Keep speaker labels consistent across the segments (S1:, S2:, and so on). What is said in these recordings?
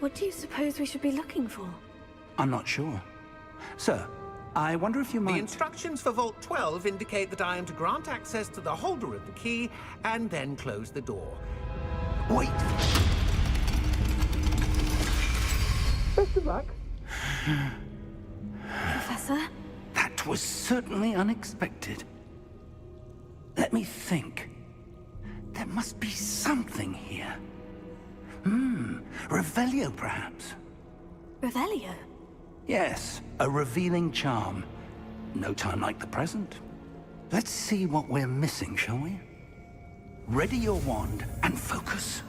S1: What do you suppose we should be looking for?
S2: I'm not sure. Sir, I wonder if you
S3: The
S2: might...
S3: instructions for Vault 12 indicate that I am to grant access to the holder of the key and then close the door.
S2: Wait!
S3: Best of luck.
S1: Professor?
S2: That was certainly unexpected. Let me think. There must be something here. Revelio, perhaps?
S1: Revelio?
S2: Yes, a revealing charm. No time like the present. Let's see what we're missing, shall we? Ready your wand and focus.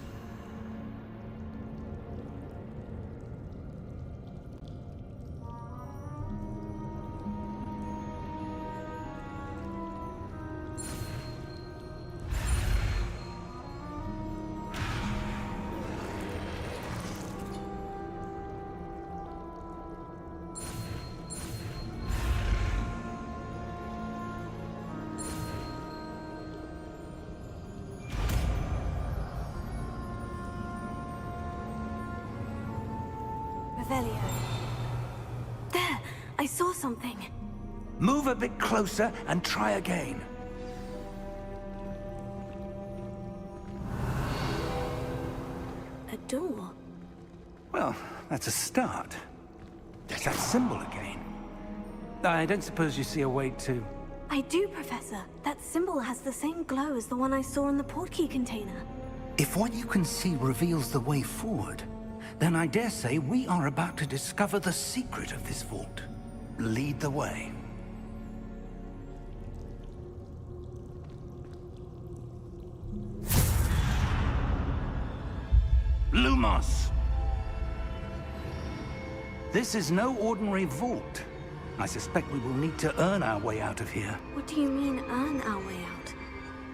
S1: Revelio. There! I saw something.
S2: Move a bit closer and try again.
S1: A door.
S2: Well, that's a start. There's that symbol again. I don't suppose you see a way to...
S1: I do, Professor. That symbol has the same glow as the one I saw in the portkey container.
S2: If what you can see reveals the way forward, then I dare say we are about to discover the secret of this vault. Lead the way. Lumos! This is no ordinary vault. I suspect we will need to earn our way out of here.
S1: What do you mean, earn our way out?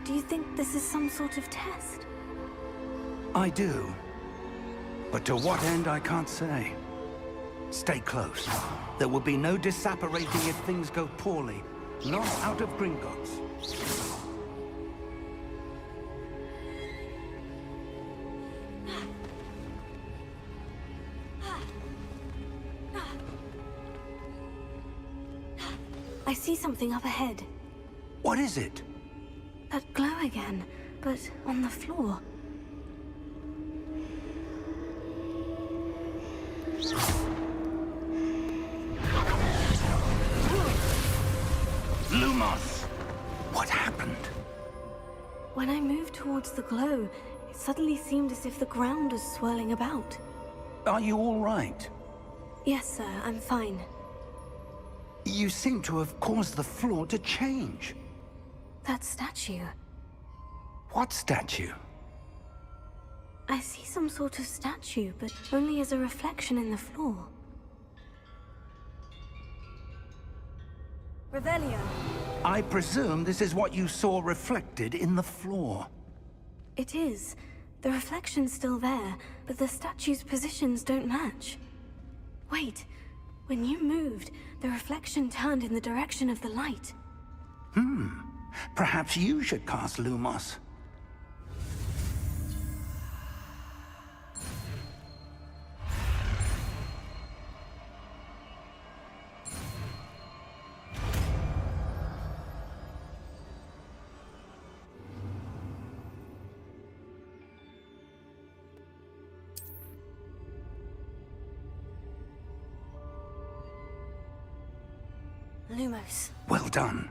S1: Do you think this is some sort of test?
S2: I do. But to what end, I can't say. Stay close. There will be no disapparating if things go poorly. Not out of Gringotts.
S1: I see something up ahead.
S2: What is it?
S1: That glow again, but on the floor.
S2: Lumos! What happened?
S1: When I moved towards the glow, it suddenly seemed as if the ground was swirling about.
S2: Are you all right?
S1: Yes, sir, I'm fine.
S2: You seem to have caused the floor to change.
S1: That statue.
S2: What statue?
S1: I see some sort of statue, but only as a reflection in the floor. Revelio.
S2: I presume this is what you saw reflected in the floor.
S1: It is. The reflection's still there, but the statue's positions don't match. Wait. When you moved, the reflection turned in the direction of the light.
S2: Perhaps you should cast Lumos.
S1: Lumos.
S2: Well done.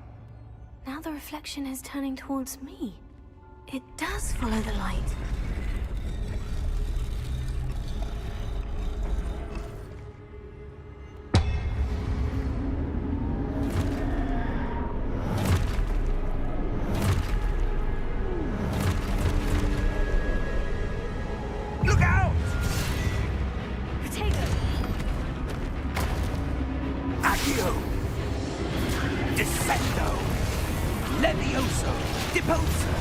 S1: Now the reflection is turning towards me. It does follow the light.
S2: Look out!
S1: Potato!
S2: Accio! Descendo! Levioso! Deposo!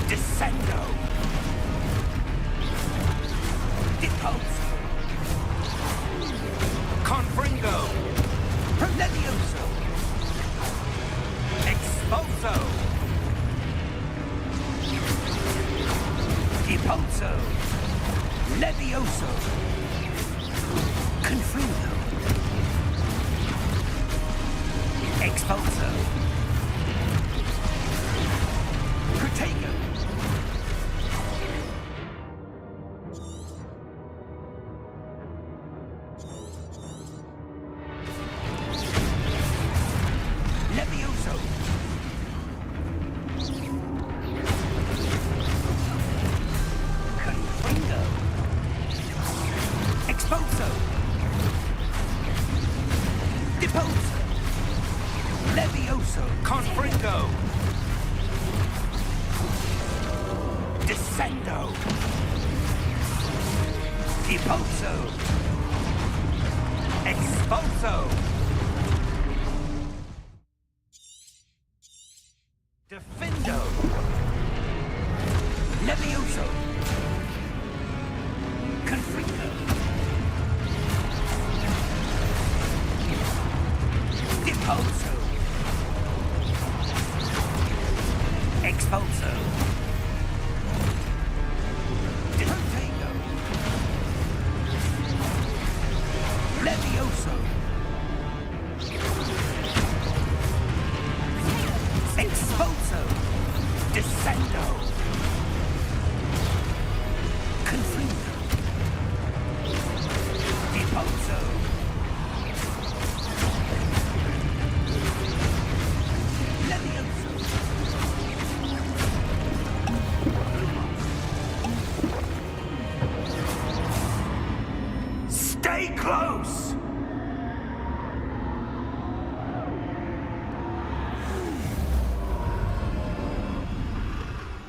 S2: Descendo! Deposo! Confringo! Levioso! Exposo! Deposo! Levioso! Confringo! Expulso! Protego! Levioso! Confringo! Expulso! Deposo! Levioso! Confringo! Descendo! Deposo! Expulso! Defendo! Levioso! Confringo! Deposo! Expulso! Protego! Levioso! Expulso! Descendo! Confringo! Deposo! Levioso! Stay close!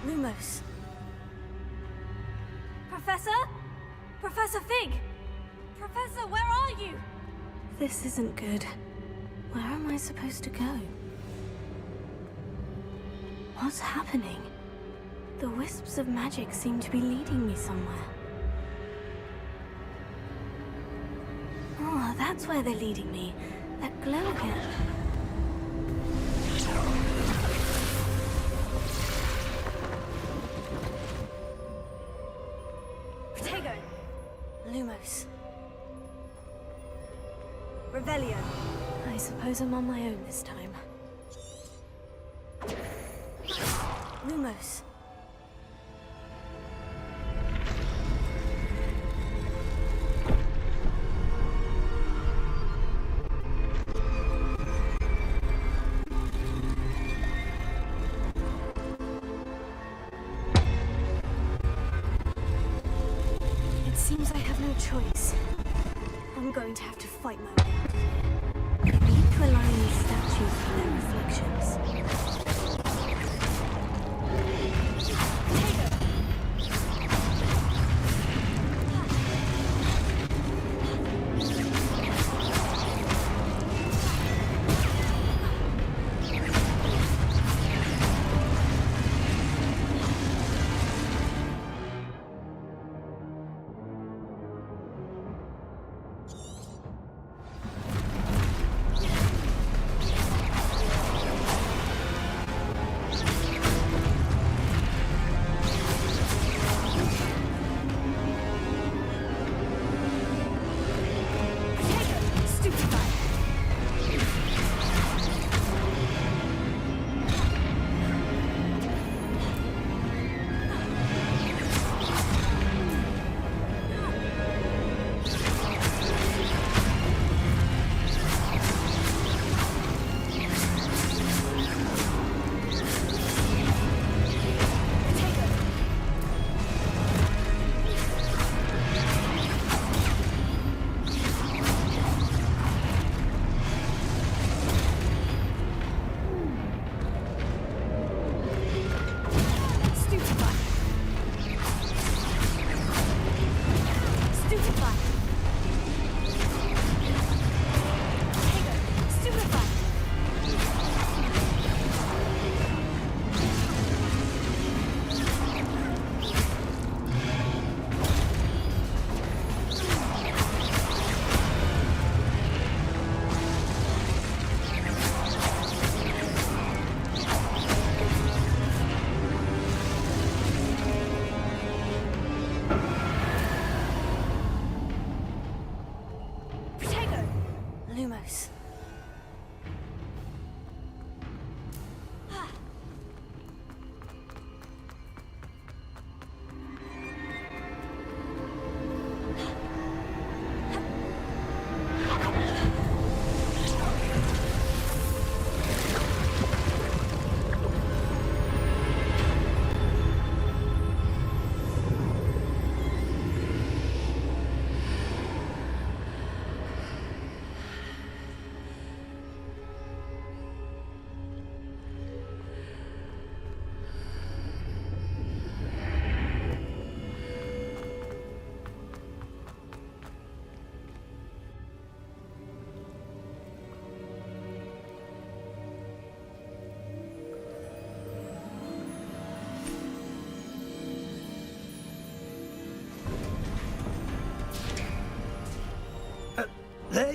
S1: Lumos. Professor? Professor Fig! Professor, where are you? This isn't good. Where am I supposed to go? What's happening? The wisps of magic seem to be leading me somewhere. Oh, that's where they're leading me. That glow again. Protego! Lumos. Revelio. I suppose I'm on my own this time. Lumos. It seems I have no choice. I'm going to have to fight my way out of here. I need to align these statues with their reflections.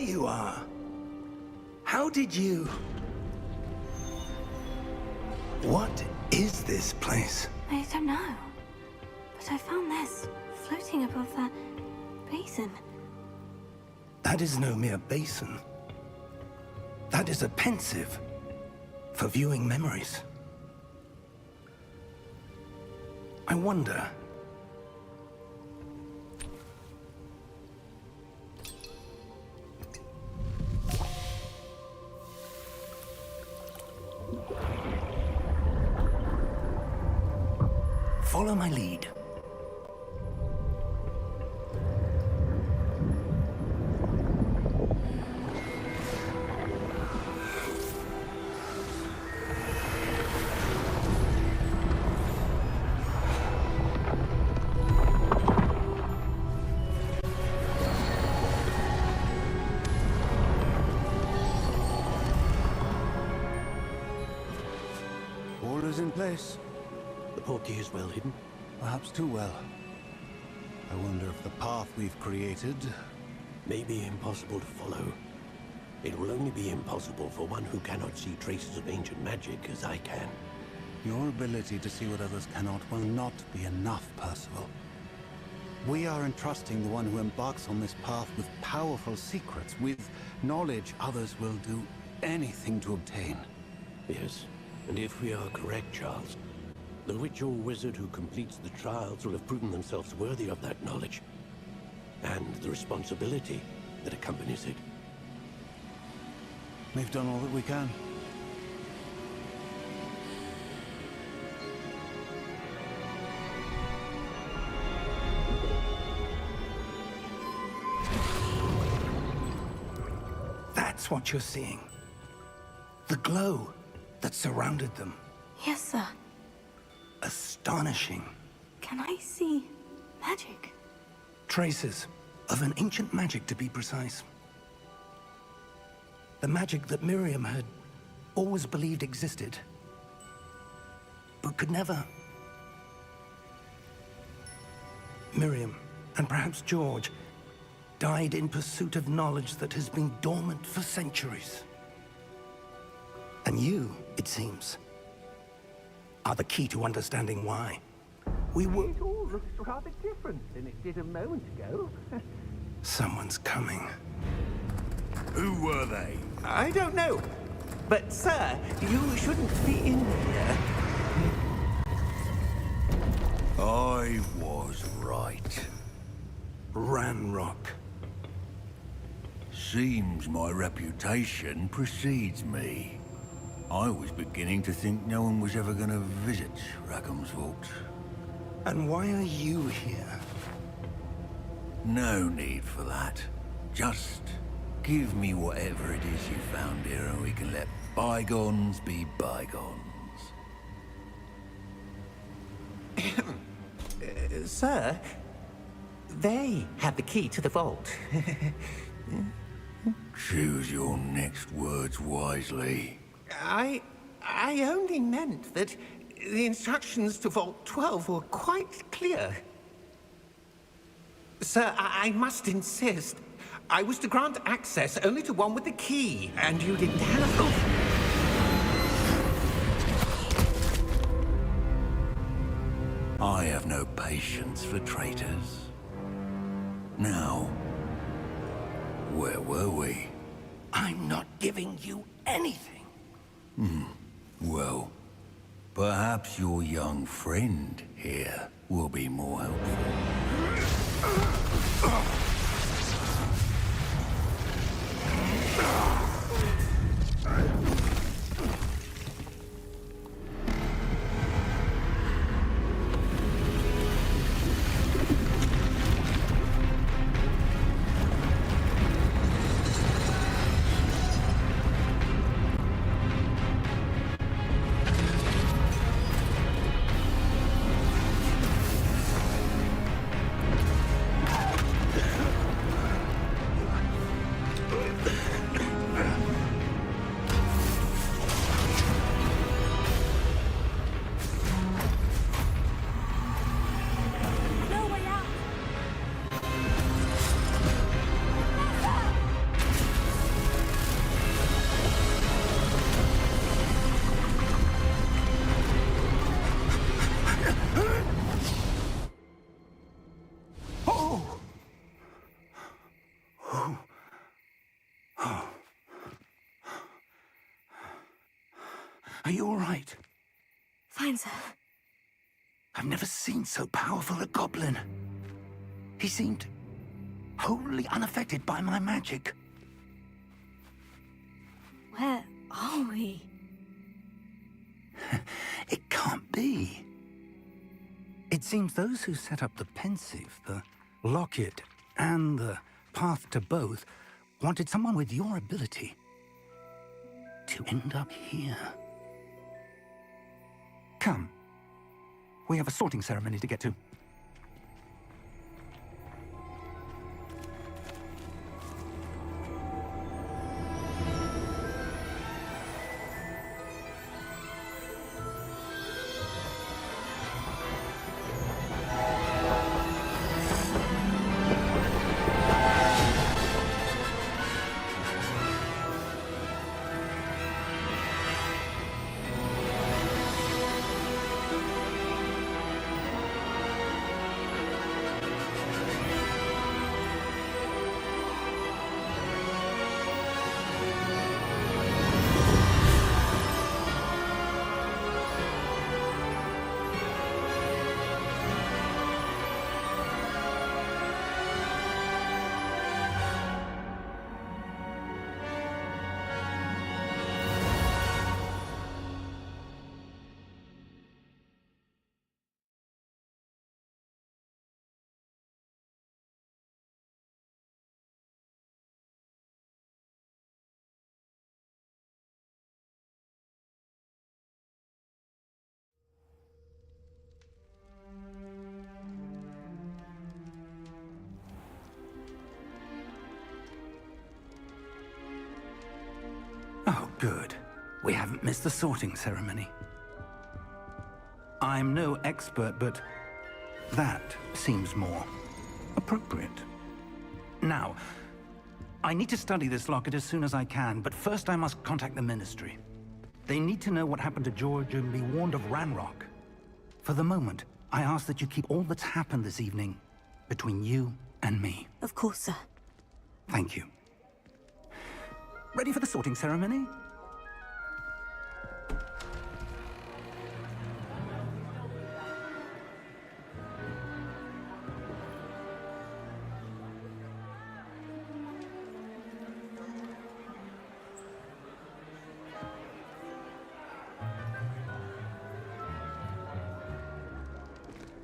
S2: you are. How did you... What is this place?
S1: I don't know. But I found this floating above that basin.
S2: That is no mere basin. That is a pensive for viewing memories. I wonder... Follow my lead.
S4: Orders in place.
S5: The portkey is well hidden.
S4: Perhaps too well. I wonder if the path we've created...
S5: May be impossible to follow. It will only be impossible for one who cannot see traces of ancient magic as I can.
S4: Your ability to see what others cannot will not be enough, Percival. We are entrusting the one who embarks on this path with powerful secrets, with knowledge others will do anything to obtain.
S5: Yes, and if we are correct, Charles, the witch or wizard who completes the trials will have proven themselves worthy of that knowledge, and the responsibility that accompanies it.
S4: We've done all that we can.
S2: That's what you're seeing. The glow that surrounded them.
S1: Yes, sir.
S2: Astonishing.
S1: Can I see magic?
S2: Traces of an ancient magic, to be precise. The magic that Miriam had always believed existed, but could never. Miriam, and perhaps George, died in pursuit of knowledge that has been dormant for centuries. And you, it seems, are the key to understanding why. We were...
S3: It all looks rather different than it did a moment ago.
S2: Someone's coming.
S6: Who were they?
S3: I don't know. But, sir, you shouldn't be in here.
S6: I was right.
S2: Ranrock.
S6: Seems my reputation precedes me. I was beginning to think no one was ever going to visit Rackham's Vault.
S2: And why are you here?
S6: No need for that. Just give me whatever it is you found here and we can let bygones be bygones.
S3: Sir, they have the key to the vault.
S6: Choose your next words wisely.
S3: I only meant that the instructions to Vault 12 were quite clear. Sir, I must insist. I was to grant access only to one with the key, and you didn't have...
S6: I have no patience for traitors. Now, where were we?
S2: I'm not giving you anything.
S6: Well, perhaps your young friend here will be more helpful.
S2: Are you all right?
S1: Fine, sir.
S2: I've never seen so powerful a goblin. He seemed wholly unaffected by my magic.
S1: Where are we?
S2: It can't be. It seems those who set up the pensive, the locket, and the path to both wanted someone with your ability to end up here. Come. We have a sorting ceremony to get to. Oh, good. We haven't missed the sorting ceremony. I'm no expert, but that seems more appropriate. Now, I need to study this locket as soon as I can, but first I must contact the Ministry. They need to know what happened to George and be warned of Ranrock. For the moment, I ask that you keep all that's happened this evening between you and me.
S1: Of course, sir.
S2: Thank you. Ready for the sorting ceremony?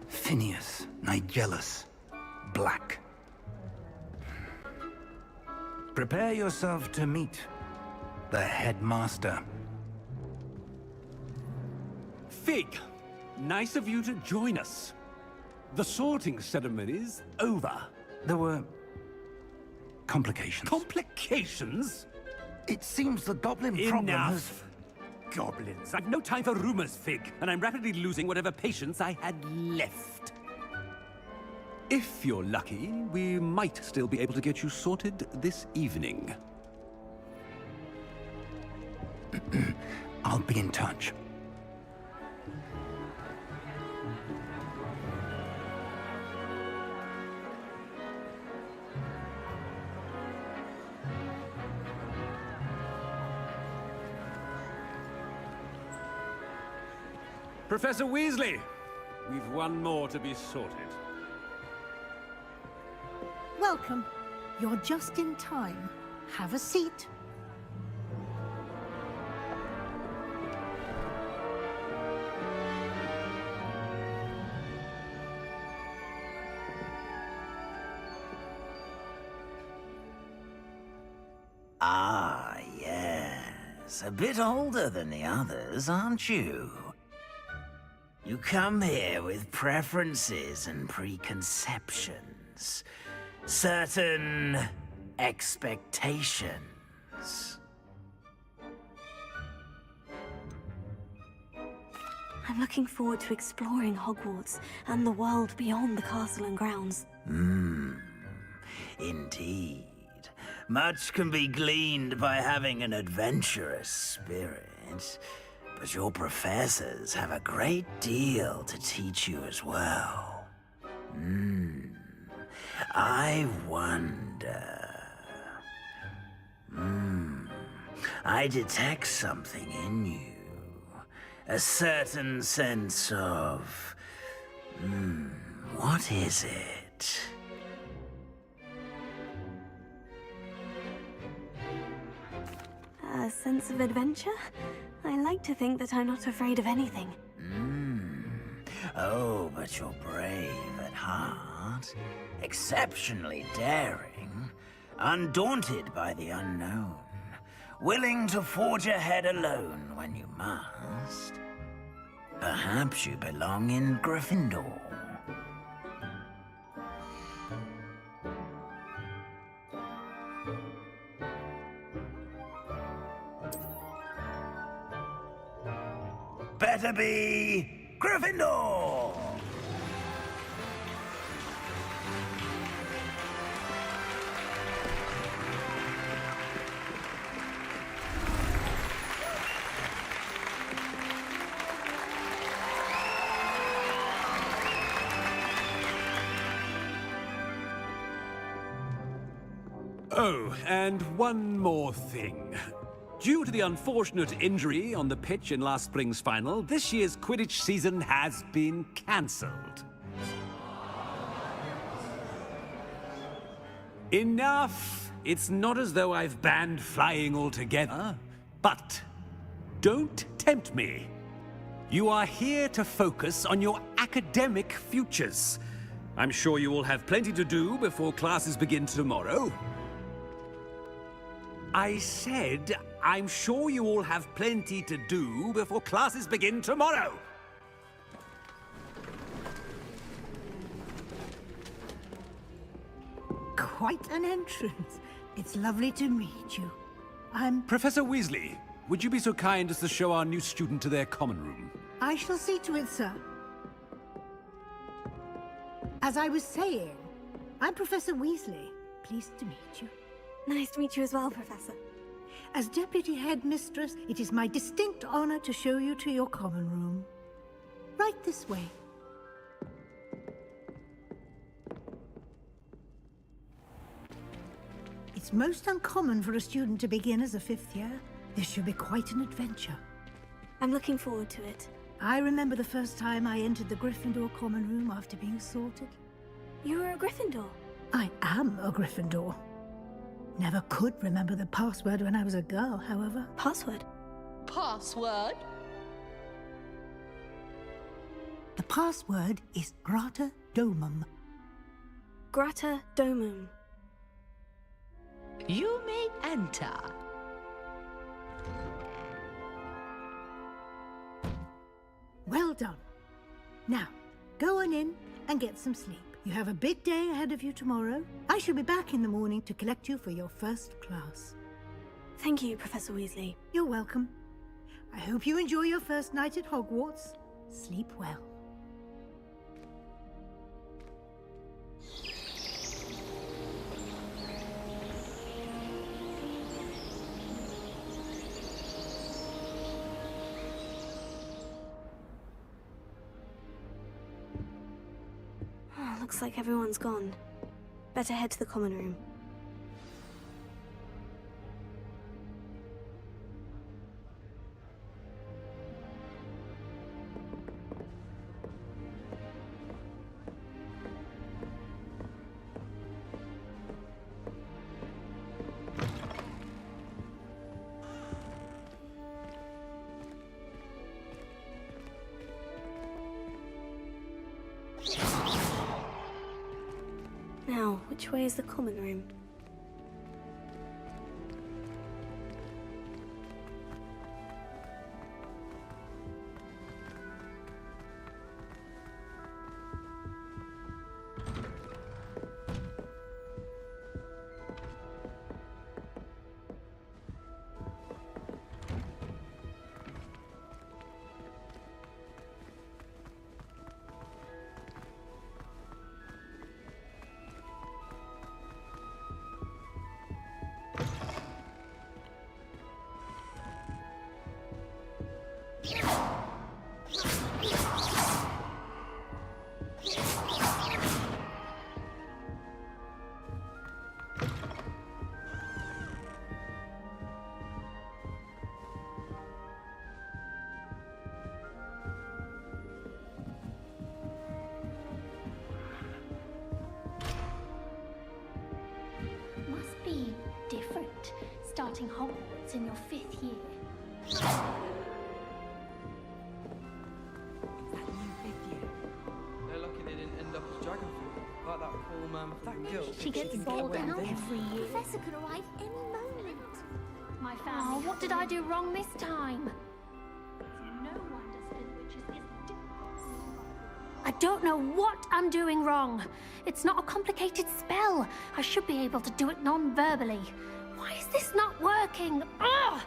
S2: Phineas, Nigellus, Black. Prepare yourself to meet the headmaster.
S7: Fig, nice of you to join us. The sorting ceremony's over.
S2: There were complications.
S7: Complications?
S2: It seems the goblin problem has...
S7: Enough! Goblins. I've no time for rumors, Fig, and I'm rapidly losing whatever patience I had left. If you're lucky, we might still be able to get you sorted this evening.
S2: I'll be in touch.
S7: Professor Weasley, we've one more to be sorted.
S8: Welcome. You're just in time. Have a seat.
S9: Ah, yes. A bit older than the others, aren't you? You come here with preferences and preconceptions. Certain expectations.
S1: I'm looking forward to exploring Hogwarts and the world beyond the castle and grounds.
S9: Indeed. Much can be gleaned by having an adventurous spirit. But your professors have a great deal to teach you as well. I wonder... I detect something in you. A certain sense of... what is it?
S1: A sense of adventure? I like to think that I'm not afraid of anything.
S9: Oh, but you're brave at heart. Exceptionally daring. Undaunted by the unknown. Willing to forge ahead alone when you must. Perhaps you belong in Gryffindor. Better be Gryffindor!
S7: Oh, and one more thing. Due to the unfortunate injury on the pitch in last spring's final, this year's Quidditch season has been cancelled. Enough! It's not as though I've banned flying altogether, but don't tempt me. You are here to focus on your academic futures. I'm sure you will have plenty to do before classes begin tomorrow. I said, I'm sure you all have plenty to do before classes begin tomorrow.
S8: Quite an entrance. It's lovely to meet you. I'm...
S7: Professor Weasley, would you be so kind as to show our new student to their common room?
S8: I shall see to it, sir. As I was saying, I'm Professor Weasley. Pleased to meet you.
S1: Nice to meet you as well, Professor.
S8: As Deputy Headmistress, it is my distinct honor to show you to your common room. Right this way. It's most uncommon for a student to begin as a fifth year. This should be quite an adventure.
S1: I'm looking forward to it.
S8: I remember the first time I entered the Gryffindor common room after being sorted.
S1: You were a Gryffindor?
S8: I am a Gryffindor. Never could remember the password when I was a girl, however.
S1: Password?
S10: Password?
S8: The password is Grata Domum.
S1: Grata Domum.
S10: You may enter.
S8: Well done. Now, go on in and get some sleep. You have a big day ahead of you tomorrow. I shall be back in the morning to collect you for your first class.
S1: Thank you, Professor Weasley.
S8: You're welcome. I hope you enjoy your first night at Hogwarts. Sleep well.
S1: Looks like everyone's gone. Better head to the common room. Now, which way is the common room?
S11: right, starting Hogwarts in your 5th year.
S12: They're lucky they didn't end up as dragon fruit, like that poor man with that girl.
S11: She gets bolder every year.
S13: Professor could arrive any moment.
S11: My family. Oh, what did I do wrong this time? No wonder Spinwitches is I don't know what I'm doing wrong. It's not a complicated spell. I should be able to do it non-verbally. Why is this not working? Ugh!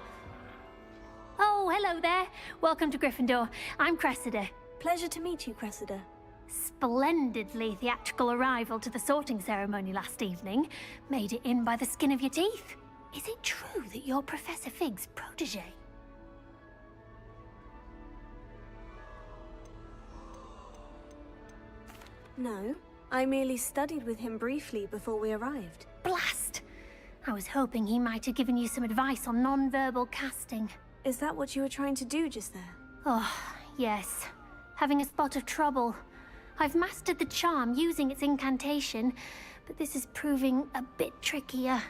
S11: Oh, hello there. Welcome to Gryffindor. I'm Cressida.
S1: Pleasure to meet you, Cressida.
S11: Splendidly theatrical arrival to the sorting ceremony last evening. Made it in by the skin of your teeth. Is it true that you're Professor Fig's protege?
S1: No, I merely studied with him briefly before we arrived.
S11: Blast! I was hoping he might have given you some advice on non-verbal casting.
S1: Is that what you were trying to do just there?
S11: Oh, yes. Having a spot of trouble. I've mastered the charm using its incantation, but this is proving a bit trickier.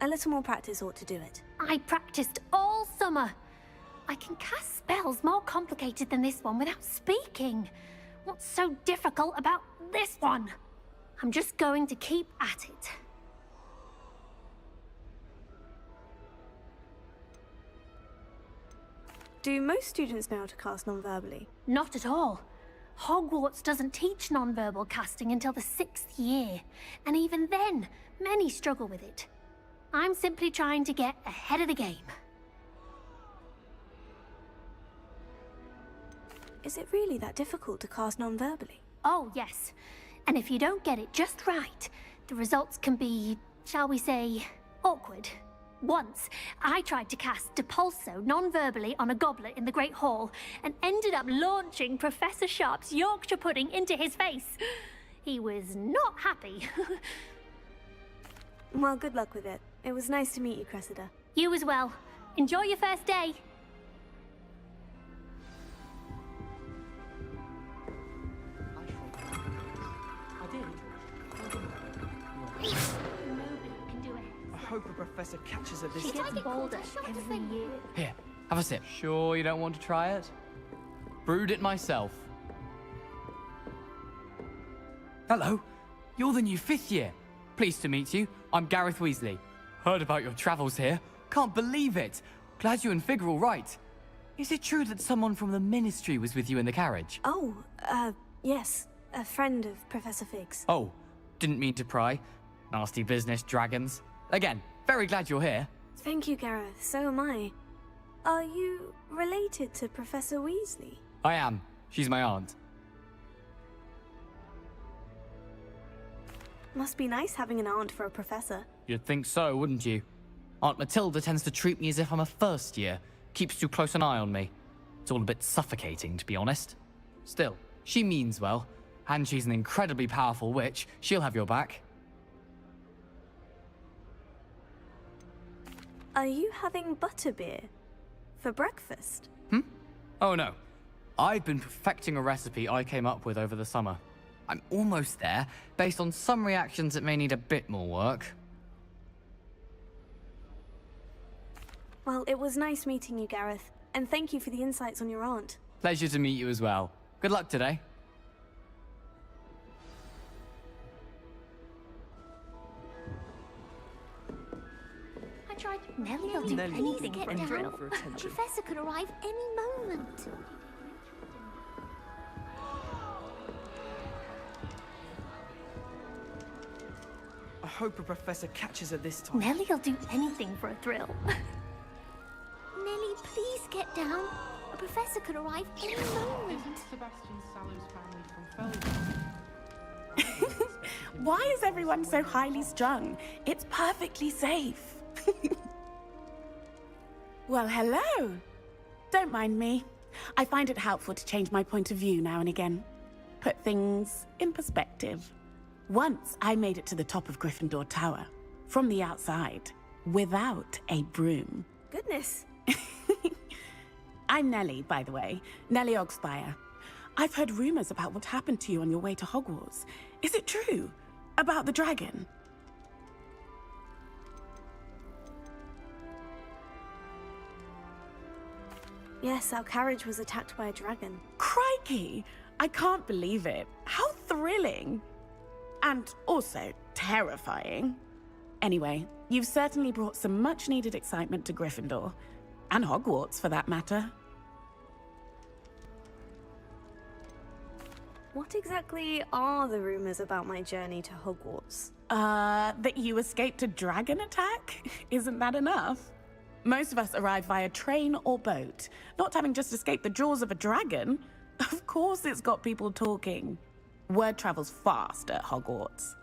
S1: A little more practice ought to do it.
S11: I practiced all summer. I can cast spells more complicated than this one without speaking. What's so difficult about this one? I'm just going to keep at it.
S1: Do most students know how to cast non-verbally?
S11: Not at all. Hogwarts doesn't teach non-verbal casting until the 6th year, and even then, many struggle with it. I'm simply trying to get ahead of the game.
S1: Is it really that difficult to cast non-verbally?
S11: Oh, yes. And if you don't get it just right, the results can be, shall we say, awkward. Once, I tried to cast Depulso non-verbally on a goblet in the Great Hall and ended up launching Professor Sharp's Yorkshire pudding into his face. He was not happy.
S1: Well, good luck with it. It was nice to meet you, Cressida.
S11: You as well. Enjoy your first day.
S12: I hope a professor catches her this
S11: She gets bolder every year.
S14: Here, have a sip. Sure you don't want to try it? Brewed it myself. Hello, you're the new 5th year. Pleased to meet you. I'm Gareth Weasley. Heard about your travels here. Can't believe it. Glad you and Fig are all right. Is it true that someone from the Ministry was with you in the carriage?
S1: Oh, yes. A friend of Professor Fig's.
S14: Oh, didn't mean to pry. Nasty business, dragons. Again, very glad you're here.
S1: Thank you, Gareth. So am I. Are you related to Professor Weasley?
S14: I am. She's my aunt.
S1: Must be nice having an aunt for a professor.
S14: You'd think so, wouldn't you? Aunt Matilda tends to treat me as if I'm a first year. Keeps too close an eye on me. It's all a bit suffocating, to be honest. Still, she means well. And she's an incredibly powerful witch. She'll have your back.
S1: Are you having butterbeer for breakfast?
S14: Oh no. I've been perfecting a recipe I came up with over the summer. I'm almost there, based on some reactions that may need a bit more work.
S1: Well, it was nice meeting you, Gareth. And thank you for the insights on your aunt.
S14: Pleasure to meet you as well. Good luck today.
S11: I tried. Nelly'll do anything for a thrill.
S13: A professor could arrive any moment.
S12: I hope a professor catches her this time.
S11: Nelly'll do anything for a thrill.
S13: Nelly, please get down. A professor could arrive any moment.
S15: Sebastian Sallow's family from Felden?
S16: Why is everyone so highly strung? It's perfectly safe. Well, hello. Don't mind me. I find it helpful to change my point of view now and again. Put things in perspective. Once I made it to the top of Gryffindor Tower, from the outside, without a broom.
S1: Goodness.
S16: I'm Nellie, by the way. Nellie Ogspire. I've heard rumors about what happened to you on your way to Hogwarts. Is it true? About the dragon?
S1: Yes, our carriage was attacked by a dragon.
S16: Crikey! I can't believe it. How thrilling! And also terrifying. Anyway, you've certainly brought some much-needed excitement to Gryffindor. And Hogwarts, for that matter.
S1: What exactly are the rumors about my journey to Hogwarts?
S16: That you escaped a dragon attack? Isn't that enough? Most of us arrive via train or boat, not having just escaped the jaws of a dragon. Of course it's got people talking. Word travels fast at Hogwarts.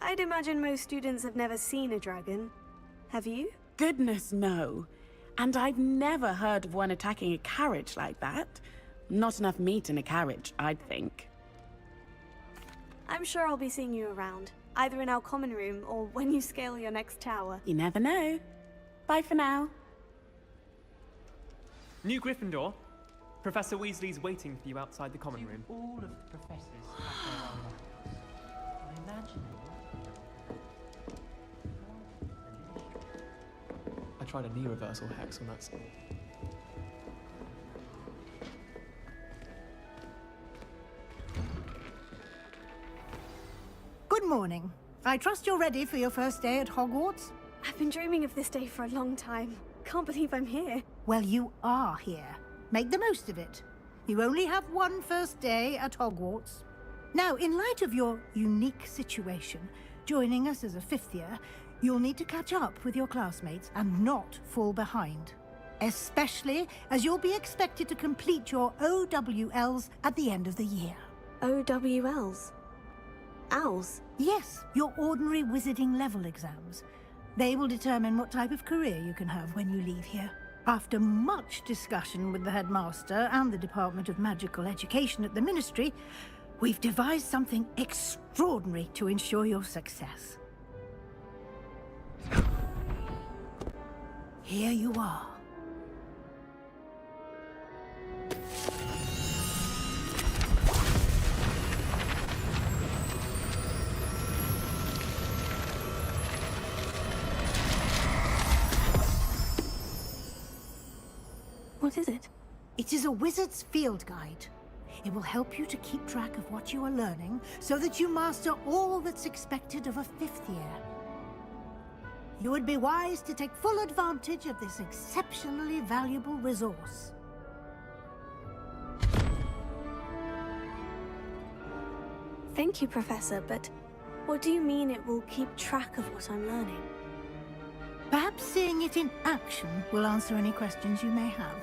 S1: I'd imagine most students have never seen a dragon. Have you?
S16: Goodness, no. And I've never heard of one attacking a carriage like that. Not enough meat in a carriage, I'd think.
S1: I'm sure I'll be seeing you around, either in our common room or when you scale your next tower.
S16: You never know. Bye for now.
S12: New Gryffindor. Professor Weasley's waiting for you outside the common room.
S15: All of the professors have their own house. I imagine
S12: I tried a knee reversal hex on that spot.
S8: Good morning. I trust you're ready for your first day at Hogwarts?
S1: I've been dreaming of this day for a long time. Can't believe I'm here.
S8: Well, you are here. Make the most of it. You only have one first day at Hogwarts. Now, in light of your unique situation, joining us as a fifth year, you'll need to catch up with your classmates and not fall behind. Especially as you'll be expected to complete your OWLs at the end of the year.
S1: OWLs? Owls?
S8: Yes, your ordinary wizarding level exams. They will determine what type of career you can have when you leave here. After much discussion with the headmaster and the Department of Magical Education at the Ministry, we've devised something extraordinary to ensure your success. Here you are.
S1: What is it?
S8: It is a wizard's field guide. It will help you to keep track of what you are learning so that you master all that's expected of a fifth year. You would be wise to take full advantage of this exceptionally valuable resource.
S1: Thank you, Professor, but what do you mean it will keep track of what I'm learning?
S8: Perhaps seeing it in action will answer any questions you may have.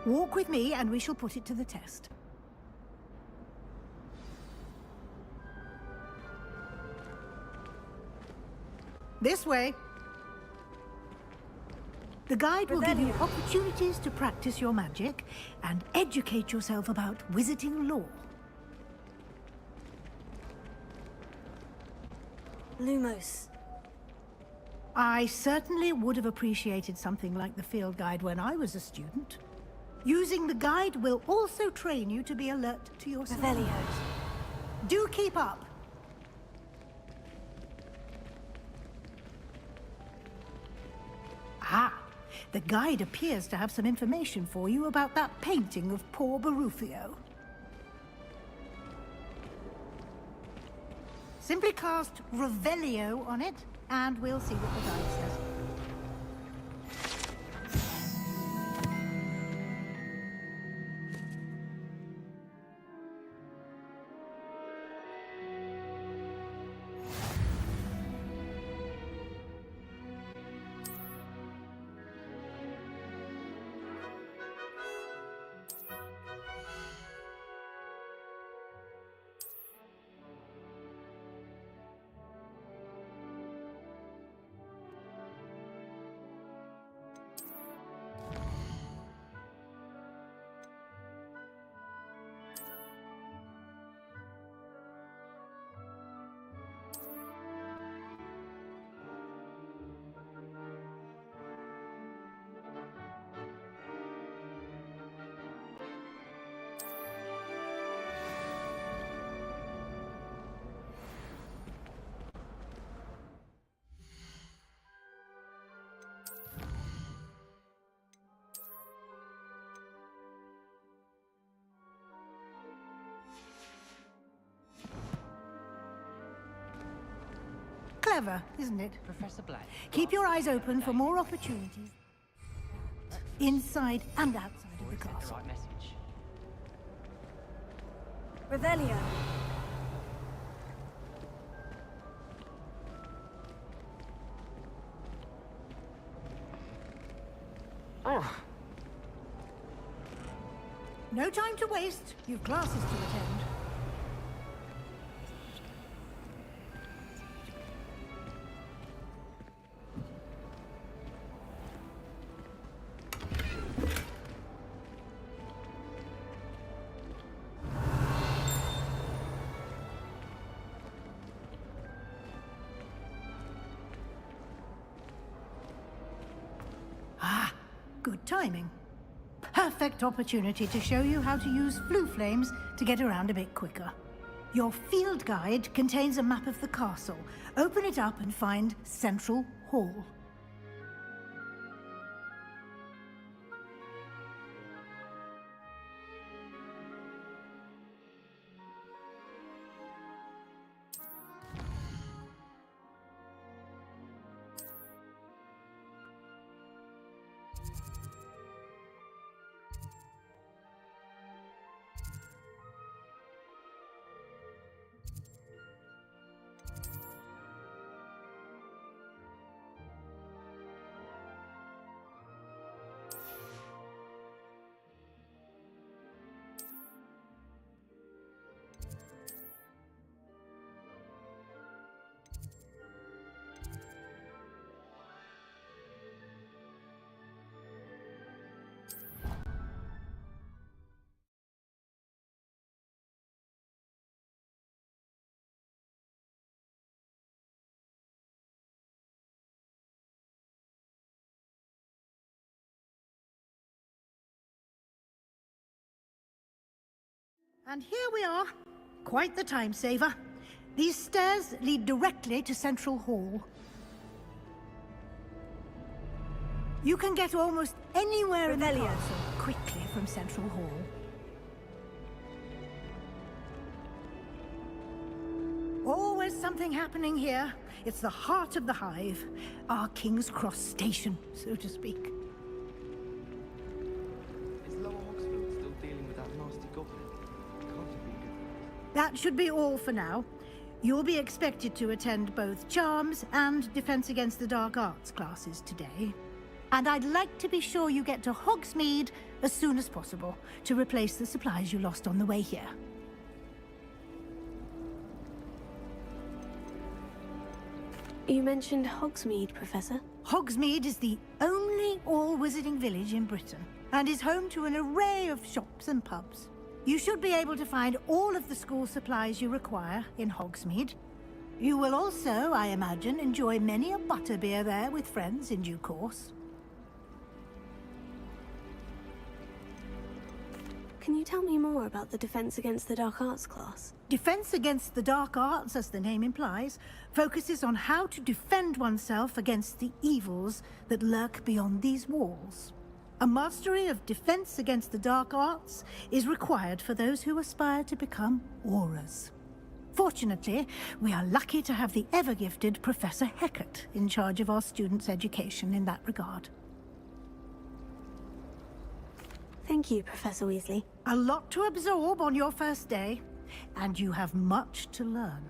S8: Walk with me and we shall put it to the test. This way. The guide will give you opportunities to practice your magic and educate yourself about wizarding lore.
S1: Lumos.
S8: I certainly would have appreciated something like the field guide when I was a student. Using the guide will also train you to be alert to your surroundings. Do keep up. Ah, the guide appears to have some information for you about that painting of poor Barufio. Simply cast Revelio on it, and we'll see what the guide says. clever, isn't it?
S15: Professor Black.
S8: Keep your eyes open for more opportunities. Inside and outside of the
S15: The
S8: castle.
S15: right message.
S1: Revelio.
S8: No time to waste. You've classes to attend. Ah, good timing. Perfect opportunity to show you how to use flue flames to get around a bit quicker. Your field guide contains a map of the castle. Open it up and find Central Hall. And here we are. Quite the time saver. These stairs lead directly to Central Hall. You can get almost anywhere in the castle quickly from Central Hall. Always something happening here. It's the heart of the hive. Our King's Cross station, so to speak.
S15: Is Lower Hogsfield still dealing with that nasty goblin? Can't have been good.
S8: That should be all for now. You'll be expected to attend both Charms and Defense Against the Dark Arts classes today. And I'd like to be sure you get to Hogsmeade as soon as possible to replace the supplies you lost on the way here.
S1: You mentioned Hogsmeade, Professor.
S8: Hogsmeade is the only all-wizarding village in Britain and is home to an array of shops and pubs. You should be able to find all of the school supplies you require in Hogsmeade. You will also, I imagine, enjoy many a butterbeer there with friends in due course.
S1: Can you tell me more about the Defense Against the Dark Arts class?
S8: Defense Against the Dark Arts, as the name implies, focuses on how to defend oneself against the evils that lurk beyond these walls. A mastery of Defense Against the Dark Arts is required for those who aspire to become Aurors. Fortunately, we are lucky to have the ever-gifted Professor Hecat in charge of our students' education in that regard.
S1: Thank you, Professor Weasley.
S8: A lot to absorb on your first day, and you have much to learn.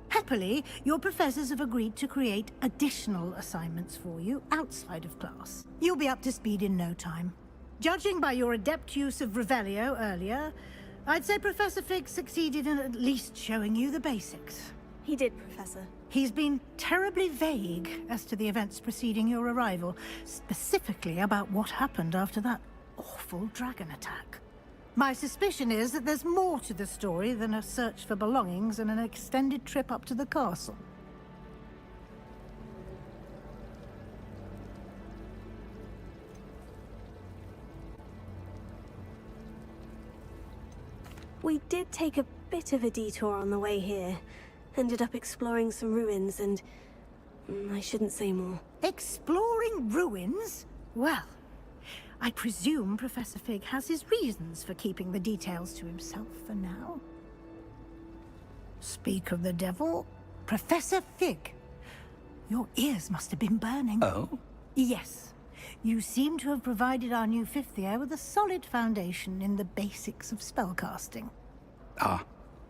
S8: Happily, your professors have agreed to create additional assignments for you outside of class. You'll be up to speed in no time. Judging by your adept use of Revelio earlier, I'd say Professor Fig succeeded in at least showing you the basics.
S1: He did, Professor.
S8: He's been terribly vague as to the events preceding your arrival, specifically about what happened after that awful dragon attack. My suspicion is that there's more to the story than a search for belongings and an extended trip up to the castle.
S1: We did take a bit of a detour on the way here. Ended up exploring some ruins and... I shouldn't say more.
S8: Exploring ruins? Well, I presume Professor Fig has his reasons for keeping the details to himself for now. Speak of the devil, Professor Fig. Your ears must have been burning.
S2: Oh?
S8: Yes. You seem to have provided our new fifth year with a solid foundation in the basics of spellcasting.
S2: Ah,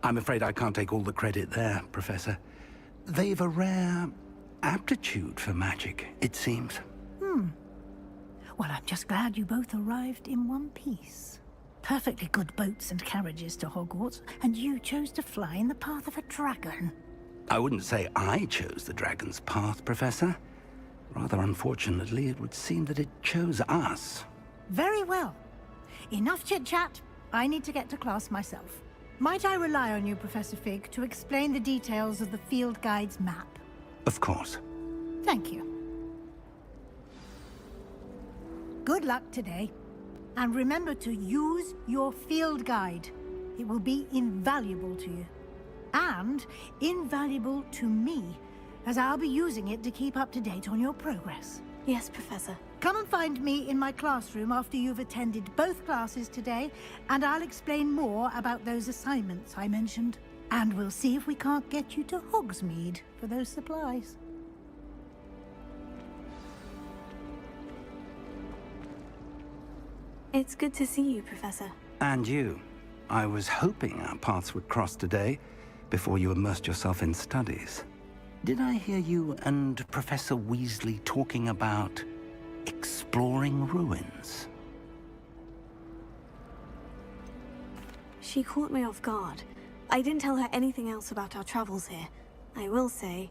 S2: I'm afraid I can't take all the credit there, Professor. They've a rare aptitude for magic, it seems.
S8: Well, I'm just glad you both arrived in one piece. Perfectly good boats and carriages to Hogwarts, and you chose to fly in the path of a dragon.
S2: I wouldn't say I chose the dragon's path, Professor. Rather unfortunately, it would seem that it chose us.
S8: Very well. Enough chit-chat. I need to get to class myself. Might I rely on you, Professor Fig, to explain the details of the field guide's map?
S2: Of course.
S8: Thank you. Good luck today. And remember to use your field guide. It will be invaluable to you. And invaluable to me, as I'll be using it to keep up to date on your progress.
S1: Yes, Professor.
S8: Come and find me in my classroom after you've attended both classes today, and I'll explain more about those assignments I mentioned. And we'll see if we can't get you to Hogsmeade for those supplies.
S1: It's good to see you, Professor.
S2: And you. I was hoping our paths would cross today, before you immersed yourself in studies. Did I hear you and Professor Weasley talking about exploring ruins?
S1: She caught me off guard. I didn't tell her anything else about our travels here. I will say,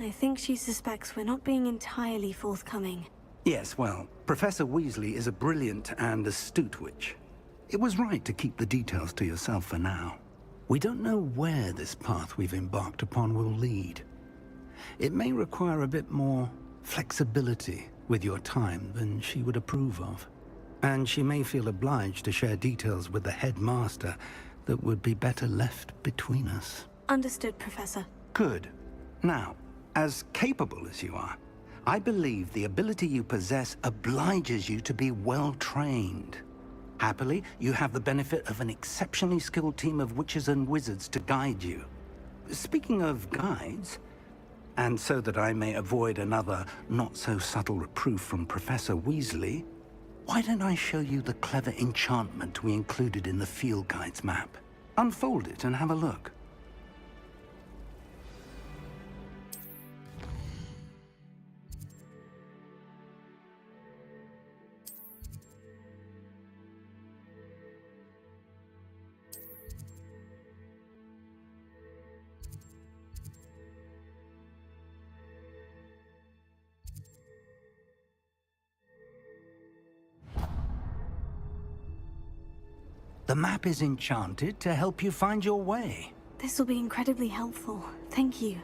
S1: I think she suspects we're not being entirely forthcoming.
S2: Yes, well, Professor Weasley is a brilliant and astute witch. It was right to keep the details to yourself for now. We don't know where this path we've embarked upon will lead. It may require a bit more flexibility with your time than she would approve of. And she may feel obliged to share details with the headmaster that would be better left between us.
S1: Understood, Professor.
S2: Good. Now, as capable as you are, I believe the ability you possess obliges you to be well-trained. Happily, you have the benefit of an exceptionally skilled team of witches and wizards to guide you. Speaking of guides, and so that I may avoid another not-so-subtle reproof from Professor Weasley, why don't I show you the clever enchantment we included in the field guide's map? Unfold it and have a look. The map is enchanted to help you find your way.
S1: This will be incredibly helpful. Thank you.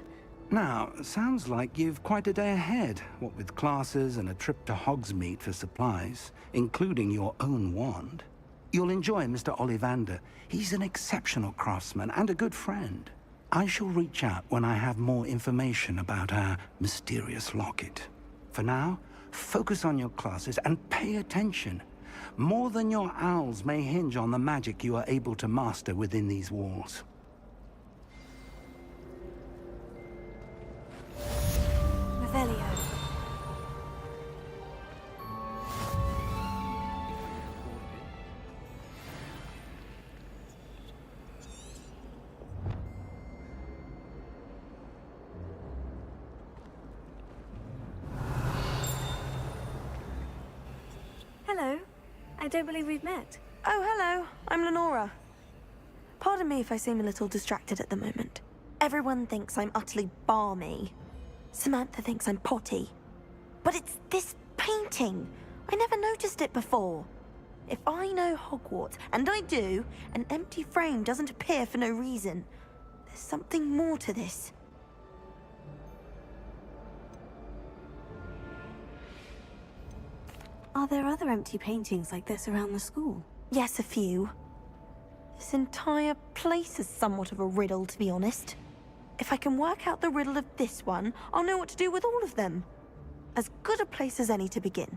S2: Now, sounds like you've quite a day ahead, what with classes and a trip to Hogsmeade for supplies, including your own wand. You'll enjoy Mr. Ollivander. He's an exceptional craftsman and a good friend. I shall reach out when I have more information about our mysterious locket. For now, focus on your classes and pay attention. More than your owls may hinge on the magic you are able to master within these walls.
S1: Revelio. Hello. I don't believe we've met.
S17: Oh, hello. I'm Lenora. Pardon me if I seem a little distracted at the moment. Everyone thinks I'm utterly balmy. Samantha thinks I'm potty. But it's this painting. I never noticed it before. If I know Hogwarts, and I do, an empty frame doesn't appear for no reason. There's something more to this.
S1: Are there other empty paintings like this around the school?
S17: Yes, a few. This entire place is somewhat of a riddle, to be honest. If I can work out the riddle of this one, I'll know what to do with all of them. As good a place as any to begin.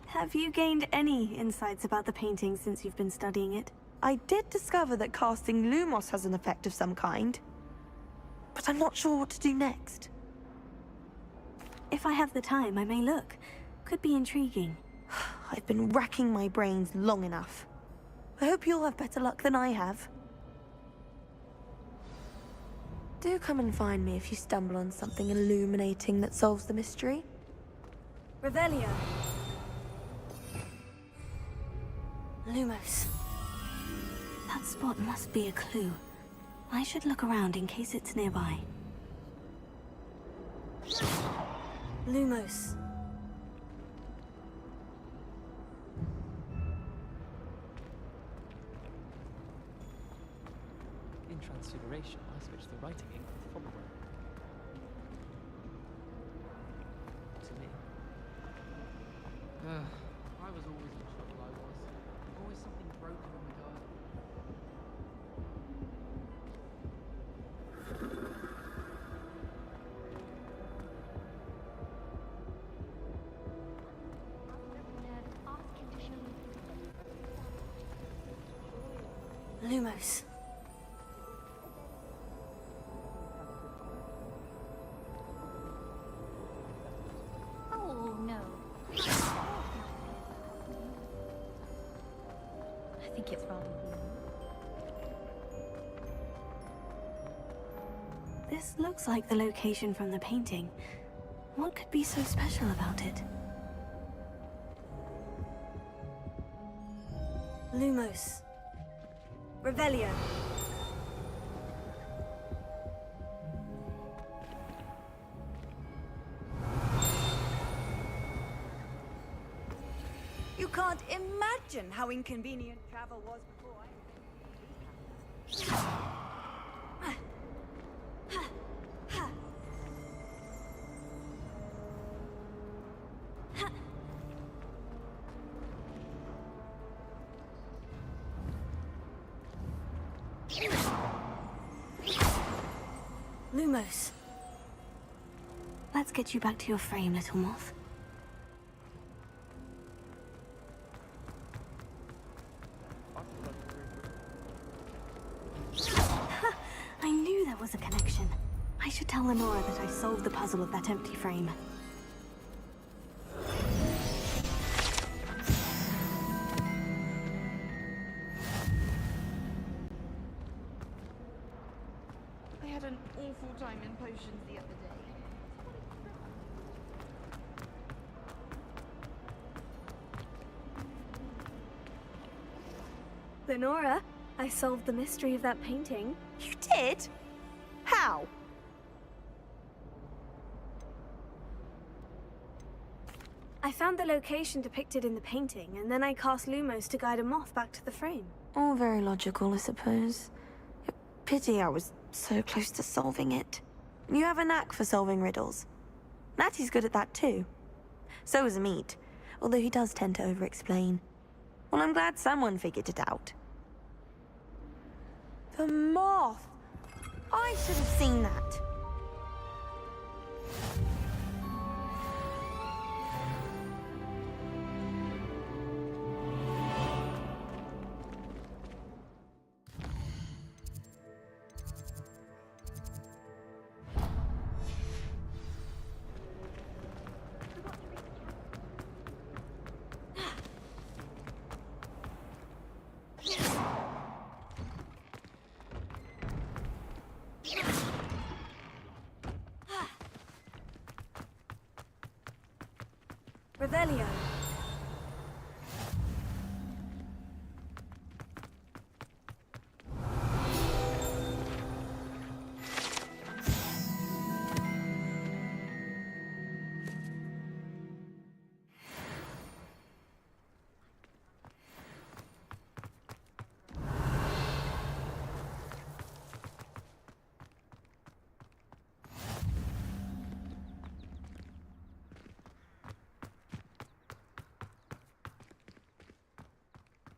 S1: Have you gained any insights about the painting since you've been studying it?
S17: I did discover that casting Lumos has an effect of some kind. but I'm not sure what to do next.
S1: If I have the time, I may look. Could be intriguing.
S17: I've been racking my brains long enough. I hope you'll have better luck than I have. Do come and find me if you stumble on something illuminating that solves the mystery.
S1: Revelio. Lumos. That spot must be a clue. I should look around in case it's nearby. Lumos.
S15: In Transfiguration, I switched the writing ink with Fobber. To me. I was always in trouble, I was. Always something broken in the garden.
S1: Lumos.
S11: Oh, no. I think it's rather weird.
S1: This looks like the location from the painting. What could be so special about it? Lumos. Revelio.
S18: You can't imagine how inconvenient travel was before
S1: Lumos. Let's get you back to your frame, little moth. I knew there was a connection. I should tell Lenora that I solved the puzzle of that empty frame.
S18: I had an awful time in potions the other day.
S1: Lenora, I solved the mystery of that painting.
S17: You did? How?
S1: I found the location depicted in the painting, and then I cast Lumos to guide a moth back to the frame.
S17: All very logical, I suppose. Pity I was so close to solving it. You have a knack for solving riddles. Natty's good at that too. So is Amit, although he does tend to over-explain. Well, I'm glad someone figured it out. The moth! I should have seen that.
S1: Revelio.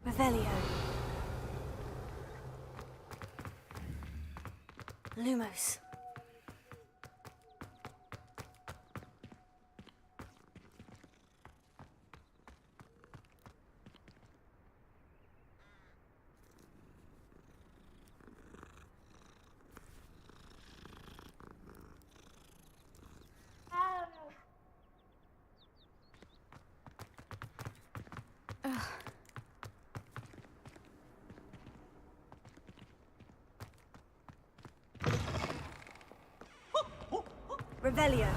S1: Revelio. Lumos.
S17: Revelio.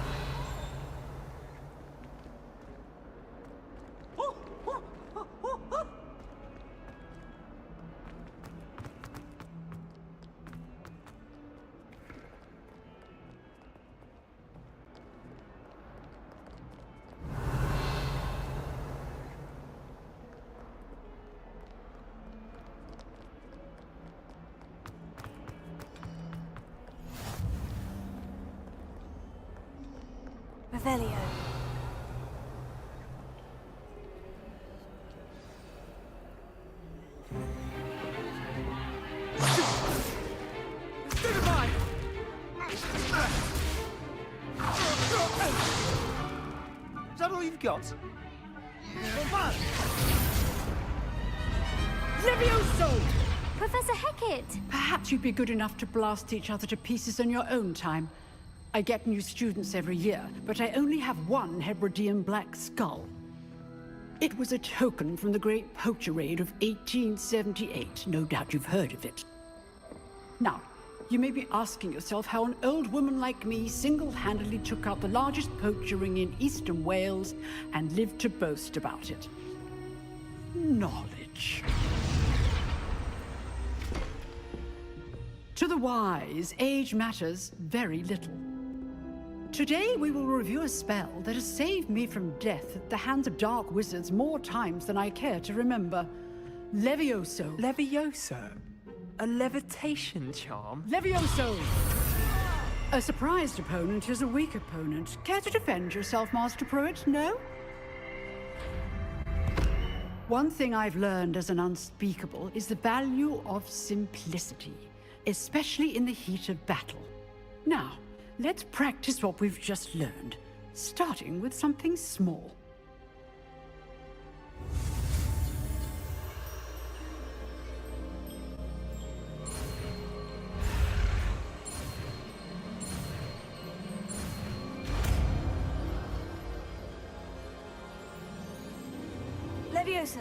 S17: Revelio.
S15: Is that all you've got?
S19: Levioso!
S11: Professor Hecat!
S19: Perhaps you'd be good enough to blast each other to pieces in your own time. I get new students every year, but I only have one Hebridean black skull. It was a token from the Great Poacher Raid of 1878. No doubt you've heard of it. Now, you may be asking yourself how an old woman like me single-handedly took out the largest poacher ring in eastern Wales and lived to boast about it. Knowledge. To the wise, age matters very little. Today we will review a spell that has saved me from death at the hands of dark wizards more times than I care to remember. Levioso.
S12: Levioso? A levitation charm?
S19: Levioso! A surprised opponent is a weak opponent. Care to defend yourself, Master Pruitt? No? One thing I've learned as an unspeakable is the value of simplicity, especially in the heat of battle. Now, let's practice what we've just learned, starting with something small.
S17: Levioso.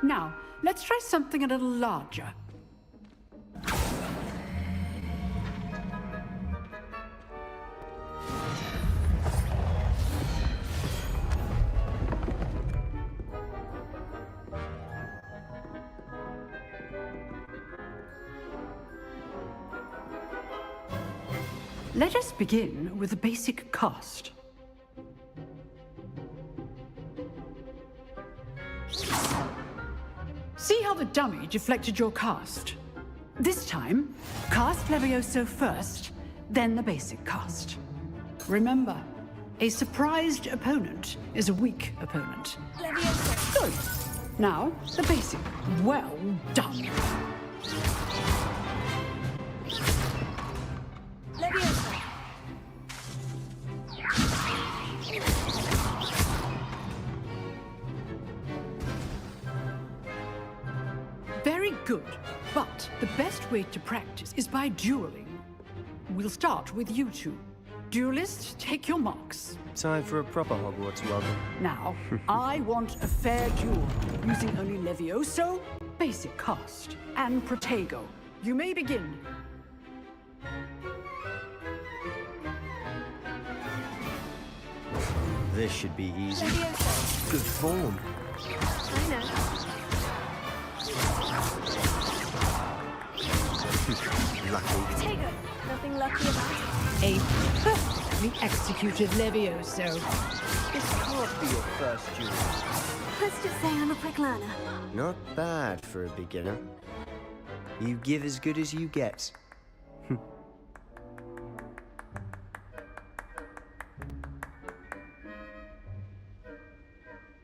S19: Now, let's try something a little larger. Let us begin with a basic cast. See how the dummy deflected your cast? This time, cast Levioso first, then the basic cast. Remember, a surprised opponent is a weak opponent.
S17: Levioso.
S19: Good. Now, the basic. Well done.
S17: Levioso.
S19: Very good, but the best way to practice is by dueling. We'll start with you two. Duelists, take your marks.
S15: Time for a proper Hogwarts welcome.
S19: Now, I want a fair duel, using only Levioso, basic cast, and Protego. You may begin.
S15: This should be easy.
S17: Levioso.
S15: Good form.
S17: I know.
S15: Lucky.
S17: Protego. Nothing lucky about it.
S19: A perfectly executed Levioso.
S15: This can't be your first duel.
S1: Let's just say I'm a quick learner.
S15: Not bad for a beginner. You give as good as you get.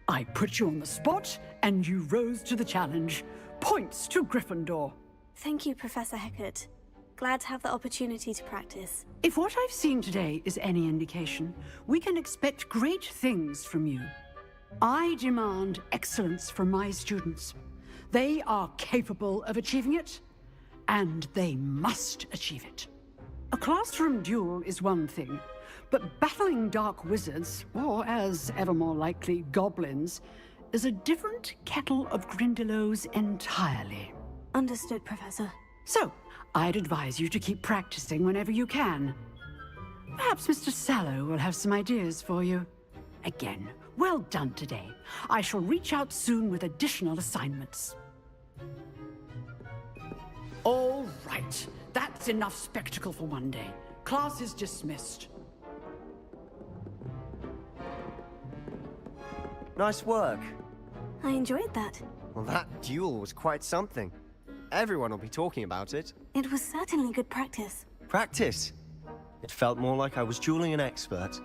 S19: I put you on the spot, and you rose to the challenge. Points to Gryffindor.
S1: Thank you, Professor Hecat. Glad to have the opportunity to practice.
S19: If what I've seen today is any indication, we can expect great things from you. I demand excellence from my students. They are capable of achieving it, and they must achieve it. A classroom duel is one thing, but battling dark wizards, or as ever more likely, goblins, is a different kettle of Grindylows entirely.
S1: Understood, Professor.
S19: So, I'd advise you to keep practicing whenever you can. Perhaps Mr. Sallow will have some ideas for you. Again, well done today. I shall reach out soon with additional assignments. All right. That's enough spectacle for one day. Class is dismissed.
S20: Nice work.
S1: I enjoyed that.
S20: Well, that duel was quite something. Everyone will be talking about it.
S1: It was certainly good practice.
S20: Practice? It felt more like I was dueling an expert.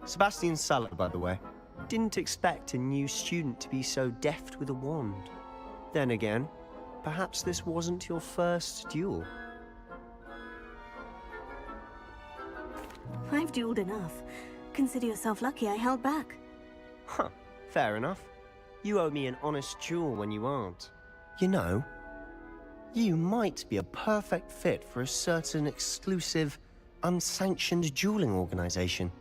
S20: Sebastian Sallow, by the way. Didn't expect a new student to be so deft with a wand. Then again, perhaps this wasn't your first duel.
S1: I've dueled enough. Consider yourself lucky I held back.
S20: Huh, fair enough. You owe me an honest duel when you aren't. You know, you might be a perfect fit for a certain exclusive, unsanctioned dueling organization.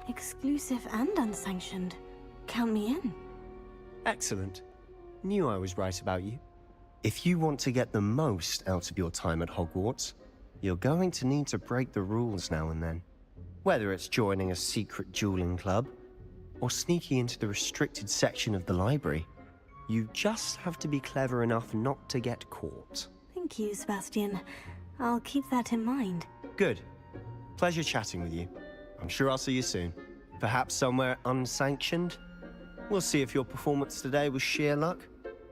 S1: Exclusive and unsanctioned. Count me in.
S20: Excellent. Knew I was right about you. If you want to get the most out of your time at Hogwarts, you're going to need to break the rules now and then. Whether it's joining a secret dueling club, or sneaking into the restricted section of the library, you just have to be clever enough not to get caught.
S1: Thank you, Sebastian. I'll keep that in mind.
S20: Good. Pleasure chatting with you. I'm sure I'll see you soon. Perhaps somewhere unsanctioned? We'll see if your performance today was sheer luck,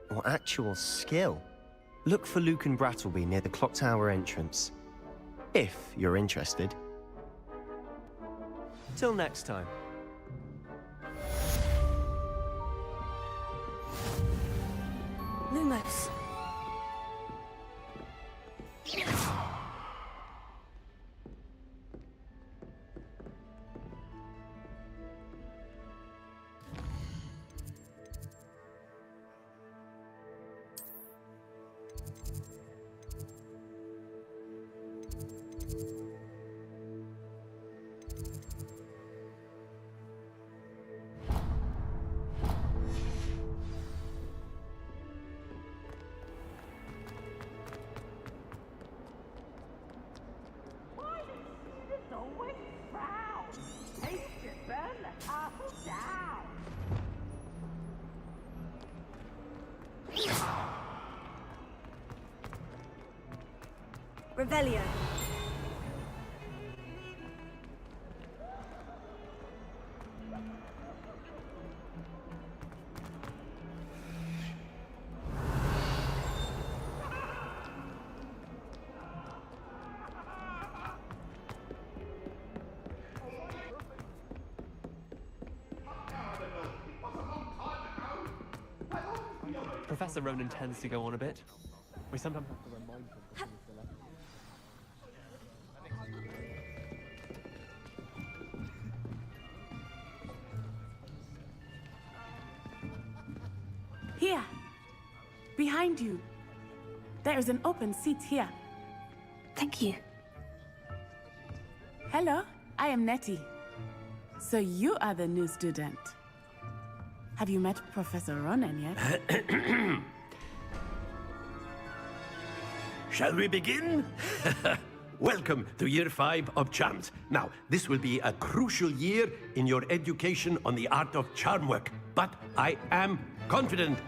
S20: or actual skill. Look for Luke and Brattleby near the clock tower entrance. If you're interested. Till next time.
S1: Lumos. Revelio.
S12: Professor Ronan tends to go on a bit. We sometimes have to remind him.
S16: Here. Behind you. There is an open seat here.
S1: Thank you.
S16: Hello, I am Nettie. So you are the new student. Have you met Professor Ronan yet?
S5: Shall we begin? Welcome to Year 5 of Charms. Now, this will be a crucial year in your education on the art of charm work, but I am confident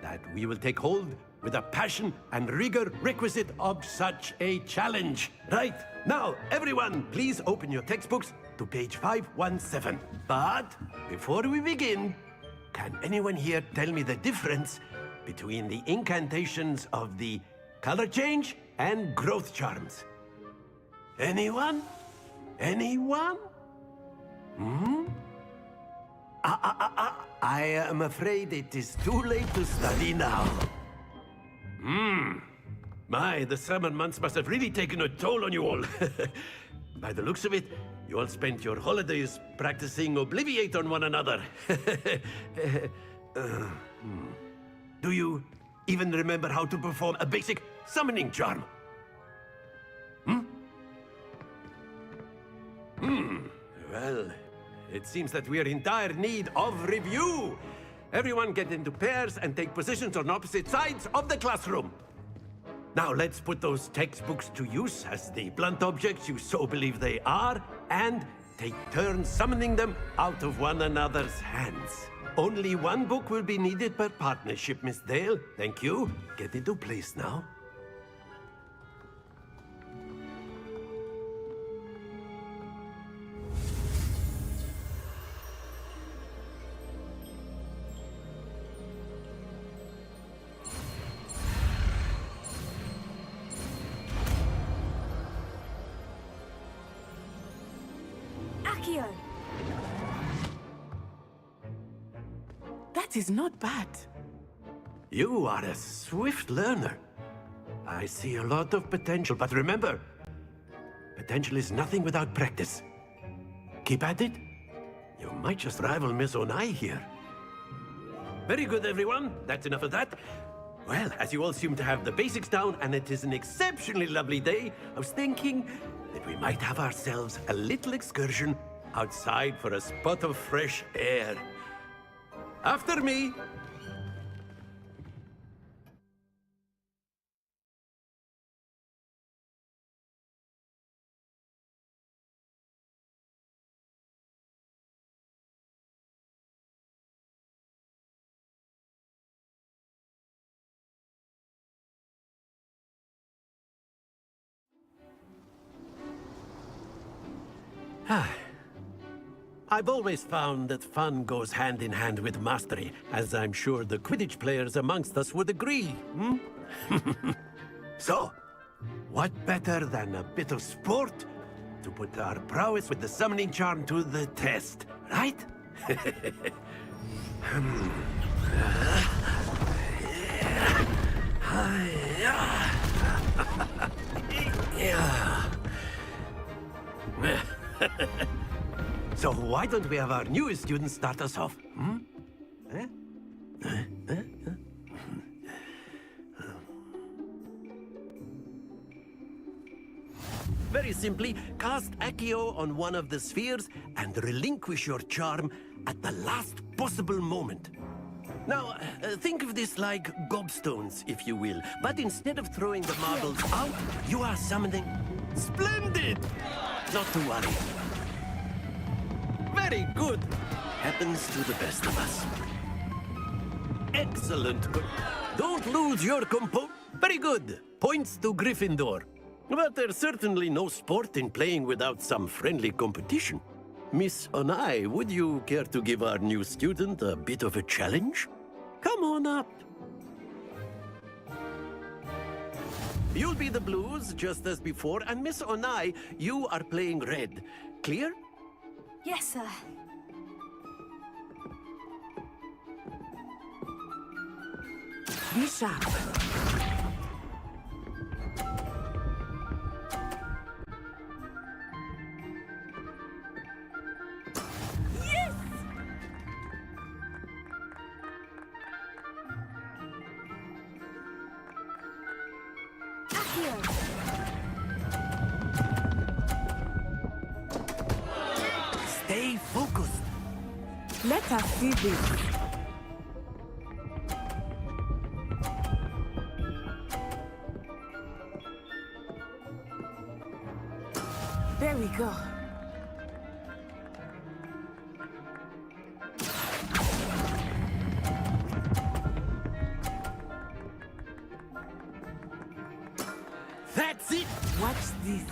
S5: that we will take hold with the passion and rigor requisite of such a challenge. Right, now, everyone, please open your textbooks to page 517. But before we begin, can anyone here tell me the difference between the incantations of the color change and growth charms? Anyone? Anyone? I am afraid it is too late to study now. My, the summer months must have really taken a toll on you all. By the looks of it, you all spent your holidays practicing Obliviate on one another. Do you even remember how to perform a basic summoning charm? Well, it seems that we are in dire need of review. Everyone get into pairs and take positions on opposite sides of the classroom. Now let's put those textbooks to use as the blunt objects you so believe they are, and take turns summoning them out of one another's hands. Only one book will be needed per partnership, Miss Dale. Thank you. Get into place now.
S17: Accio!
S16: That is not bad.
S5: You are a swift learner. I see a lot of potential, but remember, potential is nothing without practice. Keep at it. You might just rival Miss Onai here. Very good, everyone. That's enough of that. Well, as you all seem to have the basics down, and it is an exceptionally lovely day, I was thinking that we might have ourselves a little excursion outside for a spot of fresh air. After me! I've always found that fun goes hand in hand with mastery, as I'm sure the Quidditch players amongst us would agree, hmm? So, what better than a bit of sport to put our prowess with the summoning charm to the test, right? So why don't we have our newest student start us off? Hmm? Very simply, cast Accio on one of the spheres and relinquish your charm at the last possible moment. Now, think of this like gobstones, if you will. But instead of throwing the marbles out, you are summoning... Splendid! Not to worry. Very good. Happens to the best of us. Excellent. Don't lose your compo... Very good. Points to Gryffindor. But there's certainly no sport in playing without some friendly competition. Miss Onai, would you care to give our new student a bit of a challenge? Come on up. You'll be the blues, just as before, and Miss Onai, you are playing red. Clear?
S1: Yes, sir.
S16: Be sharp.
S17: Yes! Accio!
S5: Stay focused.
S16: Let us see this. There we go.
S5: That's it!
S16: Watch this.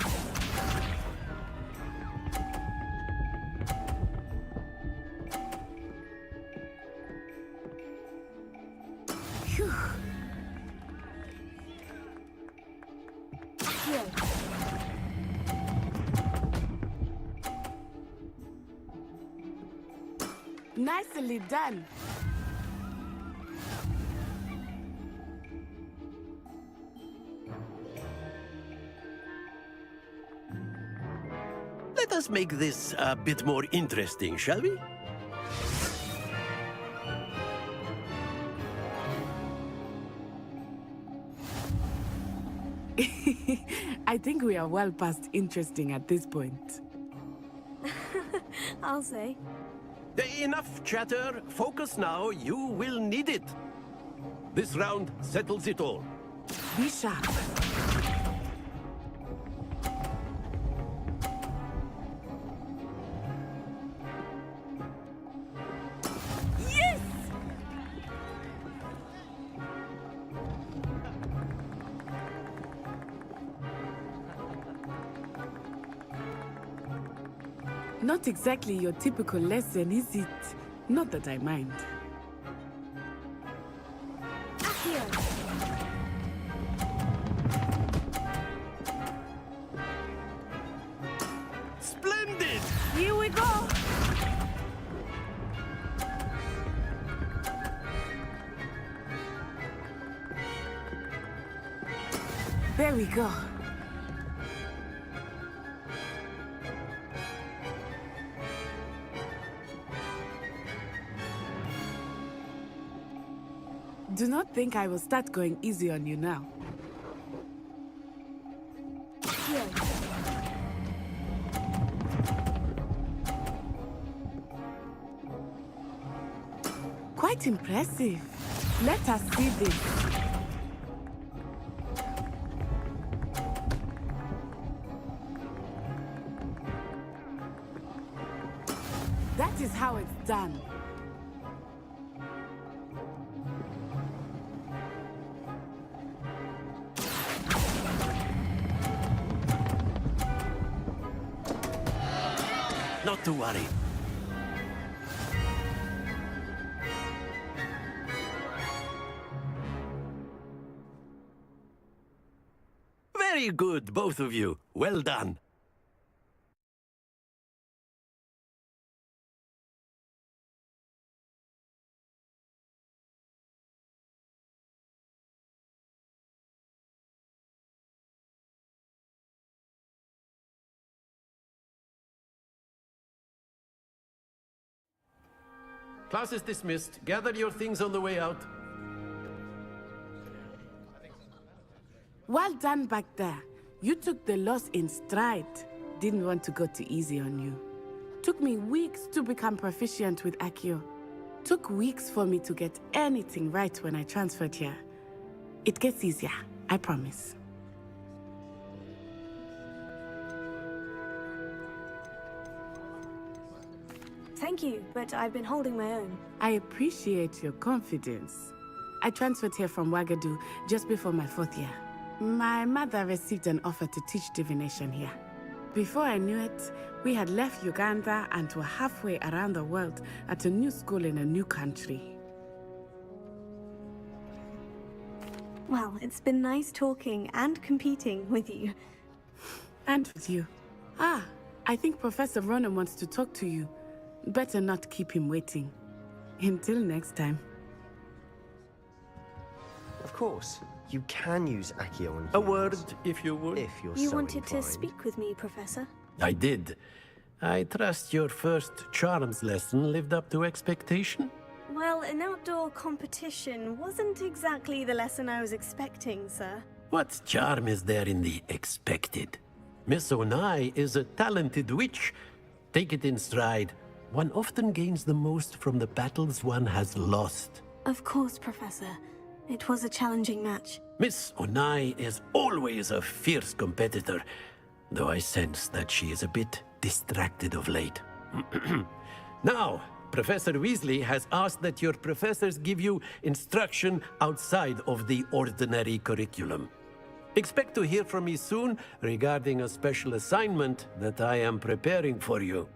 S16: Phew. Nicely done.
S5: Let us make this a bit more interesting, shall we?
S16: I think we are well past interesting at this point.
S1: I'll say.
S5: Enough chatter. Focus now. You will need it. This round settles it all.
S16: Be sharp.
S17: Yes!
S16: Not exactly your typical lesson, is it? Not that I mind.
S5: Splendid!
S16: Here we go! There we go. Do not think I will start going easy on you now. Quite impressive. Let us see this. That is how it's done.
S5: Not to worry. Very good, both of you. Well done. Class is dismissed. Gather your things on the way out.
S16: Well done back there. You took the loss in stride. Didn't want to go too easy on you. Took me weeks to become proficient with Accio. Took weeks for me to get anything right when I transferred here. It gets easier, I promise.
S1: Thank you, but I've been holding my own.
S16: I appreciate your confidence. I transferred here from Wagadu just before my 4th year. My mother received an offer to teach divination here. Before I knew it, we had left Uganda and were halfway around the world at a new school in a new country.
S1: Well, it's been nice talking and competing with you.
S16: And with you. Ah, I think Professor Ronan wants to talk to you. Better not keep him waiting. Until next time.
S20: Of course, you can use Accio on
S5: A
S20: humans,
S5: word, if you would.
S20: if you're
S1: You
S20: so
S1: wanted to
S20: inclined.
S1: speak with me, Professor?
S5: I did. I trust your first charms lesson lived up to expectation?
S1: Well, an outdoor competition wasn't exactly the lesson I was expecting, sir.
S5: What charm is there in the expected? Miss Onai is a talented witch. Take it in stride. One often gains the most from the battles one has lost.
S1: Of course, Professor. It was a challenging match.
S5: Miss Onai is always a fierce competitor, though I sense that she is a bit distracted of late. Now, Professor Weasley has asked that your professors give you instruction outside of the ordinary curriculum. Expect to hear from me soon regarding a special assignment that I am preparing for you.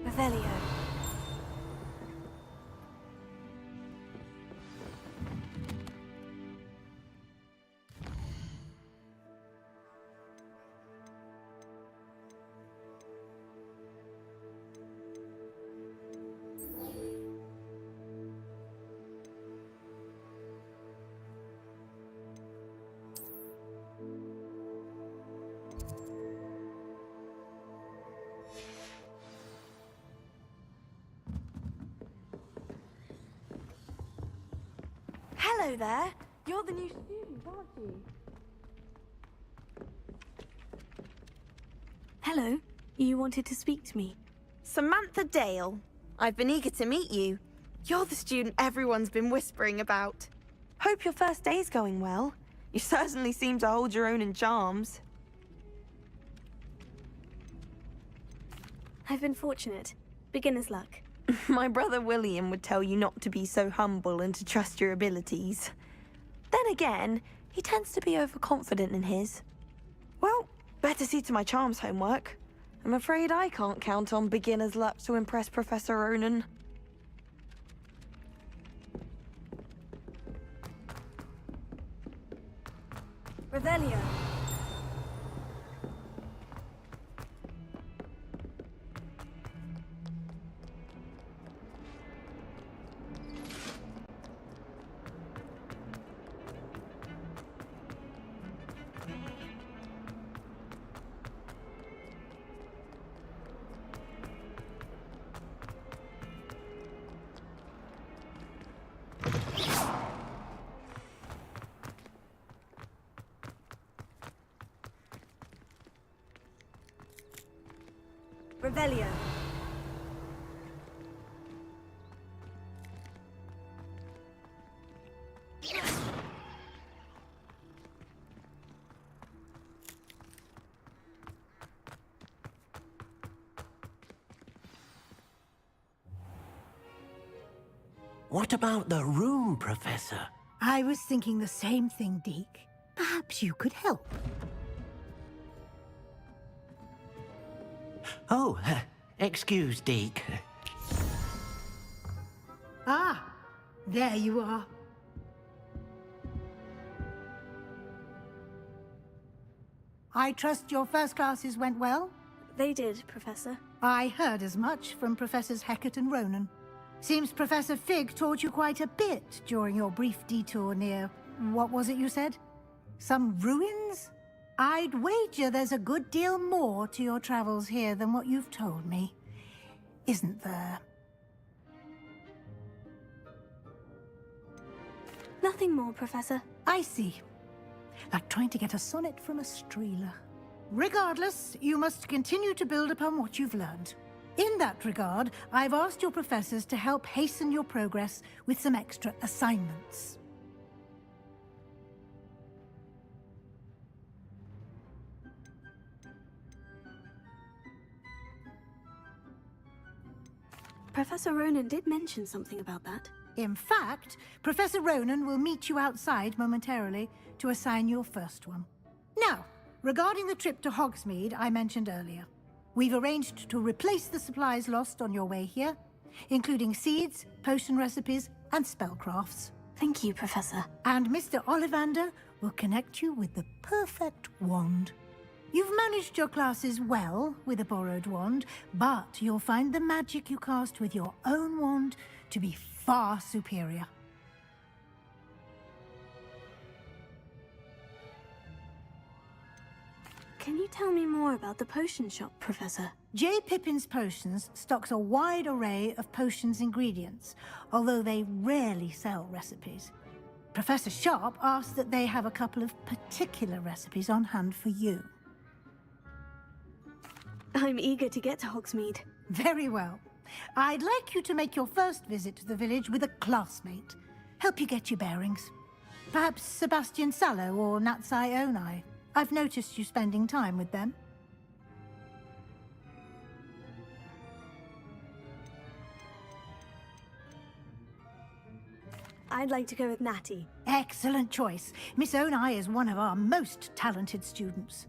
S1: Revelio.
S17: Hello there. You're the new student, aren't you?
S1: Hello. You wanted to speak to me.
S17: Samantha Dale. I've been eager to meet you. You're the student everyone's been whispering about. Hope your first day's going well. You certainly seem to hold your own in charms.
S1: I've been fortunate. Beginner's luck.
S17: My brother William would tell you not to be so humble and to trust your abilities. Then again, he tends to be overconfident in his. Well, better see to my charms homework. I'm afraid I can't count on beginner's luck to impress Professor Ronan.
S1: Revelio. Revelio.
S5: What about the room, Professor?
S8: I was thinking the same thing, Deke. Perhaps you could help.
S5: Oh, excuse, Deke.
S8: Ah, there you are. I trust your first classes went well?
S1: They did, Professor.
S8: I heard as much from Professors Hecat and Ronan. Seems Professor Fig taught you quite a bit during your brief detour near... what was it you said? Some ruins? I'd wager there's a good deal more to your travels here than what you've told me. Isn't there?
S1: Nothing more, Professor.
S8: I see. Like trying to get a sonnet from a streeler. Regardless, you must continue to build upon what you've learned. In that regard, I've asked your professors to help hasten your progress with some extra assignments.
S1: Professor Ronan did mention something about that.
S8: In fact, Professor Ronan will meet you outside momentarily to assign your first one. Now, regarding the trip to Hogsmeade I mentioned earlier, we've arranged to replace the supplies lost on your way here, including seeds, potion recipes, and spellcrafts.
S1: Thank you, Professor.
S8: And Mr. Ollivander will connect you with the perfect wand. You've managed your classes well with a borrowed wand, but you'll find the magic you cast with your own wand to be far superior.
S1: Can you tell me more about the potion shop, Professor?
S8: J. Pippin's Potions stocks a wide array of potions ingredients, although they rarely sell recipes. Professor Sharp asked that they have a couple of particular recipes on hand for you.
S1: I'm eager to get to Hogsmeade.
S8: Very well. I'd like you to make your first visit to the village with a classmate. Help you get your bearings. Perhaps Sebastian Sallow or Natsai Onai. I've noticed you spending time with them.
S1: I'd like to go with Natty.
S8: Excellent choice. Miss Onai is one of our most talented students.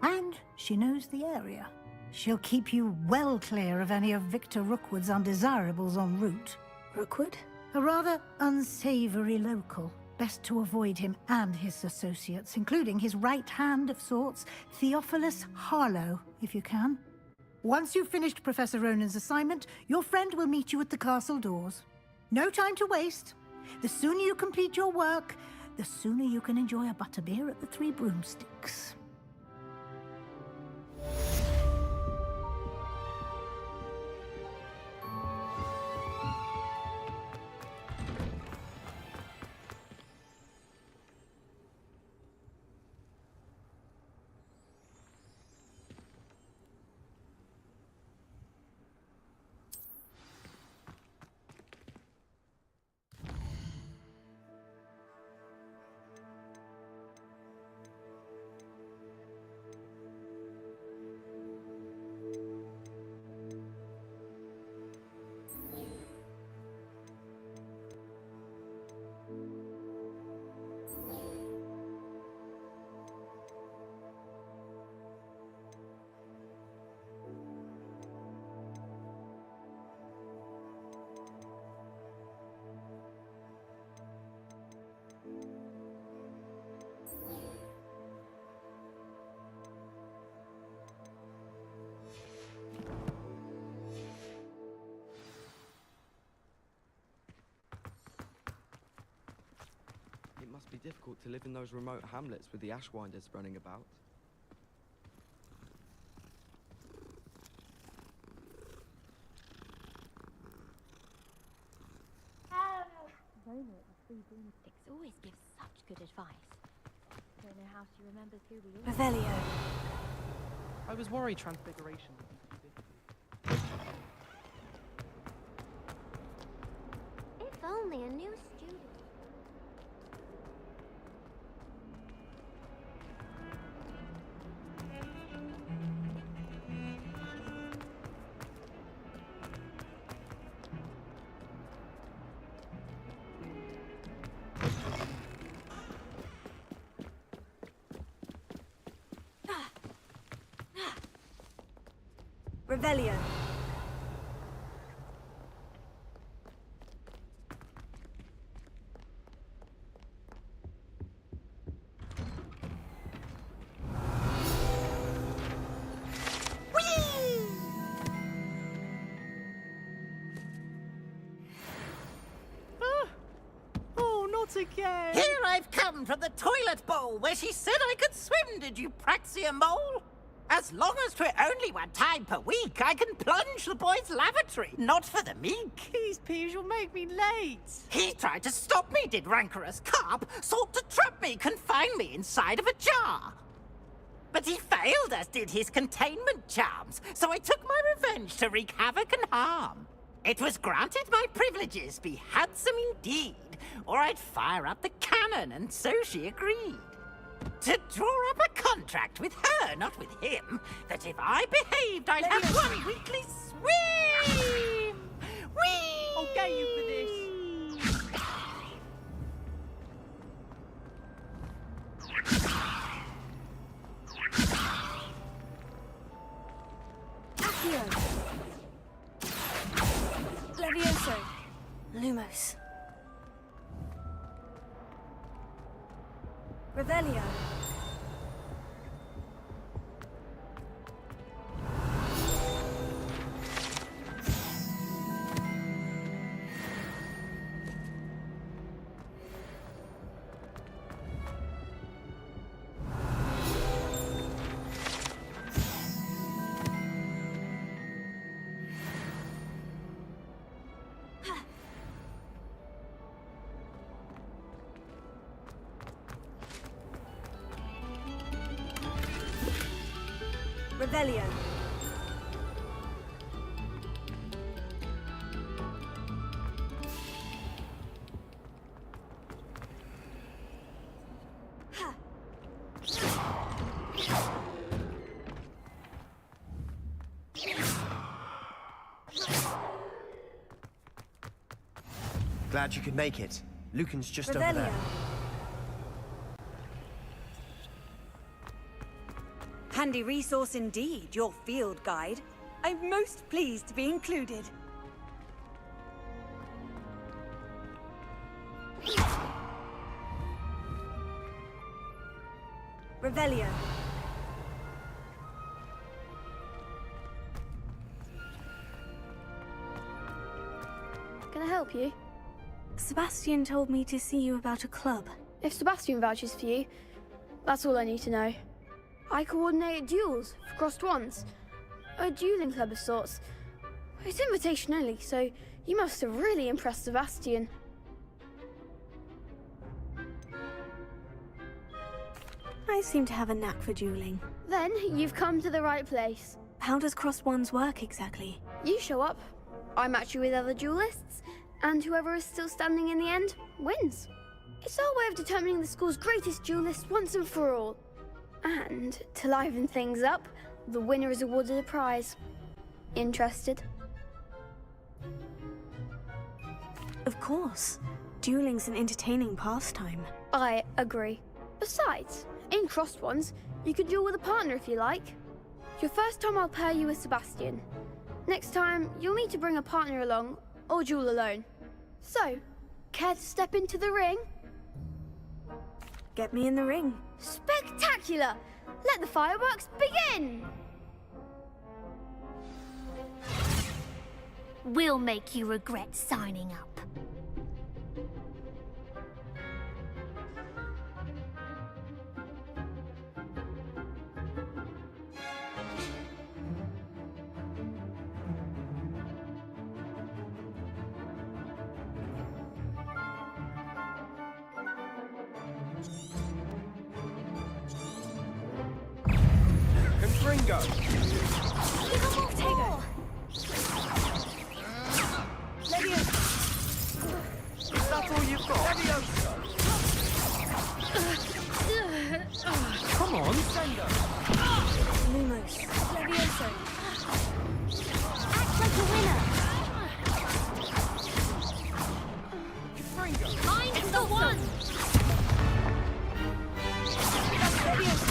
S8: And she knows the area. She'll keep you well clear of any of Victor Rookwood's undesirables en route.
S1: Rookwood?
S8: A rather unsavory local. Best to avoid him and his associates, including his right hand of sorts, Theophilus Harlow, if you can. Once you've finished Professor Ronan's assignment, your friend will meet you at the castle doors. No time to waste. The sooner you complete your work, the sooner you can enjoy a butterbeer at the Three Broomsticks.
S15: difficult to live in those remote hamlets with the Ashwinders running about.
S11: Rona at the Three Broomsticks always gives such good advice. Don't know how she remembers who we all
S1: Revelio.
S12: I was worried Transfiguration would be too difficult.
S13: If only a new student.
S1: Revelio.
S21: Oh, not again!
S9: Here I've come from the toilet bowl where she said I could swim, did you praxia mole? As long as 'twere only one time per week, I can plunge the boy's lavatory, not for the meek.
S21: These peas will make me late.
S9: He tried to stop me, did rancorous carp, sought to trap me, confine me inside of a jar. But he failed, as did his containment charms, so I took my revenge to wreak havoc and harm. It was granted my privileges be handsome indeed, or I'd fire up the cannon, and so she agreed. To draw up a contract with her, not with him, that if I behaved, I'd have one weekly swim! Whee!
S21: I'll get you for this.
S1: Accio. Levioso. Lumos. Revelio. Revelio.
S20: Glad you could make it. Lucan's just over
S1: Revelio.
S20: there.
S18: Handy resource indeed, your field guide. I'm most pleased to be included.
S1: Revelio.
S22: Can I help you?
S1: Sebastian told me to see you about a club.
S22: If Sebastian vouches for you, that's all I need to know. I coordinate duels for crossed wands. A dueling club of sorts. It's invitation only, so you must have really impressed Sebastian.
S1: I seem to have a knack for dueling.
S22: Then you've come to the right place.
S1: How does crossed wands work exactly?
S22: You show up, I match you with other duelists, and whoever is still standing in the end wins. It's our way of determining the school's greatest duelist once and for all. And to liven things up, the winner is awarded a prize. Interested?
S1: Of course. Dueling's an entertaining pastime.
S22: I agree. Besides, in crossed ones, you can duel with a partner if you like. Your first time I'll pair you with Sebastian. Next time, you'll need to bring a partner along, or duel alone. So, care to step into the ring?
S1: Get me in the ring.
S22: Spectacular! Let the fireworks begin!
S11: We'll make you regret signing up.
S15: Fringo! Is that all you've got? Levioso! Come on, Sendo!
S1: Lumos.
S11: Levioso. Act like a winner.
S15: Fringo!
S11: Mine is the one.
S1: Levioso.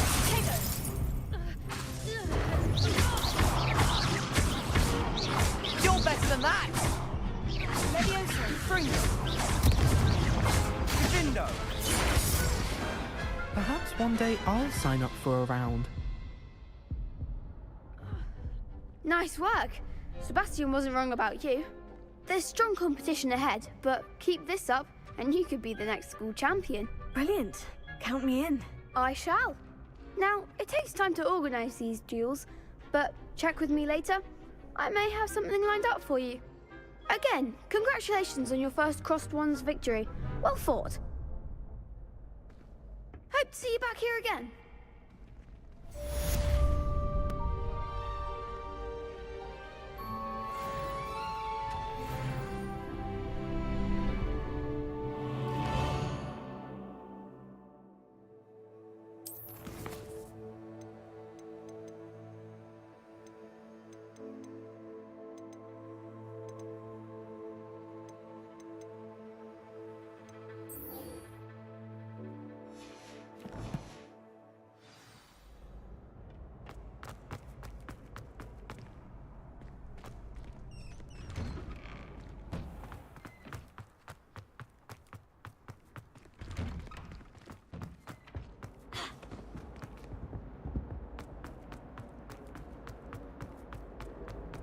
S15: You're better than that!
S1: Levioso.
S15: Fringo! Vindo!
S3: Perhaps one day I'll sign up for a round.
S22: Nice work. Sebastian wasn't wrong about you. There's strong competition ahead, but keep this up and you could be the next school champion.
S1: Brilliant. Count me in.
S22: I shall. Now, it takes time to organise these duels, but check with me later. I may have something lined up for you. Again, congratulations on your first Crossed Wands victory. Well fought. Hope to see you back here again.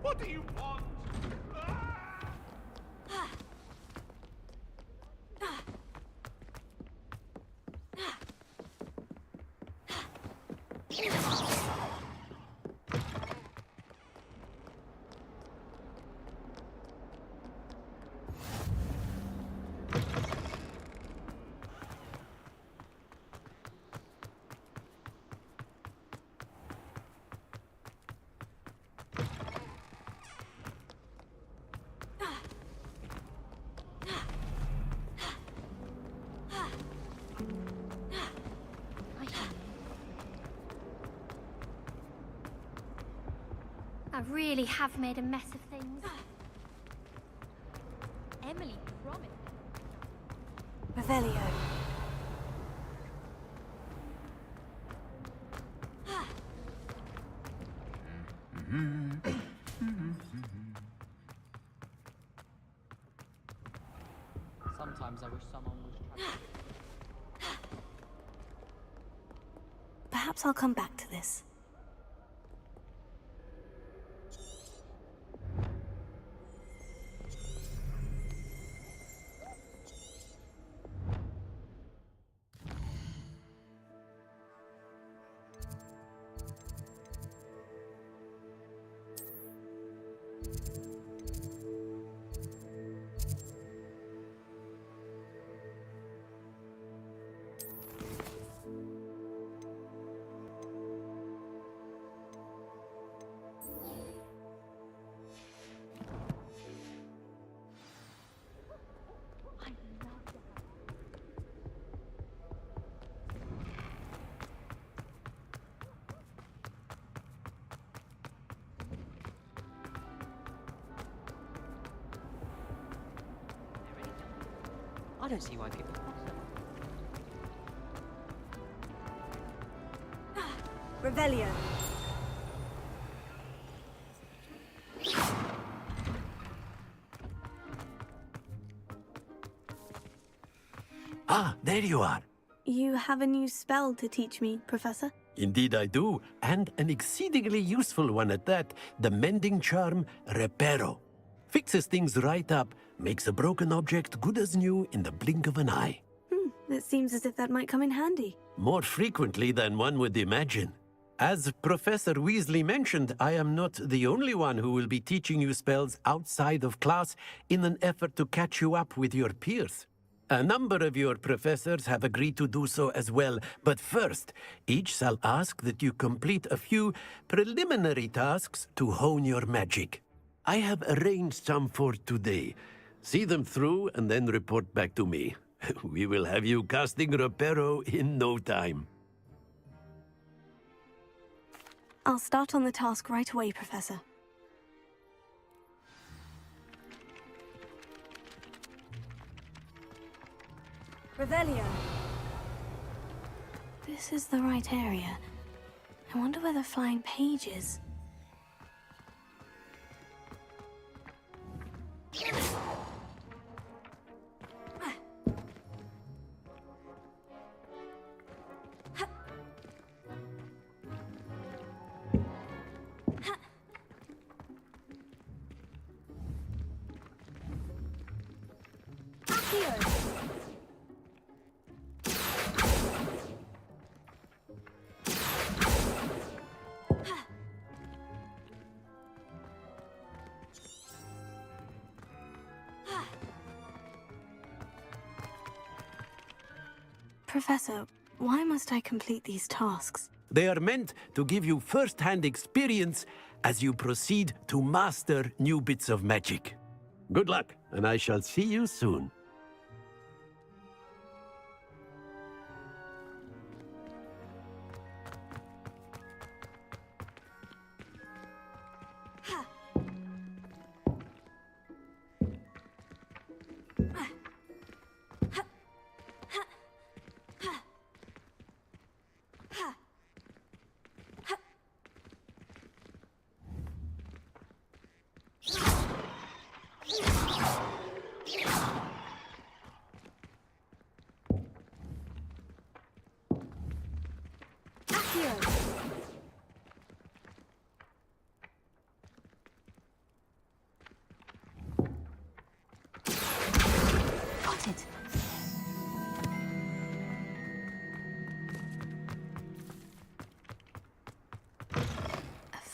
S15: What do you want?
S11: I really have made a mess of things. Emily promised.
S1: Revelio.
S14: Sometimes I wish someone was trying.
S1: Perhaps I'll come back to this.
S21: I don't see why people
S1: Revelio.
S5: Ah, there you are.
S1: You have a new spell to teach me, Professor?
S5: Indeed I do, and an exceedingly useful one at that, the mending charm Reparo. Fixes things right up, makes a broken object good as new in the blink of an eye.
S1: It seems as if that might come in handy.
S5: More frequently than one would imagine. As Professor Weasley mentioned, I am not the only one who will be teaching you spells outside of class in an effort to catch you up with your peers. A number of your professors have agreed to do so as well, but first, each shall ask that you complete a few preliminary tasks to hone your magic. I have arranged some for today. See them through and then report back to me. We will have you casting Reparo in no time.
S1: I'll start on the task right away, Professor. Revelio. This is the right area. I wonder where the flying page is. Professor, why must I complete these tasks?
S5: They are meant to give you first-hand experience as you proceed to master new bits of magic. Good luck, and I shall see you soon.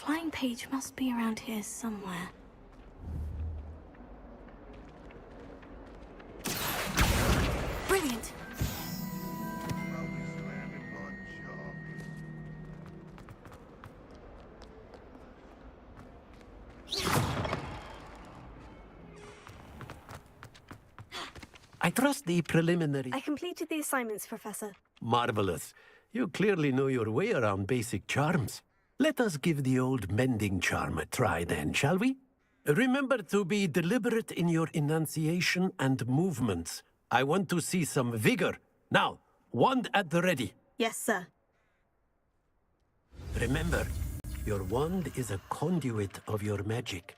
S1: Flying page must be around here somewhere. Brilliant!
S5: I trust the preliminary...
S1: I completed the assignments, Professor.
S5: Marvelous. You clearly know your way around basic charms. Let us give the old mending charm a try then, shall we? Remember to be deliberate in your enunciation and movements. I want to see some vigor. Now, wand at the ready.
S1: Yes, sir.
S5: Remember, your wand is a conduit of your magic.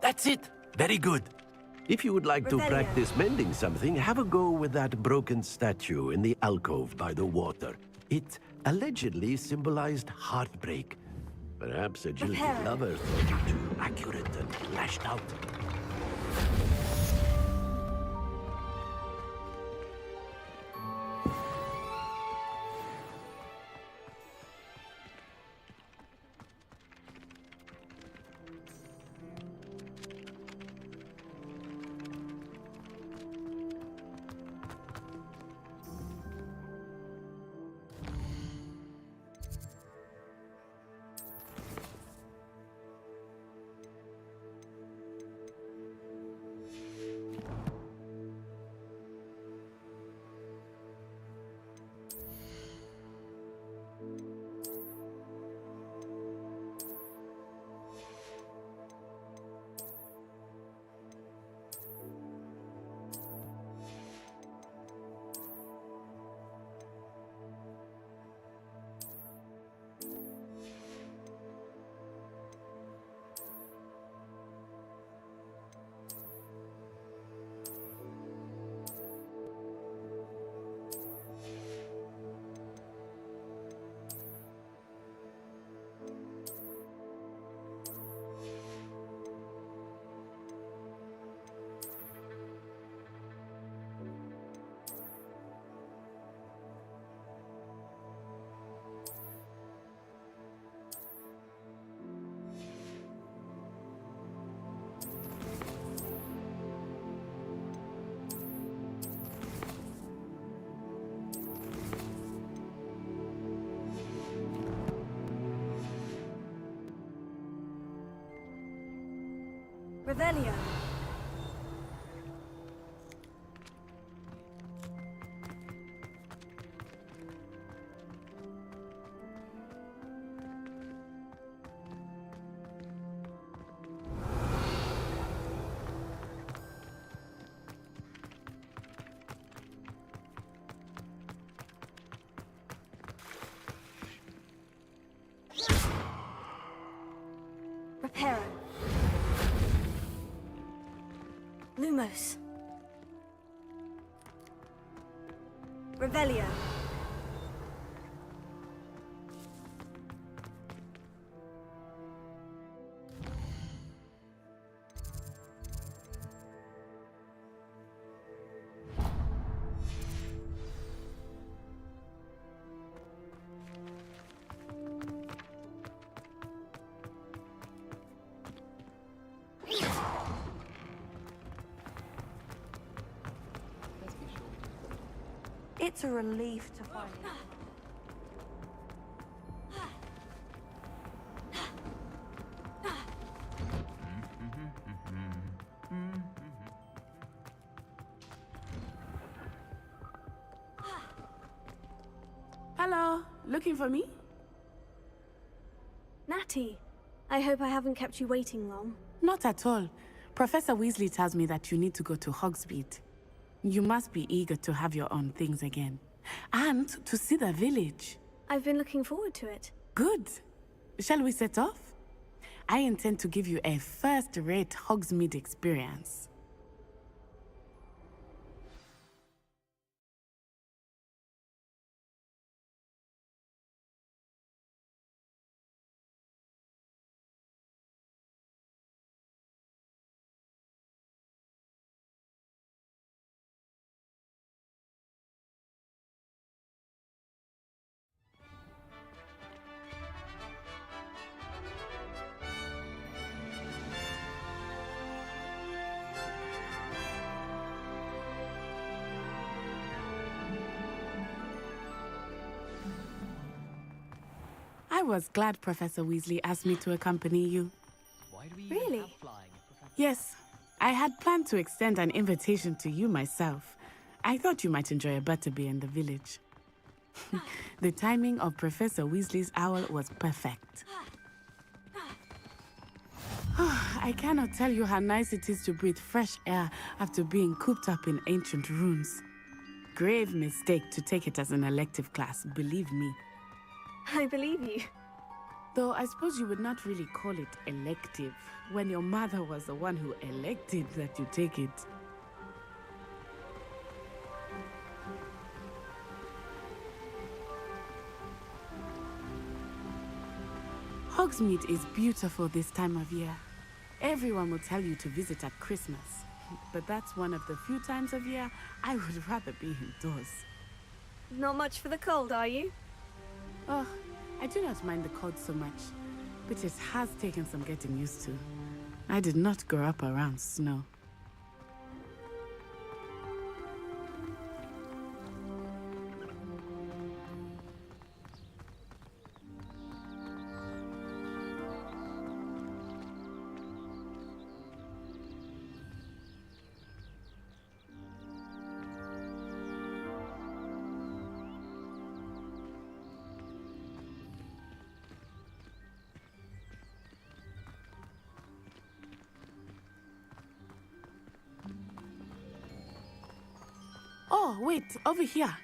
S5: That's it! Very good. If you would like to practice mending something, have a go with that broken statue in the alcove by the water. It allegedly symbolized heartbreak. Perhaps a jilted lover thought you too accurate and lashed out.
S1: Revelio. Reparo. Lumos. Revelio.
S17: It's a relief to find it.
S16: Hello, looking for me?
S1: Natty, I hope I haven't kept you waiting long.
S16: Not at all. Professor Weasley tells me that you need to go to Hogsmeade. You must be eager to have your own things again. And to see the village.
S1: I've been looking forward to it.
S16: Good. Shall we set off? I intend to give you a first-rate Hogsmeade experience. I was glad Professor Weasley asked me to accompany you.
S14: Why do we
S1: Really?
S14: have flying, Professor?
S16: Yes, I had planned to extend an invitation to you myself. I thought you might enjoy a butterbeer in the village. The timing of Professor Weasley's owl was perfect. I cannot tell you how nice it is to breathe fresh air after being cooped up in ancient rooms. Grave mistake to take it as an elective class, believe me.
S1: I believe you.
S16: Though I suppose you would not really call it elective when your mother was the one who elected that you take it. Hogsmeade is beautiful this time of year. Everyone will tell you to visit at Christmas, but that's one of the few times of year I would rather be indoors.
S1: Not much for the cold, are you?
S16: Oh, I do not mind the cold so much, but it has taken some getting used to. I did not grow up around snow. Oh, wait, over here.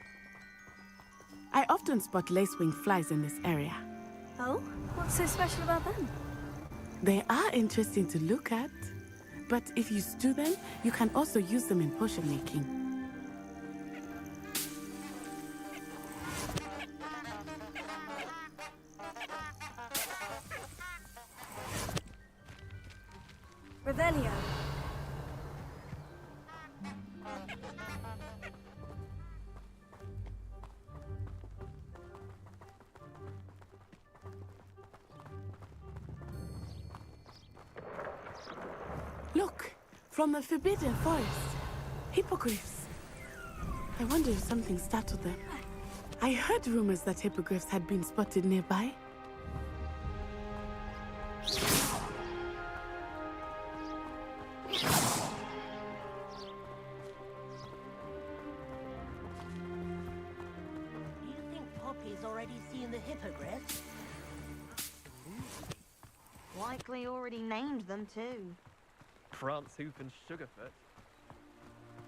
S16: I often spot lacewing flies in this area.
S1: Oh? What's so special about them?
S16: They are interesting to look at, but if you stew them, you can also use them in potion making.
S1: Revelio.
S16: Look, from the Forbidden Forest. Hippogriffs. I wonder if something startled them. I heard rumors that hippogriffs had been spotted nearby.
S4: He's already seen the hippogriff.
S17: Likely already named them too.
S12: Prance, Hoof, and Sugarfoot.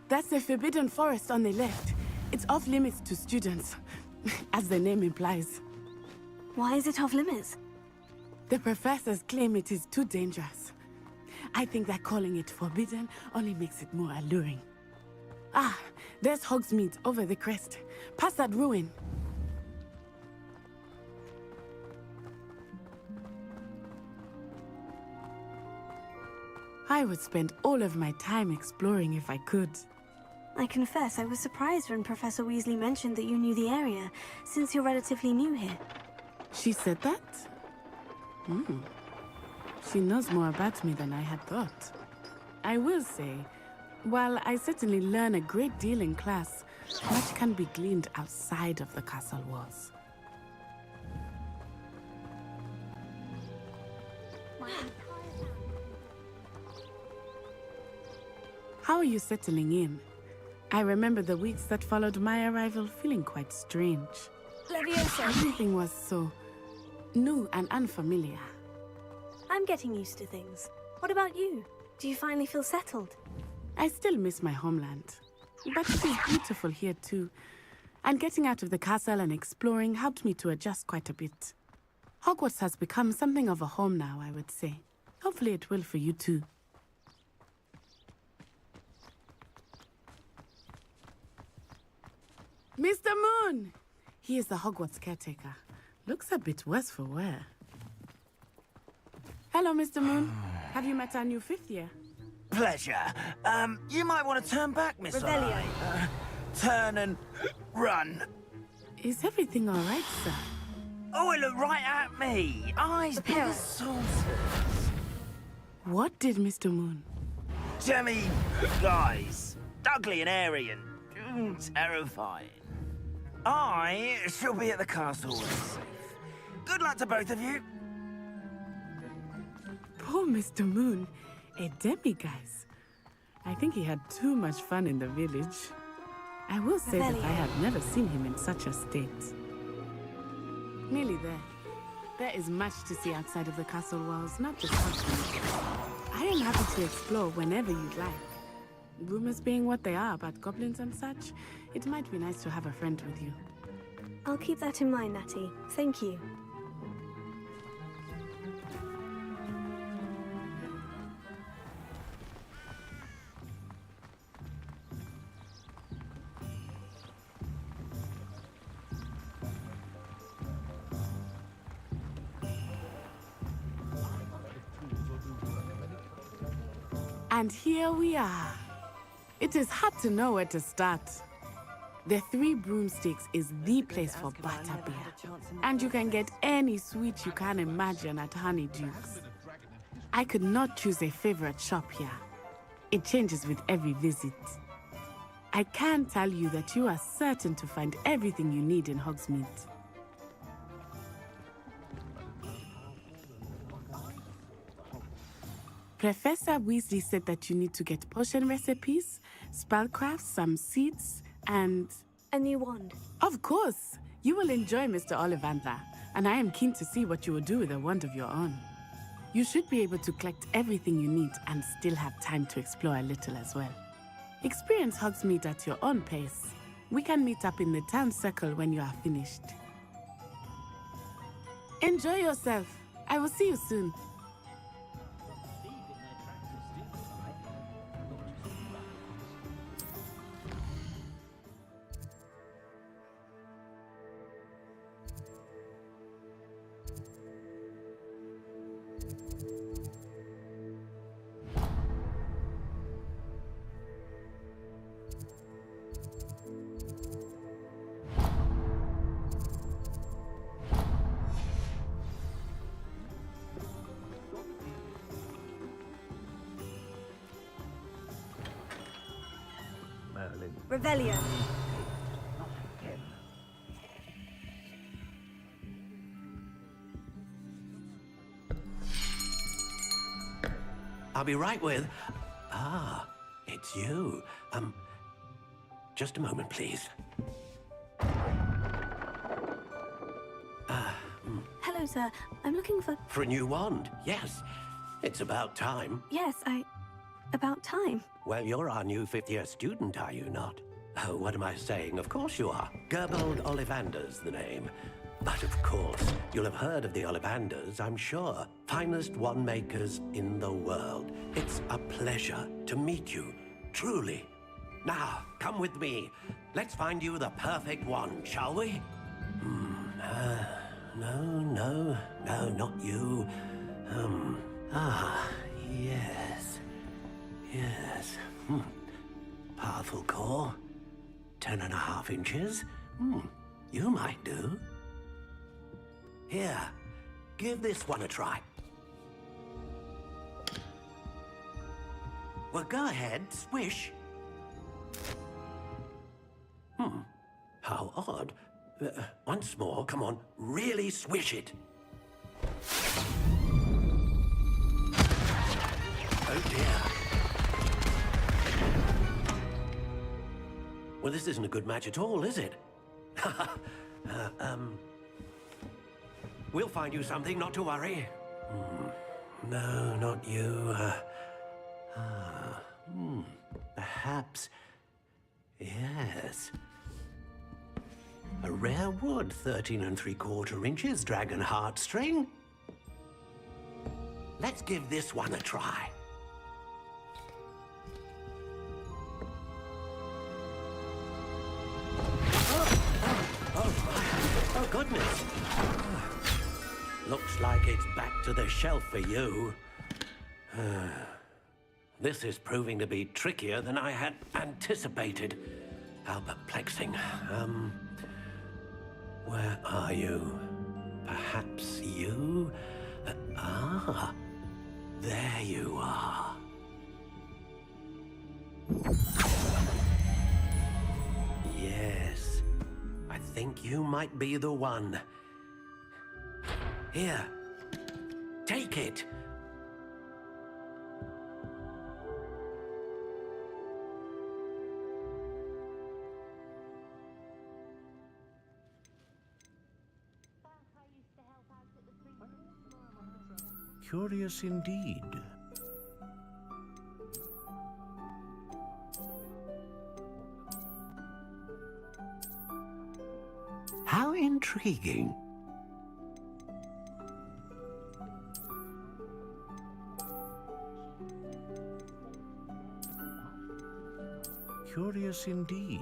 S16: That's the Forbidden Forest on the left. It's off limits to students, as the name implies.
S1: Why is it off limits?
S16: The professors claim it is too dangerous. I think that calling it forbidden only makes it more alluring. Ah, there's Hogsmeade over the crest. Past that ruin. I would spend all of my time exploring if I could.
S1: I confess I was surprised when Professor Weasley mentioned that you knew the area, since you're relatively new here.
S16: She said that? She knows more about me than I had thought. I will say, while I certainly learn a great deal in class, much can be gleaned outside of the castle walls. How are you settling in? I remember the weeks that followed my arrival feeling quite strange.
S1: Leviosa!
S16: Everything was so new and unfamiliar.
S1: I'm getting used to things. What about you? Do you finally feel settled?
S16: I still miss my homeland. But it is beautiful here too. And getting out of the castle and exploring helped me to adjust quite a bit. Hogwarts has become something of a home now, I would say. Hopefully it will for you too. Mr. Moon! He is the Hogwarts caretaker. Looks a bit worse for wear. Hello, Mr. Moon. Have you met our new fifth year?
S9: Pleasure. You might want to turn back, Miss
S1: Revelio.
S9: Turn and run.
S16: Is everything all right, sir?
S9: Oh, it looked right at me. Eyes big as saucers.
S16: What did Mr. Moon?
S9: Jemmy, guys. Ugly and airy and terrifying. I shall be at the castle when it's safe. Good luck to both of you.
S16: Poor Mr. Moon. A demiguise. I think he had too much fun in the village. I will say that I had never seen him in such a state. Nearly there. There is much to see outside of the castle walls, not just Hogsmeade. I am happy to explore whenever you'd like. Rumors being what they are about goblins and such, it might be nice to have a friend with you.
S1: I'll keep that in mind, Natty. Thank you.
S16: And here we are. It is hard to know where to start. The Three Broomsticks is the place for butterbeer. And you can get any sweet you can imagine at Honeyduke's. I could not choose a favorite shop here. It changes with every visit. I can tell you that you are certain to find everything you need in Hogsmeade. Professor Weasley said that you need to get potion recipes, spellcrafts, some seeds, and...
S1: a new wand.
S16: Of course! You will enjoy Mr. Ollivander, and I am keen to see what you will do with a wand of your own. You should be able to collect everything you need and still have time to explore a little as well. Experience Hogsmeade at your own pace. We can meet up in the town circle when you are finished. Enjoy yourself. I will see you soon.
S1: Revelio.
S5: I'll be right with... Ah, it's you. Just a moment, please.
S1: Hello, sir. I'm looking for...
S5: For a new wand, yes. It's about time.
S1: Yes, about time.
S5: Well, you're our new fifth-year student, are you not? Oh, what am I saying? Of course you are. Gerbold Ollivander's the name. But of course, you'll have heard of the Ollivanders, I'm sure. Finest wand makers in the world. It's a pleasure to meet you, truly. Now, come with me. Let's find you the perfect wand, shall we? No, not you. Yes. Powerful core. 10.5 inches. You might do. Here, give this one a try. Well, go ahead, swish. How odd. Once more, come on, really swish it. Oh dear. Well, this isn't a good match at all, is it? We'll find you something, not to worry. No, not you. Perhaps... Yes. A rare wood, 13 3/4 inches, dragon heartstring. Let's give this one a try. Oh, goodness. Looks like it's back to the shelf for you. This is proving to be trickier than I had anticipated. How perplexing. Where are you? Perhaps you? There you are. Yes, I think you might be the one. Here, take it.
S6: Curious indeed.
S5: How intriguing.
S6: Curious indeed.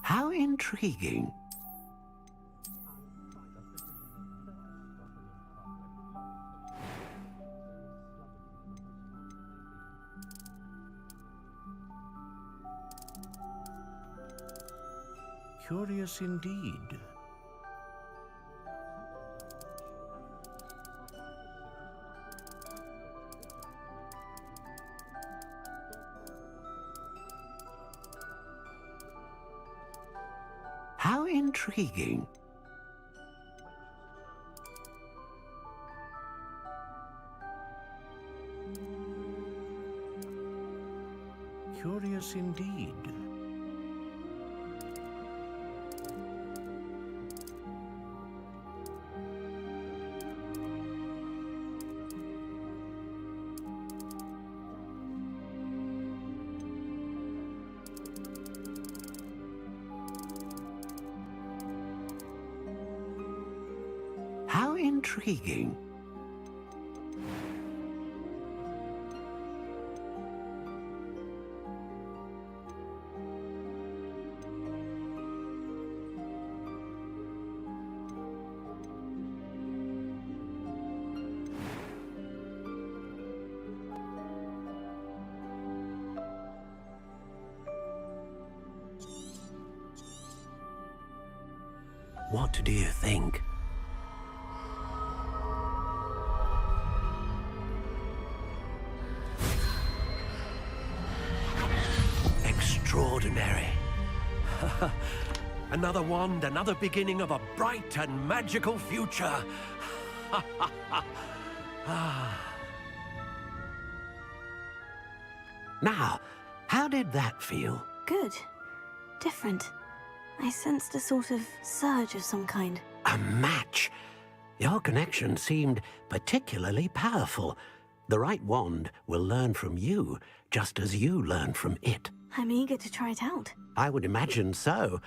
S5: How intriguing.
S6: Curious indeed.
S5: How intriguing.
S6: Curious indeed.
S5: How intriguing. What do you think? Extraordinary. Another wand, another beginning of a bright and magical future. Now, how did that feel?
S1: Good. Different. I sensed a sort of surge of some kind.
S5: A match. Your connection seemed particularly powerful. The right wand will learn from you, just as you learn from it.
S1: I'm eager to try it out.
S5: I would imagine so.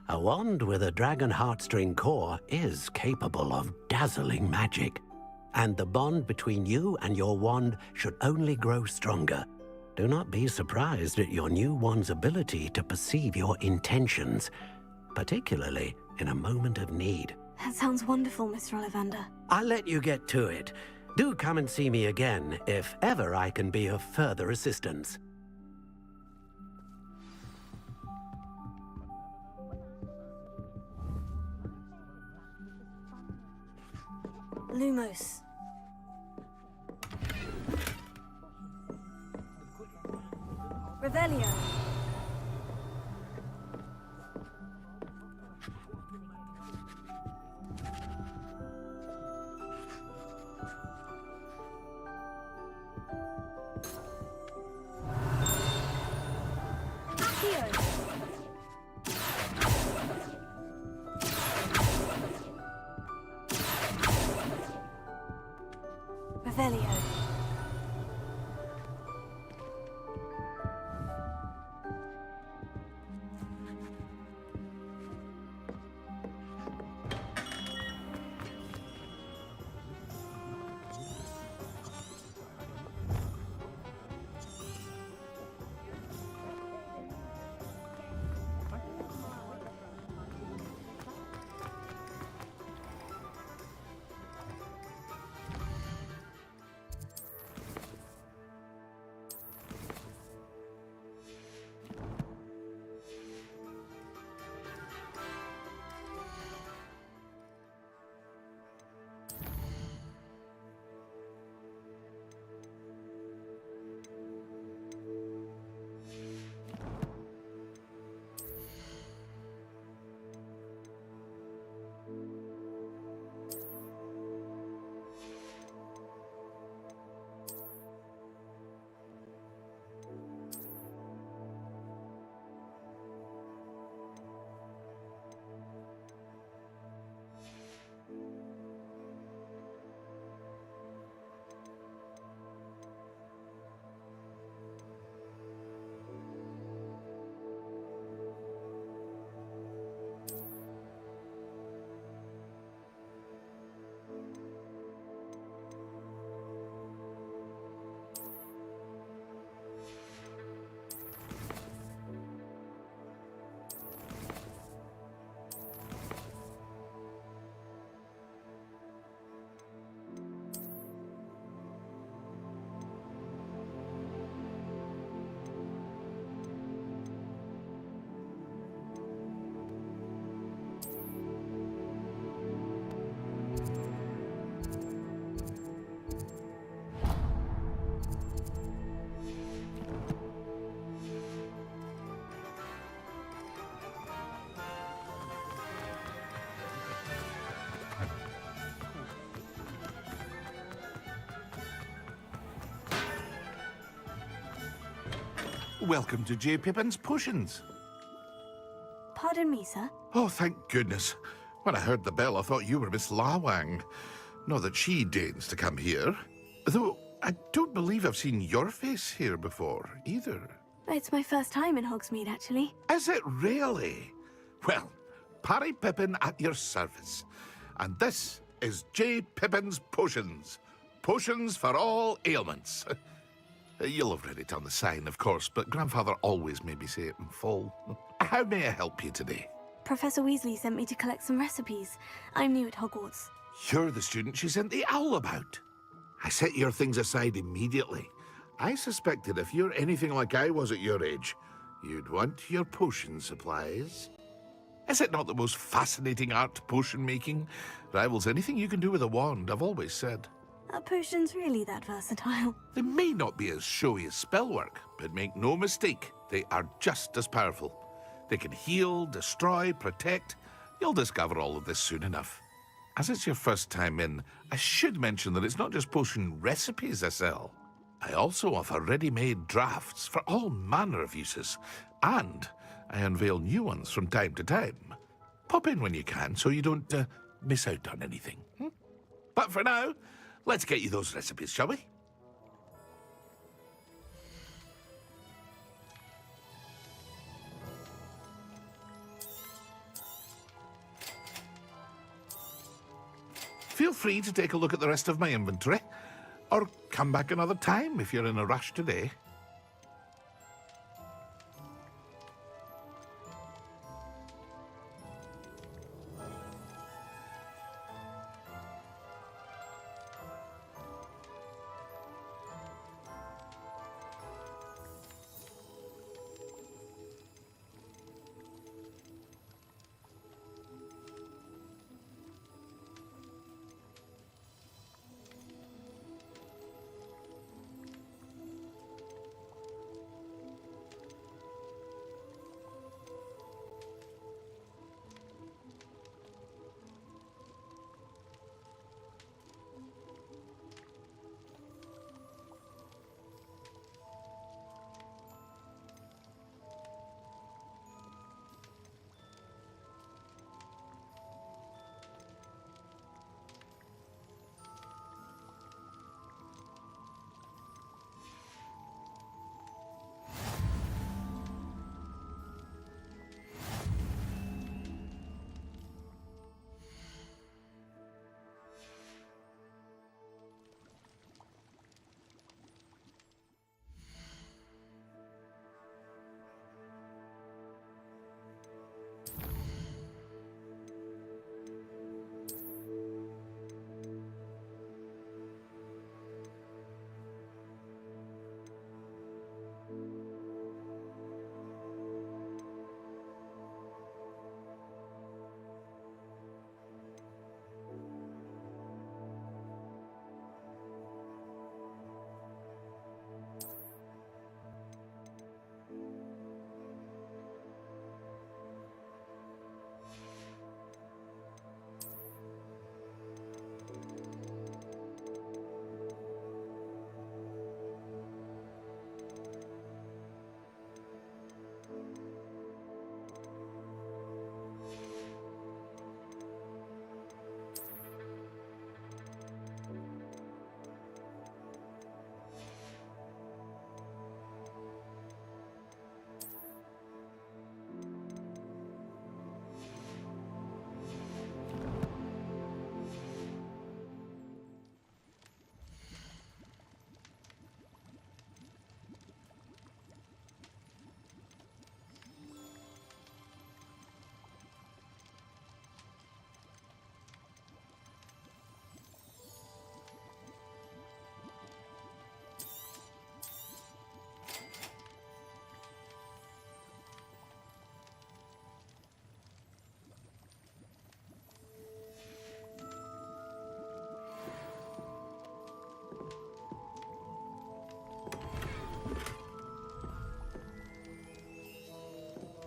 S5: A wand with a dragon heartstring core is capable of dazzling magic. And the bond between you and your wand should only grow stronger. Do not be surprised at your new wand's ability to perceive your intentions, particularly in a moment of need.
S1: That sounds wonderful, Mr. Ollivander.
S5: I'll let you get to it. Do come and see me again if ever I can be of further assistance.
S1: Lumos. Revelio. Revelio.
S7: Welcome to J. Pippin's Potions.
S1: Pardon me, sir.
S7: Oh, thank goodness. When I heard the bell, I thought you were Miss Lawang. Not that she deigns to come here. Though, I don't believe I've seen your face here before, either.
S1: It's my first time in Hogsmeade, actually.
S7: Is it really? Well, Parry Pippin at your service. And this is J. Pippin's Potions. Potions for all ailments. You'll have read it on the sign, of course, but Grandfather always made me say it in full. How may I help you today?
S1: Professor Weasley sent me to collect some recipes. I'm new at Hogwarts.
S7: You're the student she sent the owl about. I set your things aside immediately. I suspected if you're anything like I was at your age, you'd want your potion supplies. Is it not the most fascinating art, potion making? Rivals anything you can do with a wand, I've always said.
S1: Are potions really that versatile?
S7: They may not be as showy as spellwork, but make no mistake, they are just as powerful. They can heal, destroy, protect. You'll discover all of this soon enough. As it's your first time in, I should mention that it's not just potion recipes I sell. I also offer ready-made drafts for all manner of uses, and I unveil new ones from time to time. Pop in when you can so you don't miss out on anything. But for now, let's get you those recipes, shall we? Feel free to take a look at the rest of my inventory, or come back another time if you're in a rush today.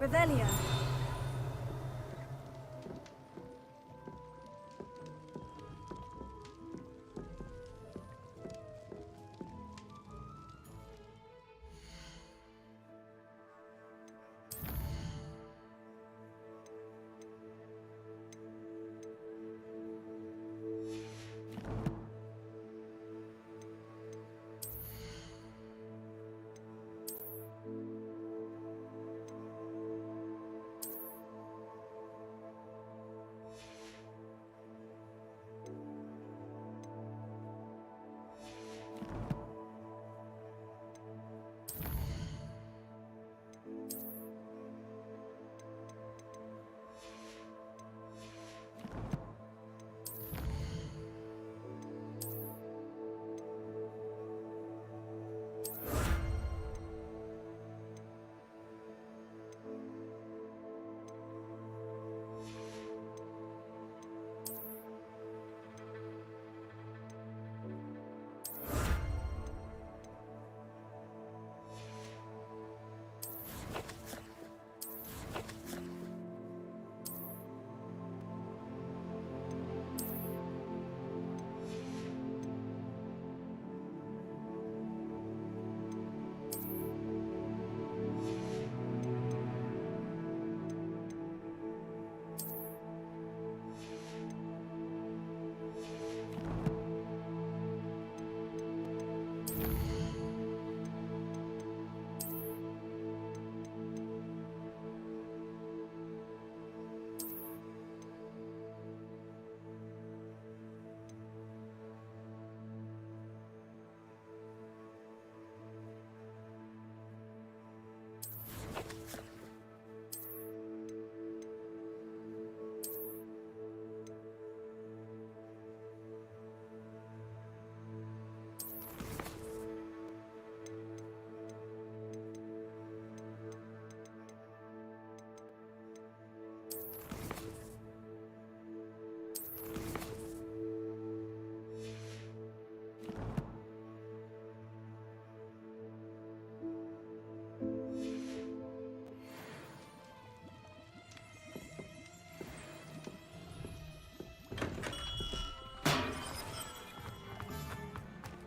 S18: Revelio.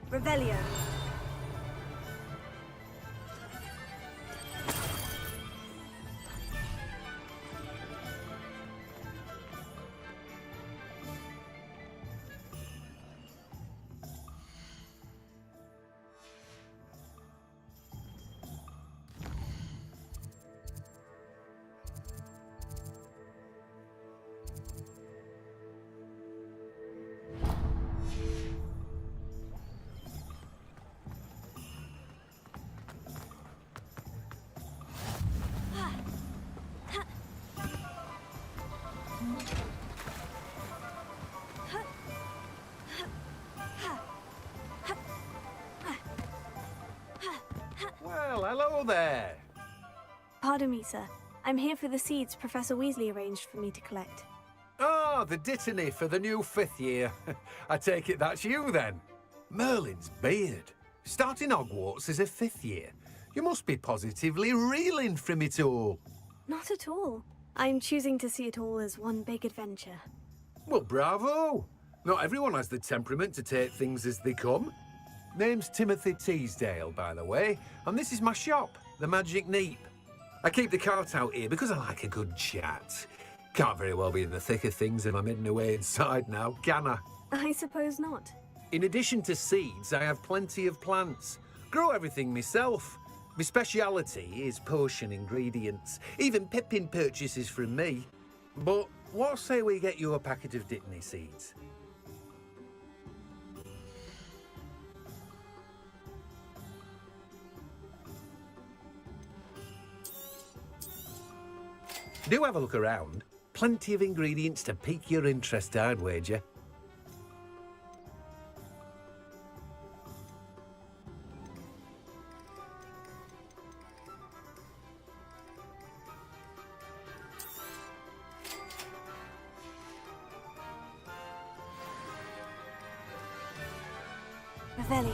S1: Revelio.
S2: Well, hello there.
S1: Pardon me, sir. I'm here for the seeds Professor Weasley arranged for me to collect.
S2: Ah, the dittany for the new 5th year. I take it that's you, then. Merlin's beard. Starting Hogwarts as a 5th year. You must be positively reeling from it all.
S1: Not at all. I'm choosing to see it all as one big adventure.
S2: Well, bravo. Not everyone has the temperament to take things as they come. Name's Timothy Teasdale, by the way, and this is my shop, the Magic Neep. I keep the cart out here because I like a good chat. Can't very well be in the thick of things if I'm hidden away inside now, can I?
S1: I suppose not.
S2: In addition to seeds, I have plenty of plants. Grow everything myself. My speciality is potion ingredients. Even Pippin purchases from me. But what say we get you a packet of dittany seeds? Do have a look around. Plenty of ingredients to pique your interest, I'd wager.
S1: Revelio.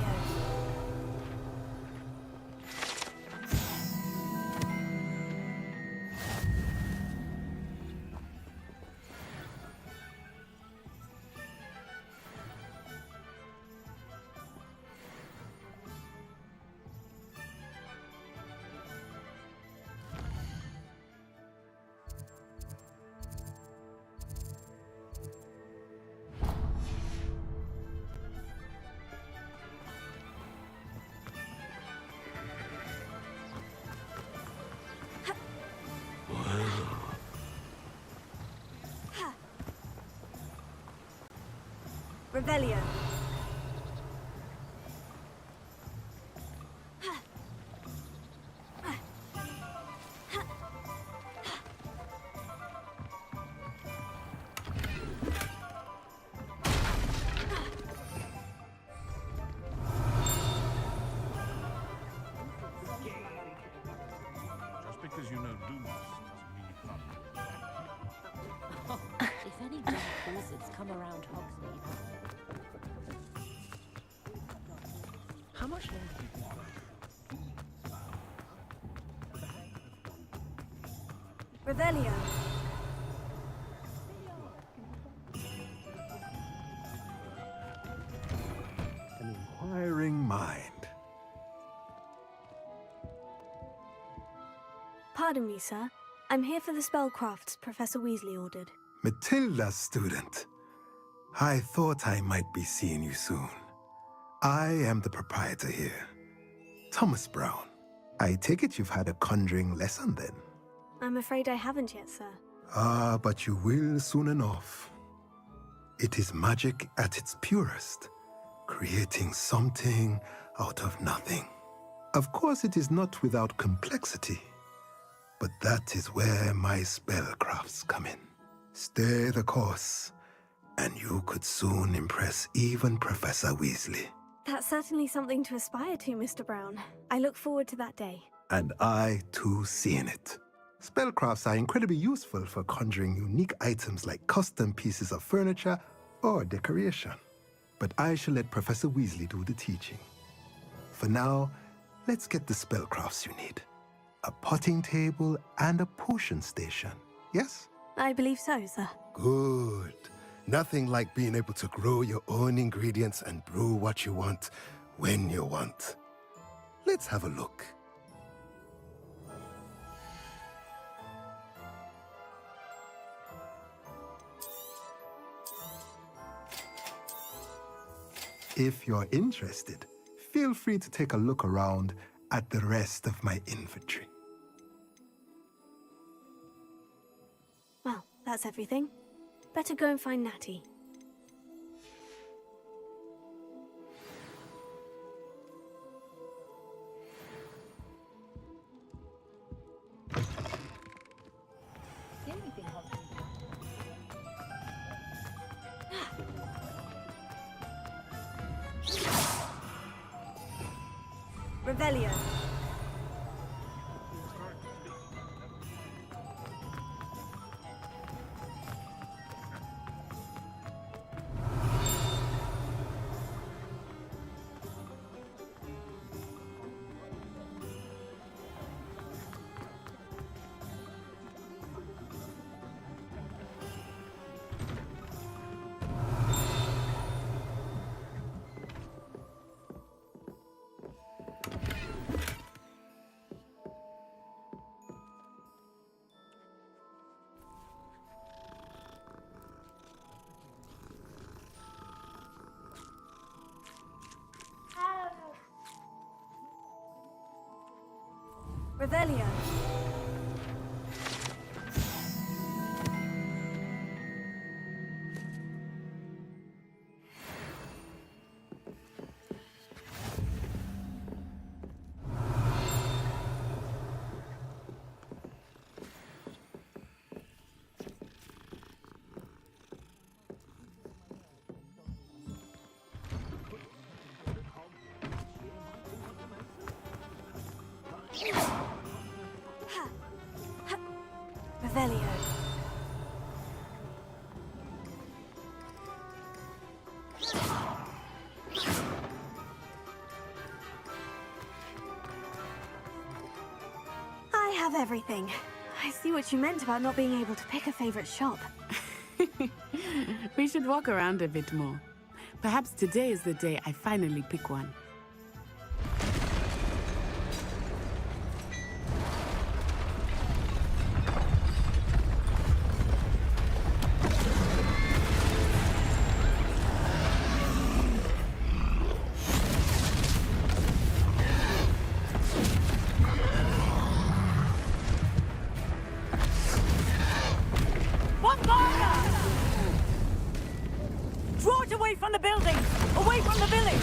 S1: Revelio.
S6: Just because you know Doom doesn't mean you can't.
S4: If any dark forces come around Hogsmeade, how much longer do you think?
S1: Revelio.
S10: An inquiring mind.
S1: Pardon me, sir. I'm here for the spellcrafts Professor Weasley ordered.
S10: Matilda's student. I thought I might be seeing you soon. I am the proprietor here. Thomas Brown. I take it you've had a conjuring lesson then?
S1: I'm afraid I haven't yet, sir.
S10: Ah, but you will soon enough. It is magic at its purest, creating something out of nothing. Of course, it is not without complexity. But that is where my spellcrafts come in. Stay the course, and you could soon impress even Professor Weasley.
S1: That's certainly something to aspire to, Mr. Brown. I look forward to that day.
S10: And I, too, seeing it. Spellcrafts are incredibly useful for conjuring unique items like custom pieces of furniture or decoration. But I shall let Professor Weasley do the teaching. For now, let's get the spellcrafts you need. A potting table and a potion station, yes?
S1: I believe so, sir.
S10: Good. Nothing like being able to grow your own ingredients and brew what you want when you want. Let's have a look. If you're interested, feel free to take a look around at the rest of my inventory.
S1: Well, that's everything. Better go and find Natty. Revelio. Revelio. Revelio. I have everything. I see what you meant about not being able to pick a favorite shop.
S16: We should walk around a bit more. Perhaps today is the day I finally pick one.
S18: Draw it away from the building! Away from the village!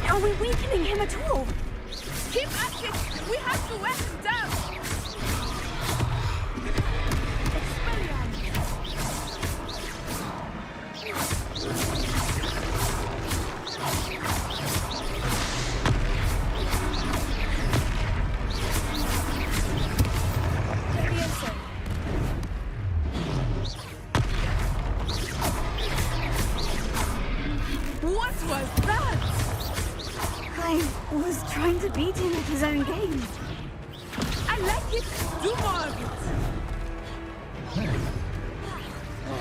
S1: Are we weakening him at all?
S8: Keep at it! We have to wear him down!
S16: What was that?
S1: I was trying to beat him at his own game.
S8: I like it! Do more of it!
S18: Steady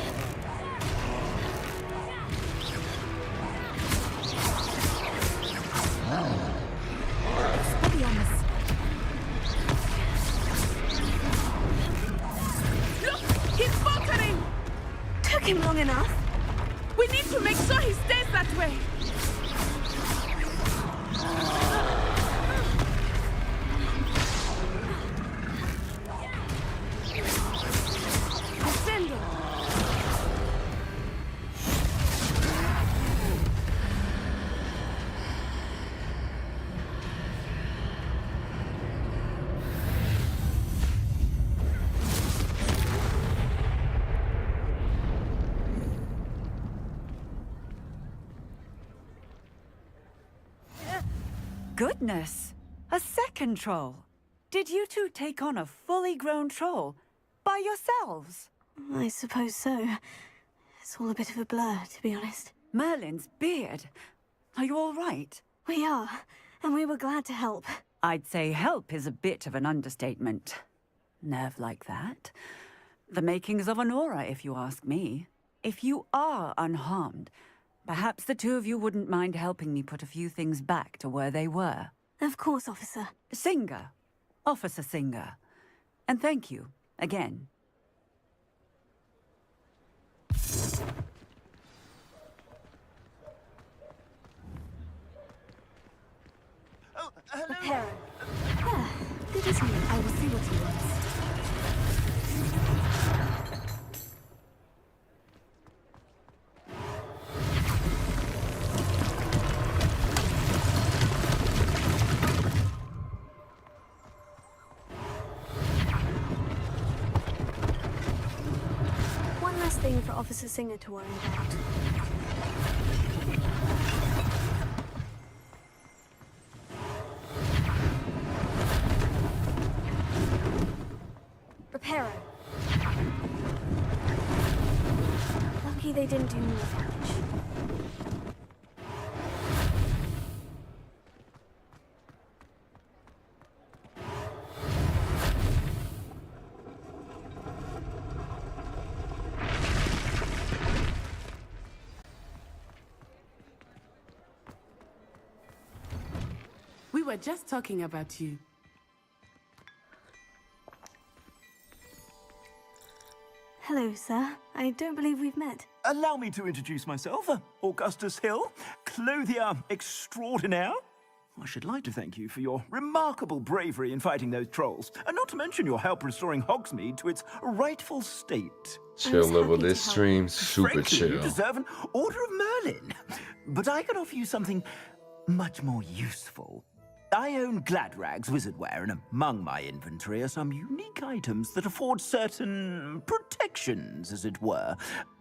S18: on this.
S8: Look! He's faltering!
S1: Took him long enough.
S8: We need to make sure he stays that way.
S1: Ascending.
S13: Goodness! A second troll. Did you two take on a fully grown troll by yourselves?
S1: I suppose so. It's all a bit of a blur, to be honest.
S13: Merlin's beard. Are you all right?
S1: We are, and we were glad to help.
S13: I'd say help is a bit of an understatement. Nerve like that. The makings of an aura, if you ask me. If you are unharmed, perhaps the two of you wouldn't mind helping me put a few things back to where they were.
S1: Of course, officer.
S13: Singer. Officer Singer. And thank you, again.
S9: Oh, hello.
S1: Reparo. Ah, good, isn't it? I will see what he wants. One last thing for Officer Singer to worry about. Reparo. Lucky they didn't do more damage.
S16: We were just talking about you.
S1: Hello, sir. I don't believe we've met.
S9: Allow me to introduce myself, Augustus Hill, clothier extraordinaire. I should like to thank you for your remarkable bravery in fighting those trolls, and not to mention your help restoring Hogsmeade to its rightful state.
S19: Chill level. This stream super
S9: Frankly, you
S19: chill.
S9: deserve an Order of Merlin. But I can offer you something much more useful. I own Gladrag's wizardware, and among my inventory are some unique items that afford certain protections, as it were.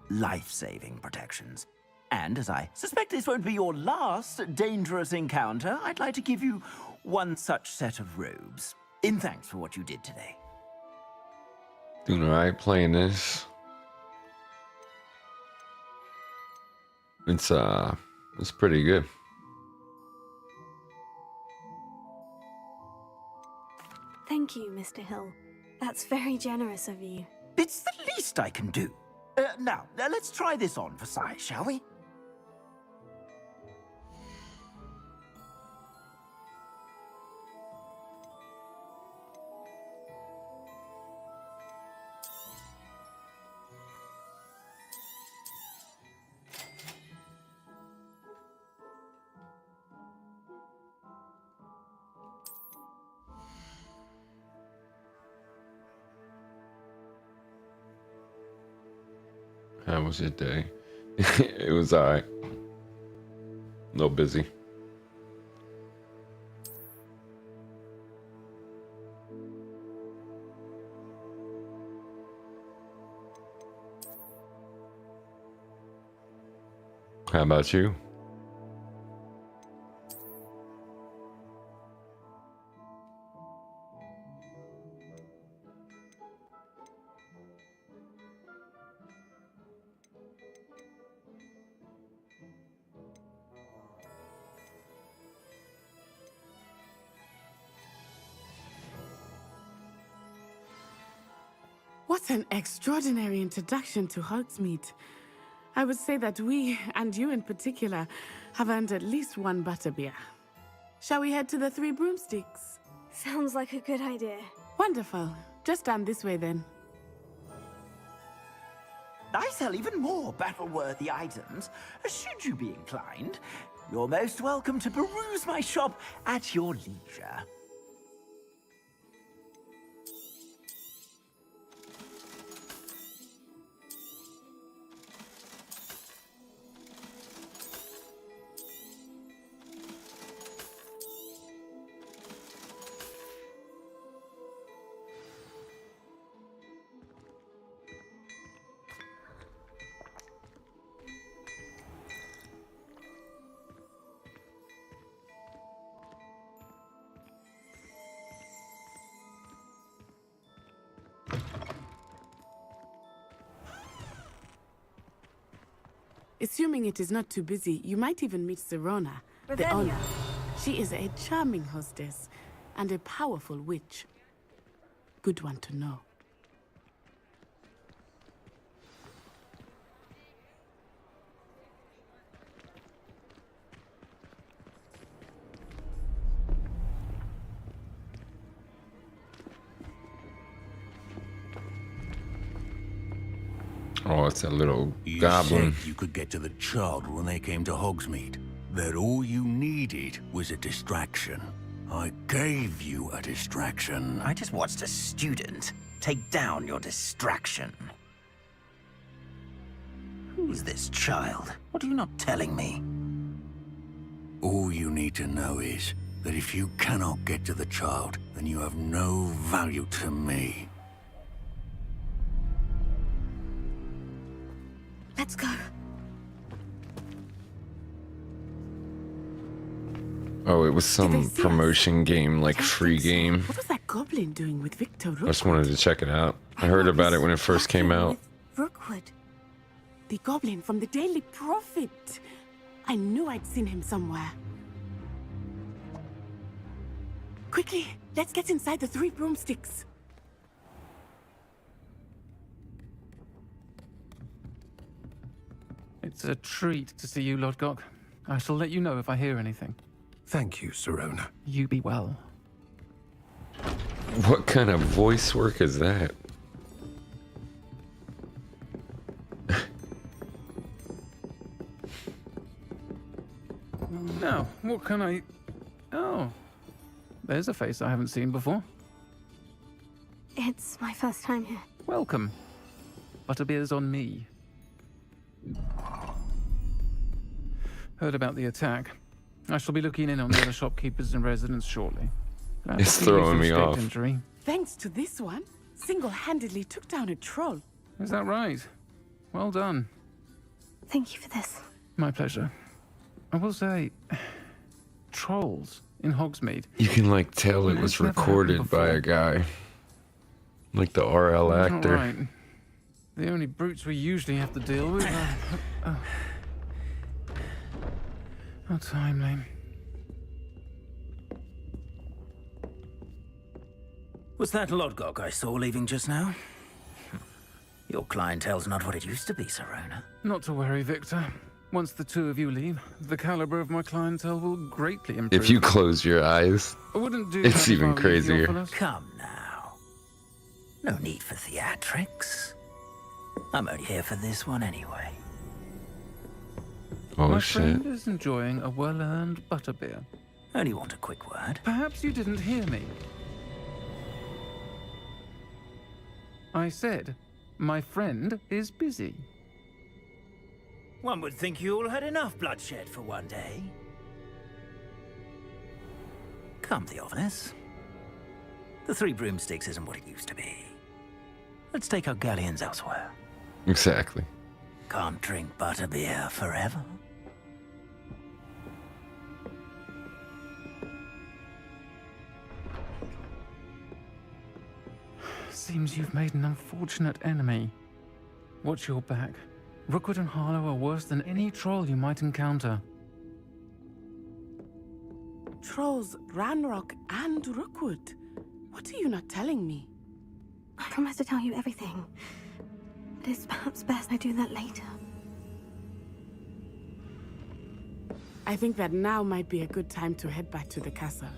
S9: Life-saving protections. And as I suspect this won't be your last dangerous encounter, I'd like to give you one such set of robes, in thanks for what you did today.
S19: Doing alright playing this. It's pretty good.
S1: Thank you, Mr. Hill. That's very generous of you.
S9: It's the least I can do. Now, let's try this on for size, shall we?
S19: How was your day? It was alright. No busy. How about you?
S16: What an extraordinary introduction to Hogsmeade. I would say that we, and you in particular, have earned at least one butterbeer. Shall we head to the Three Broomsticks?
S1: Sounds like a good idea.
S16: Wonderful. Just down this way then.
S9: I sell even more battle-worthy items. Should you be inclined, you're most welcome to peruse my shop at your leisure.
S16: Assuming it is not too busy, you might even meet Serona, the owner. She is a charming hostess and a powerful witch. Good one to know.
S19: Oh, it's a little
S3: You
S19: goblin.
S3: said you could get to the child when they came to Hogsmeade. That all you needed was a distraction. I gave you a distraction.
S9: I just watched a student take down your distraction. Who is this child? What are you not telling me?
S3: All you need to know is that if you cannot get to the child, then you have no value to me.
S1: Let's go.
S19: Oh, it was some promotion game, like free game.
S16: What was that goblin doing with Victor Rookwood?
S19: I just wanted to check it out. I heard about it when it first came out.
S16: Rookwood. The goblin from the Daily Prophet. I knew I'd seen him somewhere. Quickly, let's get inside the Three Broomsticks.
S20: It's a treat to see you, Lodgok. I shall let you know if I hear anything.
S2: Thank you, Serona.
S20: You be well.
S19: What kind of voice work is that?
S20: Now, what can I... Oh, there's a face I haven't seen before.
S1: It's my first time here.
S20: Welcome. Butterbeer's on me. Heard about the attack. I shall be looking in on the other shopkeepers and residents shortly. Glad to
S19: It's
S20: see
S19: throwing
S20: you've
S19: me
S20: escaped
S19: off.
S20: Injury.
S16: Thanks to this one, single-handedly took down a troll.
S20: Is that right? Well done.
S1: Thank you for this.
S20: My pleasure. I will say, trolls in Hogsmeade.
S19: You can like tell it was recorded by a guy. Like the RL
S20: That's
S19: actor.
S20: not right. The only brutes we usually have to deal with are... How timely.
S9: Was that Lodgok I saw leaving just now? Your clientele's not what it used to be, Serona.
S20: Not to worry, Victor. Once the two of you leave, the caliber of my clientele will greatly improve.
S19: If you close your eyes,
S20: I wouldn't do
S19: it's
S20: that if I
S19: even
S20: were you,
S19: crazier.
S20: Theophilus.
S9: Come now. No need for theatrics. I'm only here for this one anyway.
S19: Oh
S20: my
S19: shit.
S20: friend is enjoying a well-earned butterbeer.
S9: Only want a quick word.
S20: Perhaps you didn't hear me. I said, my friend is busy.
S9: One would think you all had enough bloodshed for one day. Come, Theophilus. The Three Broomsticks isn't what it used to be. Let's take our galleons elsewhere.
S19: Exactly.
S9: Can't drink butterbeer forever.
S20: Seems you've made an unfortunate enemy. Watch your back. Rookwood and Harlow are worse than any troll you might encounter.
S16: Trolls, Ranrock, and Rookwood. What are you not telling me?
S1: I promise to tell you everything. But it's perhaps best I do that later.
S16: I think that now might be a good time to head back to the castle.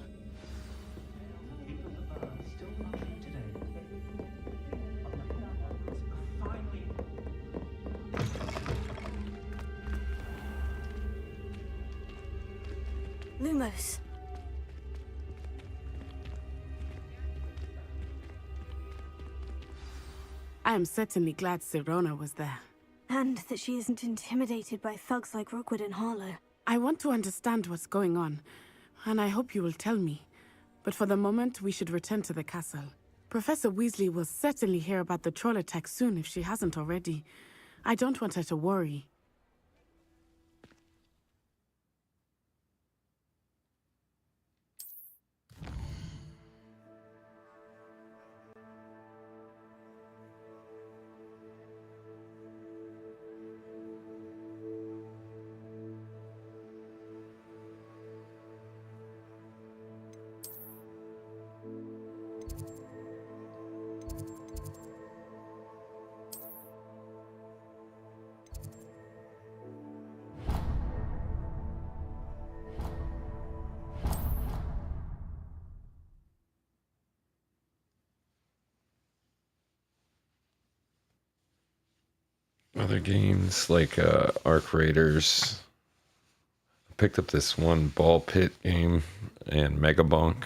S1: Lumos.
S16: I am certainly glad Sirona was there.
S1: And that she isn't intimidated by thugs like Rookwood and Harlow.
S16: I want to understand what's going on, and I hope you will tell me. But for the moment, we should return to the castle. Professor Weasley will certainly hear about the troll attack soon if she hasn't already. I don't want her to worry.
S19: Other games like Arc Raiders. I picked up this one Ball Pit game and Mega Bonk.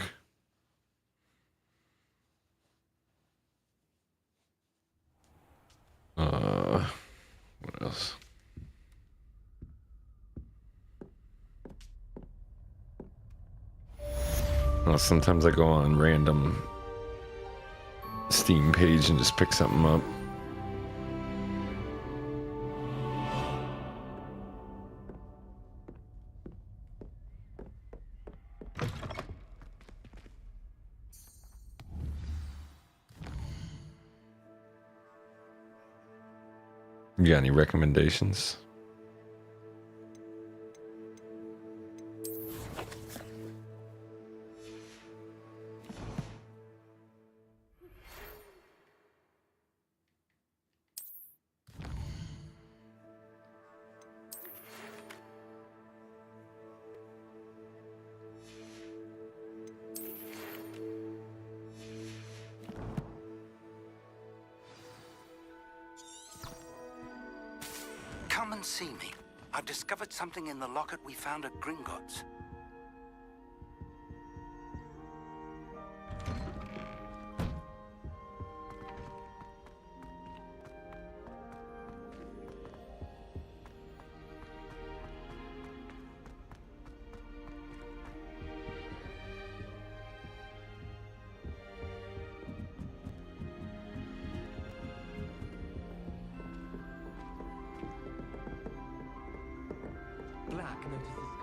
S19: What else? Well, sometimes I go on random Steam page and just pick something up. You got any recommendations?
S9: Come and see me. I've discovered something in the locket we found at Gringotts.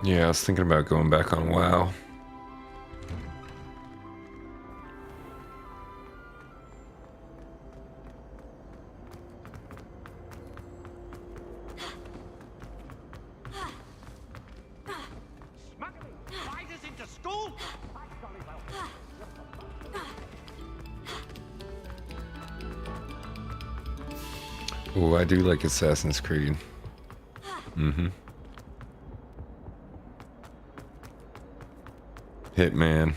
S19: Yeah, I was thinking about going back on WoW. Oh, I do like Assassin's Creed. Mm-hmm. Hitman.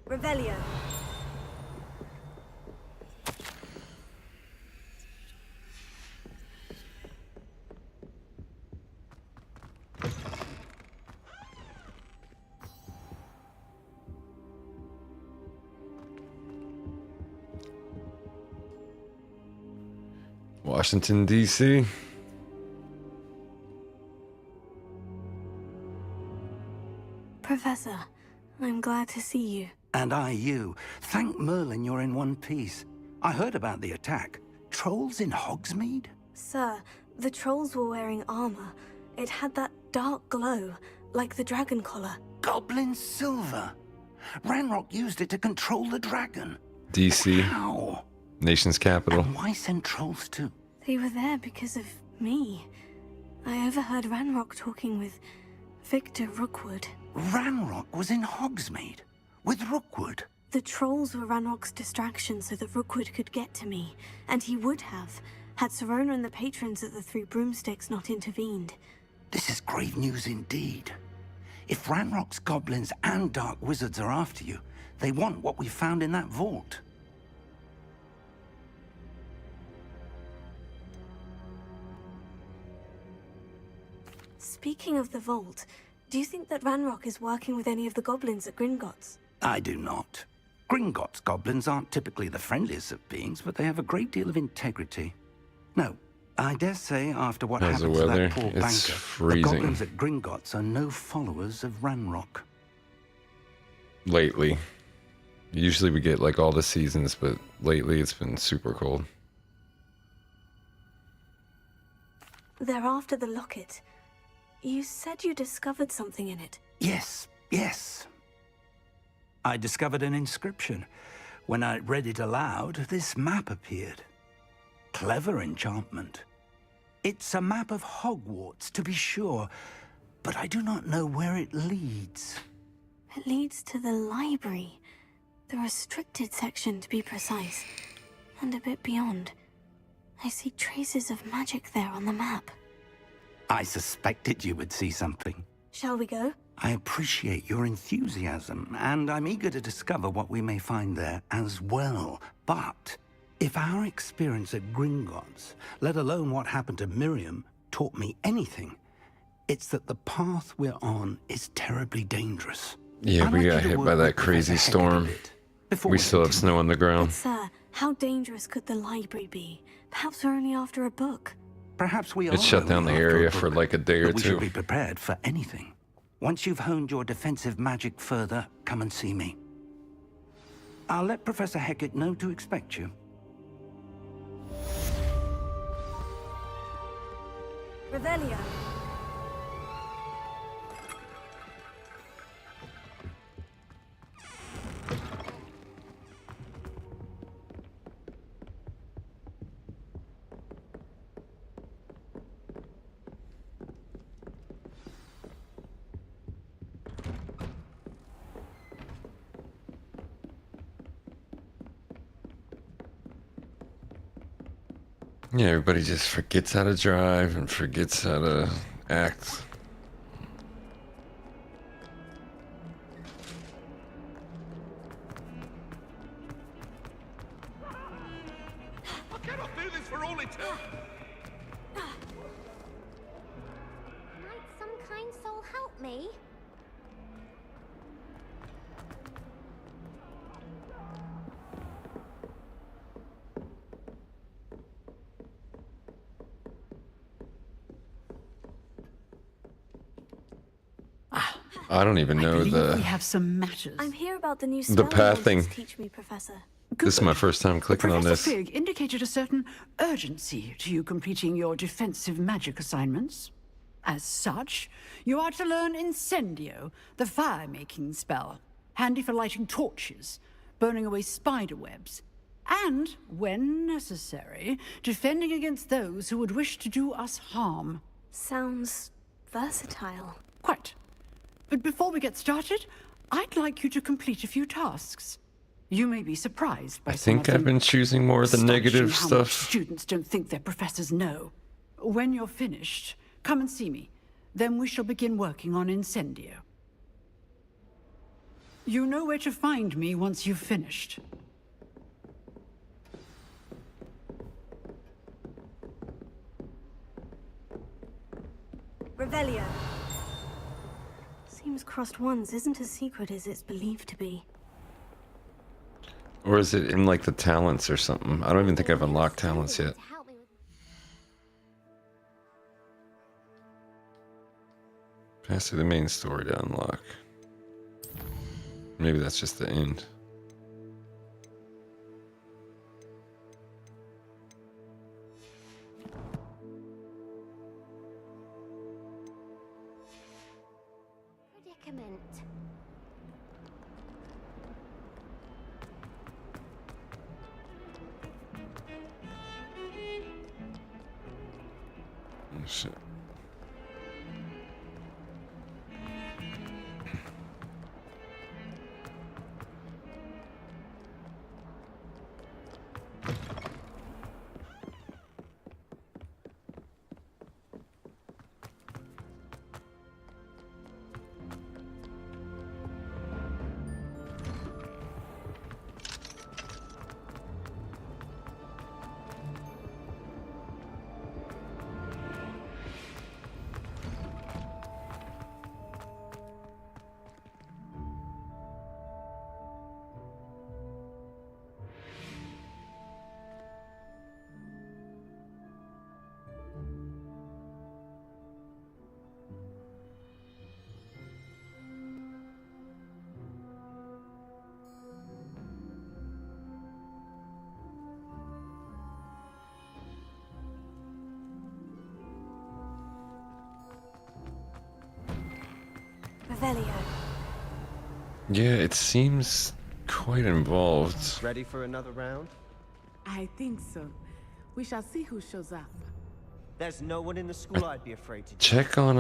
S18: Revelio.
S19: Washington, D.C.
S1: Professor, I'm glad to see you.
S9: And I you. Thank Merlin you're in one piece. I heard about the attack. Trolls in Hogsmeade?
S1: Sir, the trolls were wearing armor. It had that dark glow, like the dragon collar.
S9: Goblin silver. Ranrock used it to control the dragon.
S19: DC.
S9: How?
S19: Nation's capital.
S9: And why send trolls to?
S1: They were there because of me. I overheard Ranrock talking with Victor Rookwood.
S9: Ranrock was in Hogsmeade? With Rookwood?
S1: The trolls were Ranrock's distraction so that Rookwood could get to me. And he would have, had Serona and the patrons at the Three Broomsticks not intervened.
S9: This is grave news indeed. If Ranrock's goblins and dark wizards are after you, they want what we found in that vault.
S1: Speaking of the vault, do you think that Ranrock is working with any of the goblins at Gringotts?
S9: I do not. Gringotts goblins aren't typically the friendliest of beings, but they have a great deal of integrity. No, I dare say after what
S19: How's the
S9: happened to
S19: weather?
S9: that poor
S19: It's
S9: banker,
S19: freezing.
S9: the goblins at Gringotts are no followers of Ranrock.
S19: Lately. Usually we get like all the seasons, but lately it's been super cold.
S1: They're after the locket. You said you discovered something in it.
S9: Yes, yes. I discovered an inscription. When I read it aloud, this map appeared. Clever enchantment. It's a map of Hogwarts, to be sure, but I do not know where it leads.
S1: It leads to the library. The restricted section, to be precise. And a bit beyond. I see traces of magic there on the map.
S9: I suspected you would see something.
S1: Shall we go?
S9: I appreciate your enthusiasm, and I'm eager to discover what we may find there as well. But if our experience at Gringotts, let alone what happened to Miriam, taught me anything, it's that the path we're on is terribly dangerous.
S19: Yeah, we got hit by that crazy storm. We still have snow on the ground.
S1: But sir, how dangerous could the library be? Perhaps we're only after a book.
S9: Perhaps we are.
S19: It shut down the
S9: only after
S19: area
S9: a
S19: for
S9: book,
S19: like a day or
S9: but we
S19: two.
S9: should be prepared for anything. Once you've honed your defensive magic further, come and see me. I'll let Professor Hecat know to expect you.
S1: Revelio.
S19: Yeah, everybody just forgets how to drive and forgets how to act.
S7: I cannot do this for all eternity.
S11: Might some kind soul help me?
S19: I don't even know
S15: We
S19: the
S15: have some matters.
S1: I'm here about the new
S19: The
S1: spell you
S19: path
S1: wanted to
S19: thing.
S1: teach me, Professor.
S19: This is my first time clicking on
S15: Professor
S19: this.
S15: Fig indicated a certain urgency to you completing your defensive magic assignments. As such, you are to learn Incendio, the fire-making spell, handy for lighting torches, burning away spider webs, and, when necessary, defending against those who would wish to do us harm.
S1: Sounds versatile.
S15: Quite. But before we get started, I'd like you to complete a few tasks. You may be surprised by
S19: I
S15: some
S19: think
S15: of
S19: I've
S15: them.
S19: been choosing more of the
S15: Astonishing
S19: negative
S15: how much
S19: stuff.
S15: students don't think their professors know. When you're finished, come and see me. Then we shall begin working on Incendio. You know where to find me once you've finished.
S1: Revelio. Seems crossed ones isn't as secret as it's believed to be.
S19: Or is it in like the talents or something? I don't even think I've unlocked talents yet. Pass through the main story to unlock. Maybe that's just the end.
S11: Predicament.
S19: Oh, shit.
S1: Revelio.
S19: Yeah, it seems quite involved.
S21: Ready for another round?
S8: I think so. We shall see who shows up.
S21: There's no one in the school I'd be afraid to
S19: Check on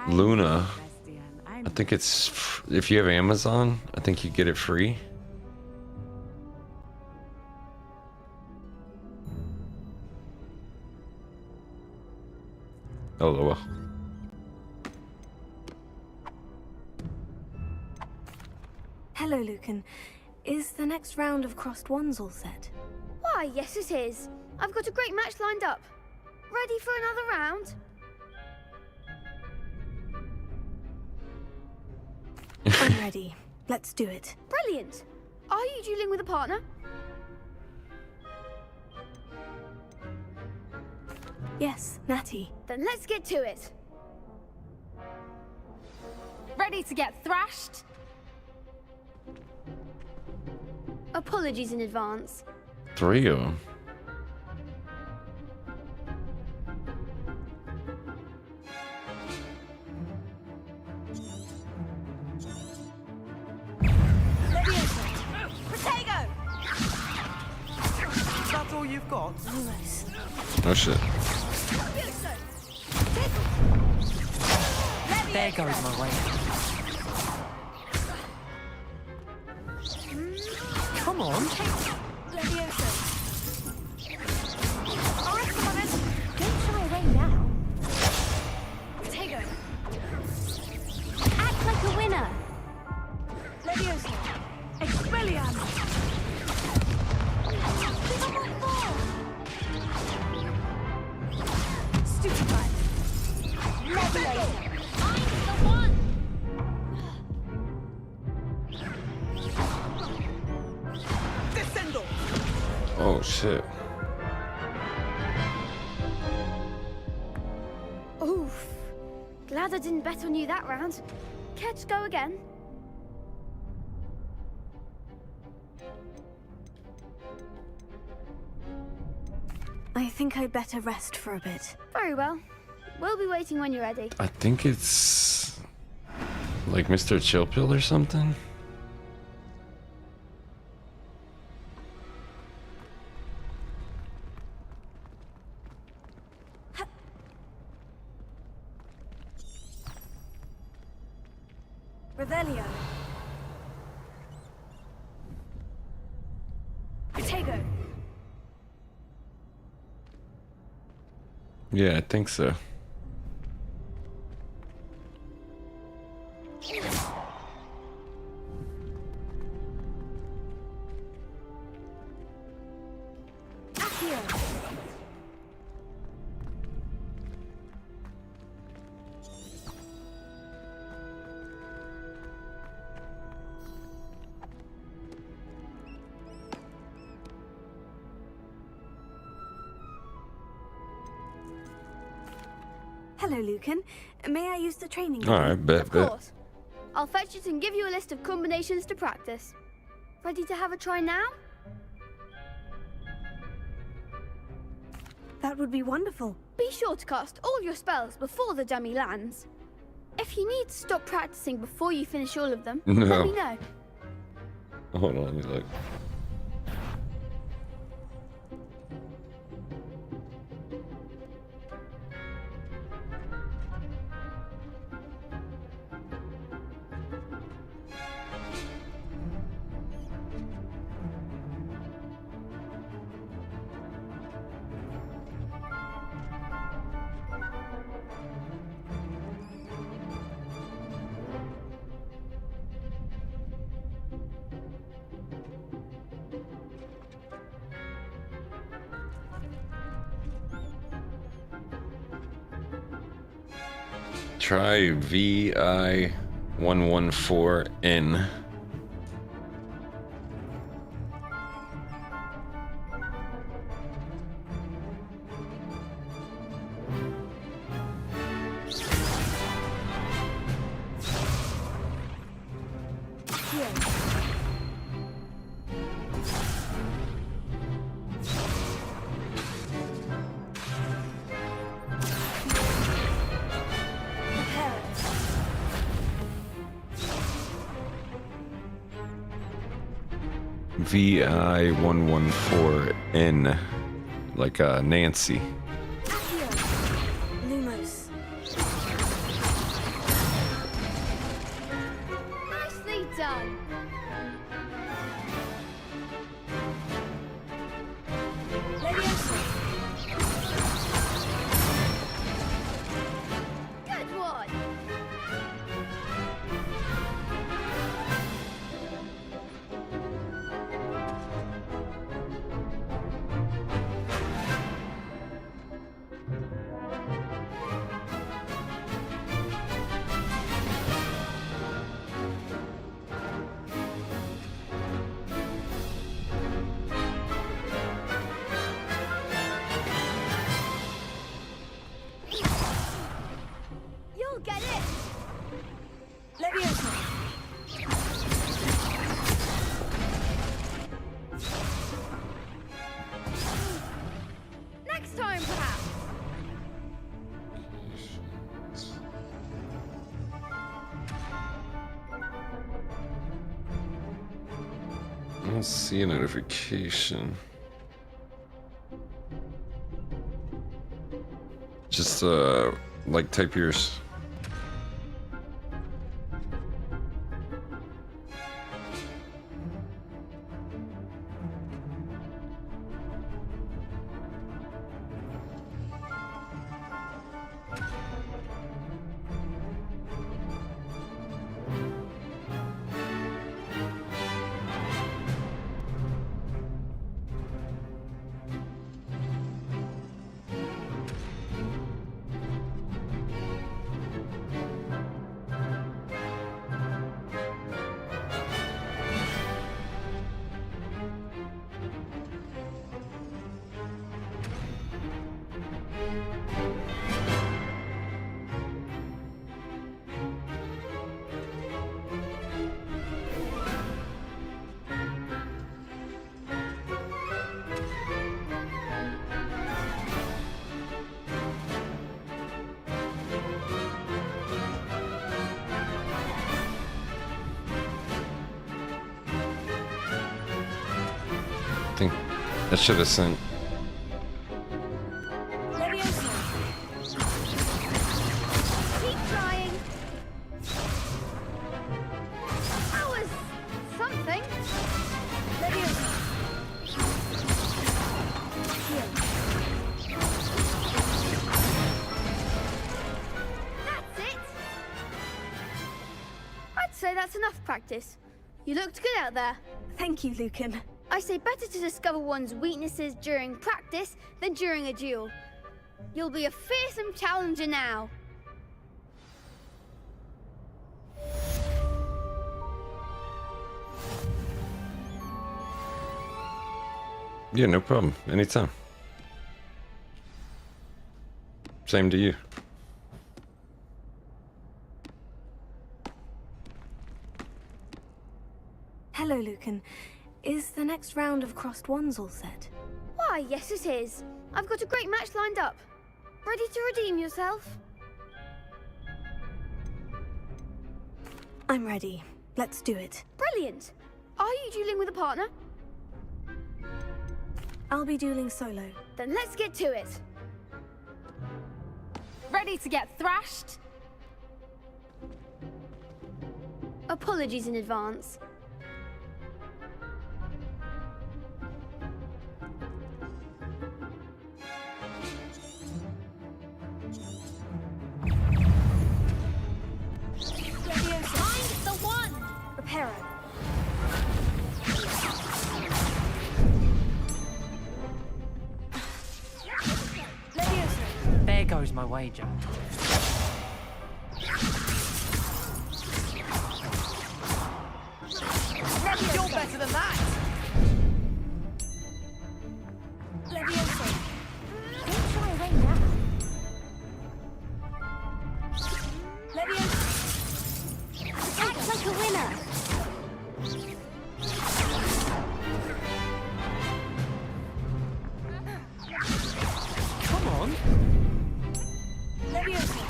S19: Luna. I think it's if you have Amazon, I think you get it free. LOL.
S1: Hello, Lucan. Is the next round of crossed wands all set?
S22: Why, yes it is. I've got a great match lined up. Ready for another round?
S1: I'm ready. Let's do it.
S22: Brilliant. Are you dueling with a partner?
S1: Yes, Natty.
S22: Then let's get to it.
S23: Ready to get thrashed?
S22: Apologies in advance.
S19: 3 of them.
S21: That's all you've got?
S1: Almost.
S19: Oh shit.
S14: There goes my way.
S21: Come on.
S22: Alright, come on then. Don't shy away now.
S23: Tego.
S22: Act like a winner.
S8: Leviosa. Expelliarmus.
S22: Stupefy. Leviosa. I'm the one.
S8: Descendo.
S19: Oh shit.
S22: Oof. Glad I didn't bet on you that round. Care to go again?
S1: I think I'd better rest for a bit.
S22: Very well. We'll be waiting when you're ready.
S19: I think it's like Mr. Chill Pill or something.
S1: Revelio.
S23: Tego.
S19: Yeah, I think so.
S1: Hello, Lucan. May I use the training?
S19: All right, bet.
S22: Of course. I'll fetch it and give you a list of combinations to practice. Ready to have a try now?
S1: That would be wonderful.
S22: Be sure to cast all your spells before the dummy lands. If you need to stop practicing before you finish all of them,
S19: No.
S22: let me know.
S19: Hold on, let me look. Try VI114N. VI114N, like Nancy.
S1: Lumos.
S22: Nicely done. Good one. You'll get it.
S1: Leviosa.
S22: Next time, perhaps.
S19: I don't see a notification. Just like type yours. I think that should have sent.
S1: Leviosa.
S22: Keep trying. That was something.
S1: Leviosa.
S22: That's it. I'd say that's enough practice. You looked good out there.
S1: Thank you, Lucan.
S22: I say better to discover one's weaknesses during practice than during a duel. You'll be a fearsome challenger now.
S19: Yeah, no problem. Anytime. Same to you.
S1: Hello, Lucan. Is the next round of crossed wands all set?
S22: Why, yes it is. I've got a great match lined up. Ready to redeem yourself?
S1: I'm ready. Let's do it.
S22: Brilliant. Are you dueling with a partner?
S1: I'll be dueling solo.
S22: Then let's get to it.
S23: Ready to get thrashed?
S22: Apologies in advance.
S23: Find the one!
S1: Reparo.
S14: There goes my wager.
S23: You're better than that!
S1: Levioso.
S23: Don't shy away now.
S1: Levioso.
S23: Act like a winner!
S21: Come on.
S1: Levioso.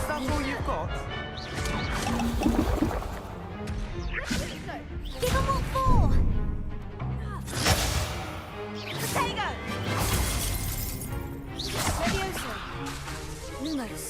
S21: That's all you've got?
S23: Give them what for!
S1: Potato. Levioso. Lumos.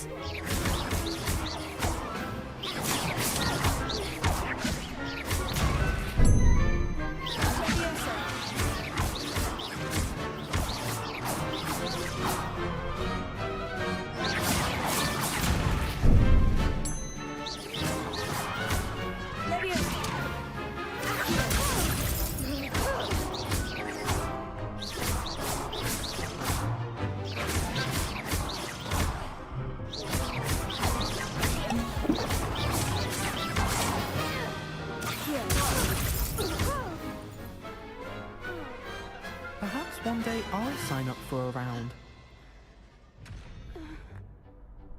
S21: Perhaps one day I'll sign up for a round.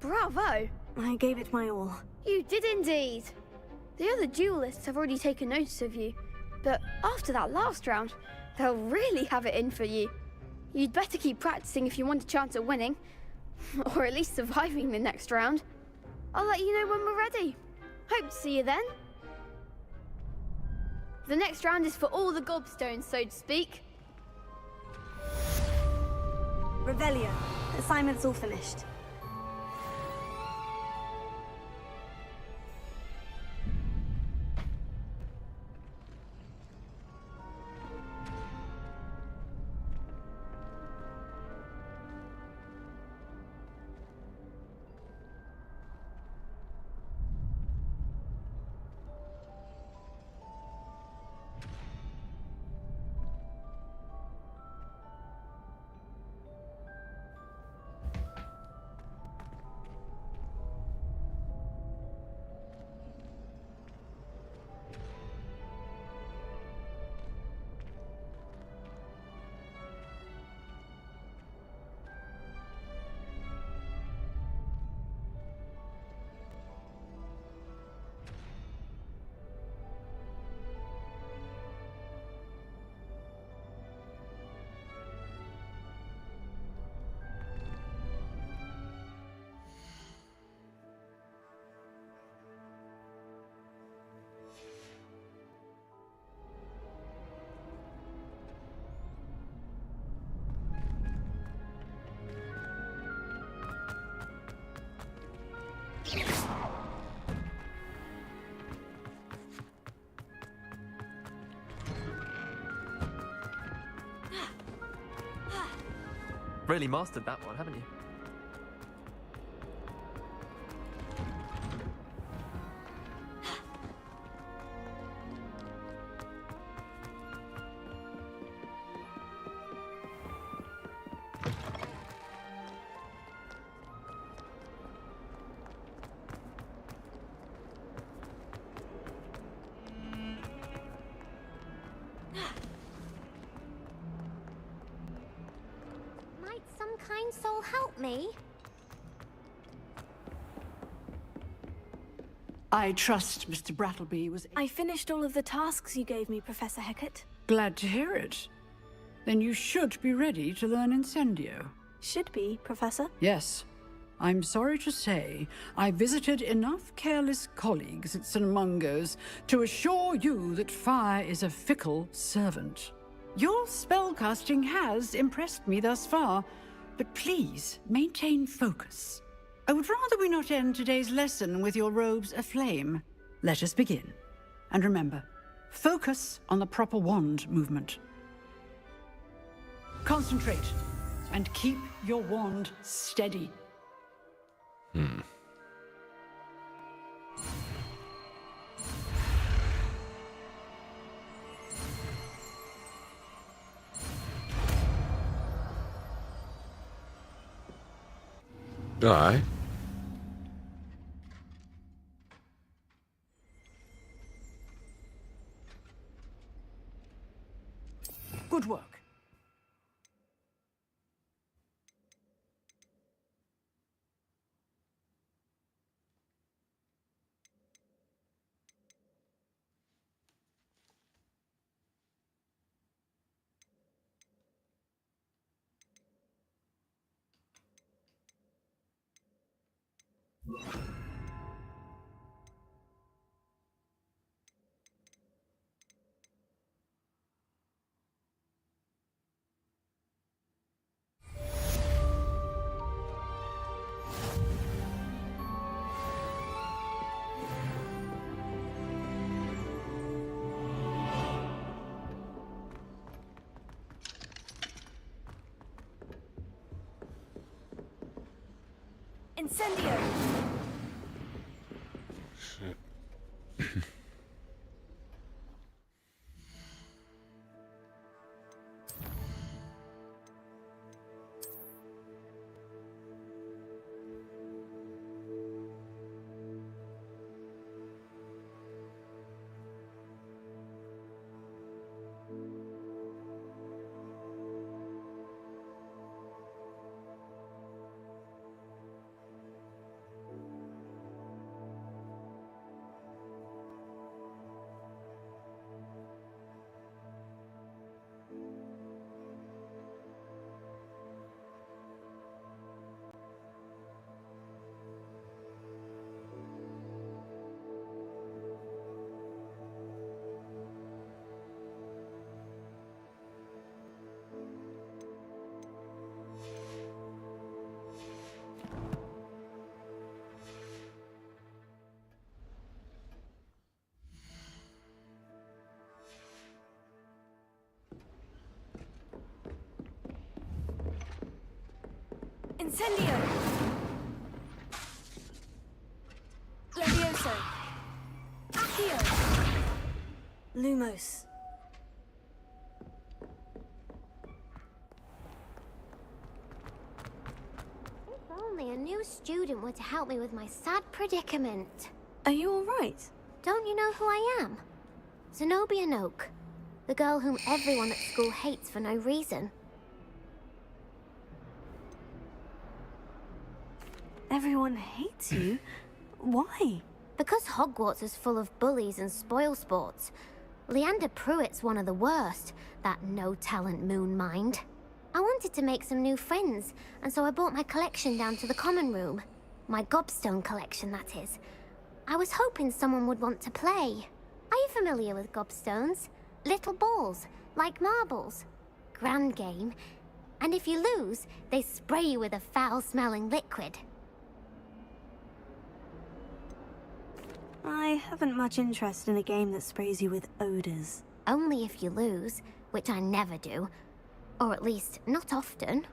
S22: Bravo!
S1: I gave it my all.
S22: You did indeed. The other duelists have already taken notice of you, but after that last round, they'll really have it in for you. You'd better keep practicing if you want a chance at winning, or at least surviving the next round. I'll let you know when we're ready. Hope to see you then. The next round is for all the gobstones, so to speak.
S1: Revelio. Assignment's all finished.
S21: Really mastered that one, haven't you?
S11: Might some kind soul help me?
S15: I trust Mr. Brattleby was...
S1: I finished all of the tasks you gave me, Professor Hecat.
S15: Glad to hear it. Then you should be ready to learn Incendio.
S1: Should be, Professor.
S15: Yes. I'm sorry to say, I visited enough careless colleagues at St. Mungo's to assure you that fire is a fickle servant. Your spellcasting has impressed me thus far, but please maintain focus. I would rather we not end today's lesson with your robes aflame. Let us begin. And remember, focus on the proper wand movement. Concentrate, and keep your wand steady.
S19: Aye.
S15: Good work.
S1: Incendio! Incendio! Levioso! Accio! Lumos.
S23: If only a new student were to help me with my sad predicament.
S1: Are you all right?
S23: Don't you know who I am? Zenobia Noak, the girl whom everyone at school hates for no reason.
S1: Everyone hates you? Why?
S23: Because Hogwarts is full of bullies and spoilsports. Leander Pruitt's one of the worst, that no-talent moon mind. I wanted to make some new friends, and so I brought my collection down to the common room. My gobstone collection, that is. I was hoping someone would want to play. Are you familiar with gobstones? Little balls, like marbles. Grand game. And if you lose, they spray you with a foul-smelling liquid.
S1: I haven't much interest in a game that sprays you with odors.
S23: Only if you lose, which I never do. Or at least, not often.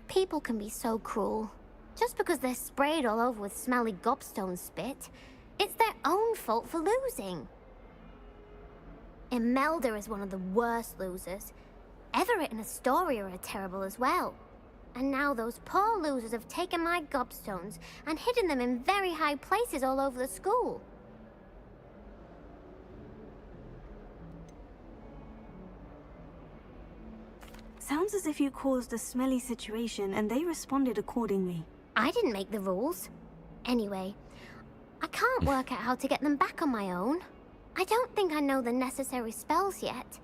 S23: People can be so cruel. Just because they're sprayed all over with smelly gobstone spit, it's their own fault for losing. Imelda is one of the worst losers. Everett and Astoria are terrible as well. And now those poor losers have taken my gobstones and hidden them in very high places all over the school.
S1: Sounds as if you caused a smelly situation and they responded accordingly.
S23: I didn't make the rules. Anyway, I can't work out how to get them back on my own. I don't think I know the necessary spells yet.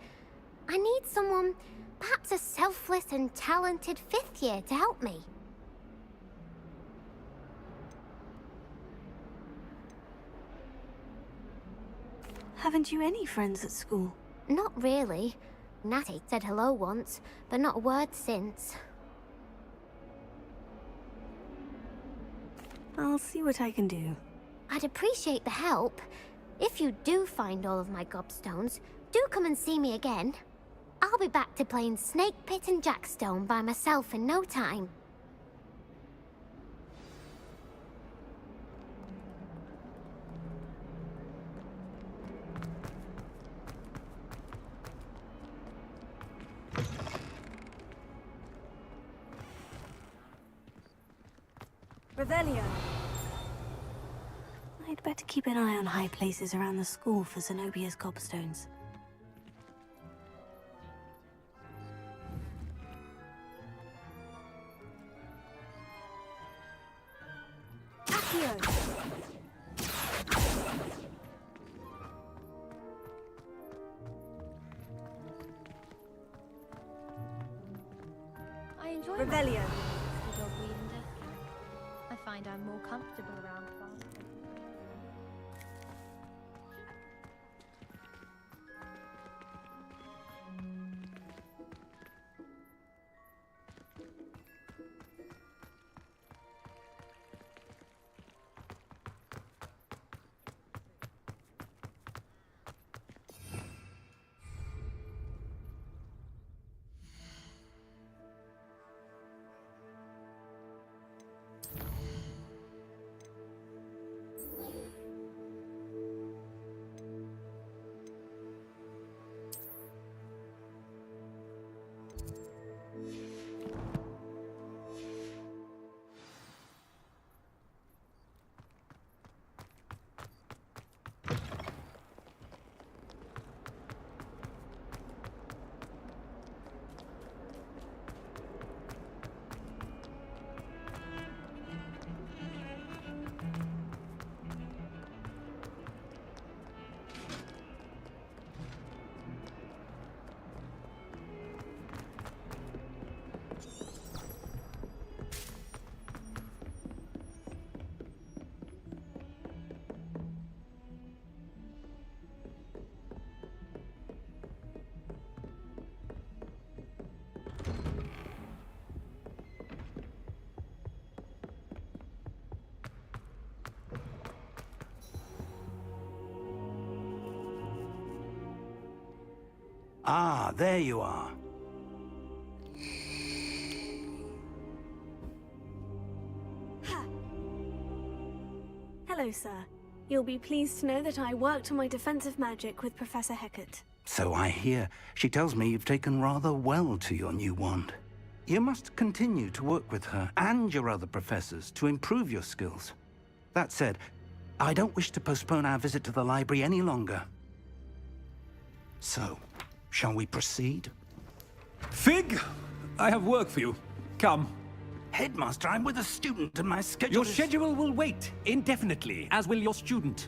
S23: I need someone, perhaps a selfless and talented 5th year to help me.
S1: Haven't you any friends at school?
S23: Not really. Natty said hello once, but not a word since.
S1: I'll see what I can do.
S23: I'd appreciate the help. If you do find all of my gobstones, do come and see me again. I'll be back to playing Snake Pit and Jackstone by myself in no time.
S1: Revelio. I'd better keep an eye on high places around the school for Zenobia's gobstones. Accio!
S5: I enjoy
S1: Revelio.
S5: I find I'm more comfortable around farms.
S9: Ah, there you are.
S1: Hello, sir. You'll be pleased to know that I worked on my defensive magic with Professor Hecat.
S9: So I hear. She tells me you've taken rather well to your new wand. You must continue to work with her and your other professors to improve your skills. That said, I don't wish to postpone our visit to the library any longer. So, shall we proceed?
S12: Fig! I have work for you. Come.
S9: Headmaster, I'm with a student and my schedule
S12: Your schedule will wait indefinitely, as will your student.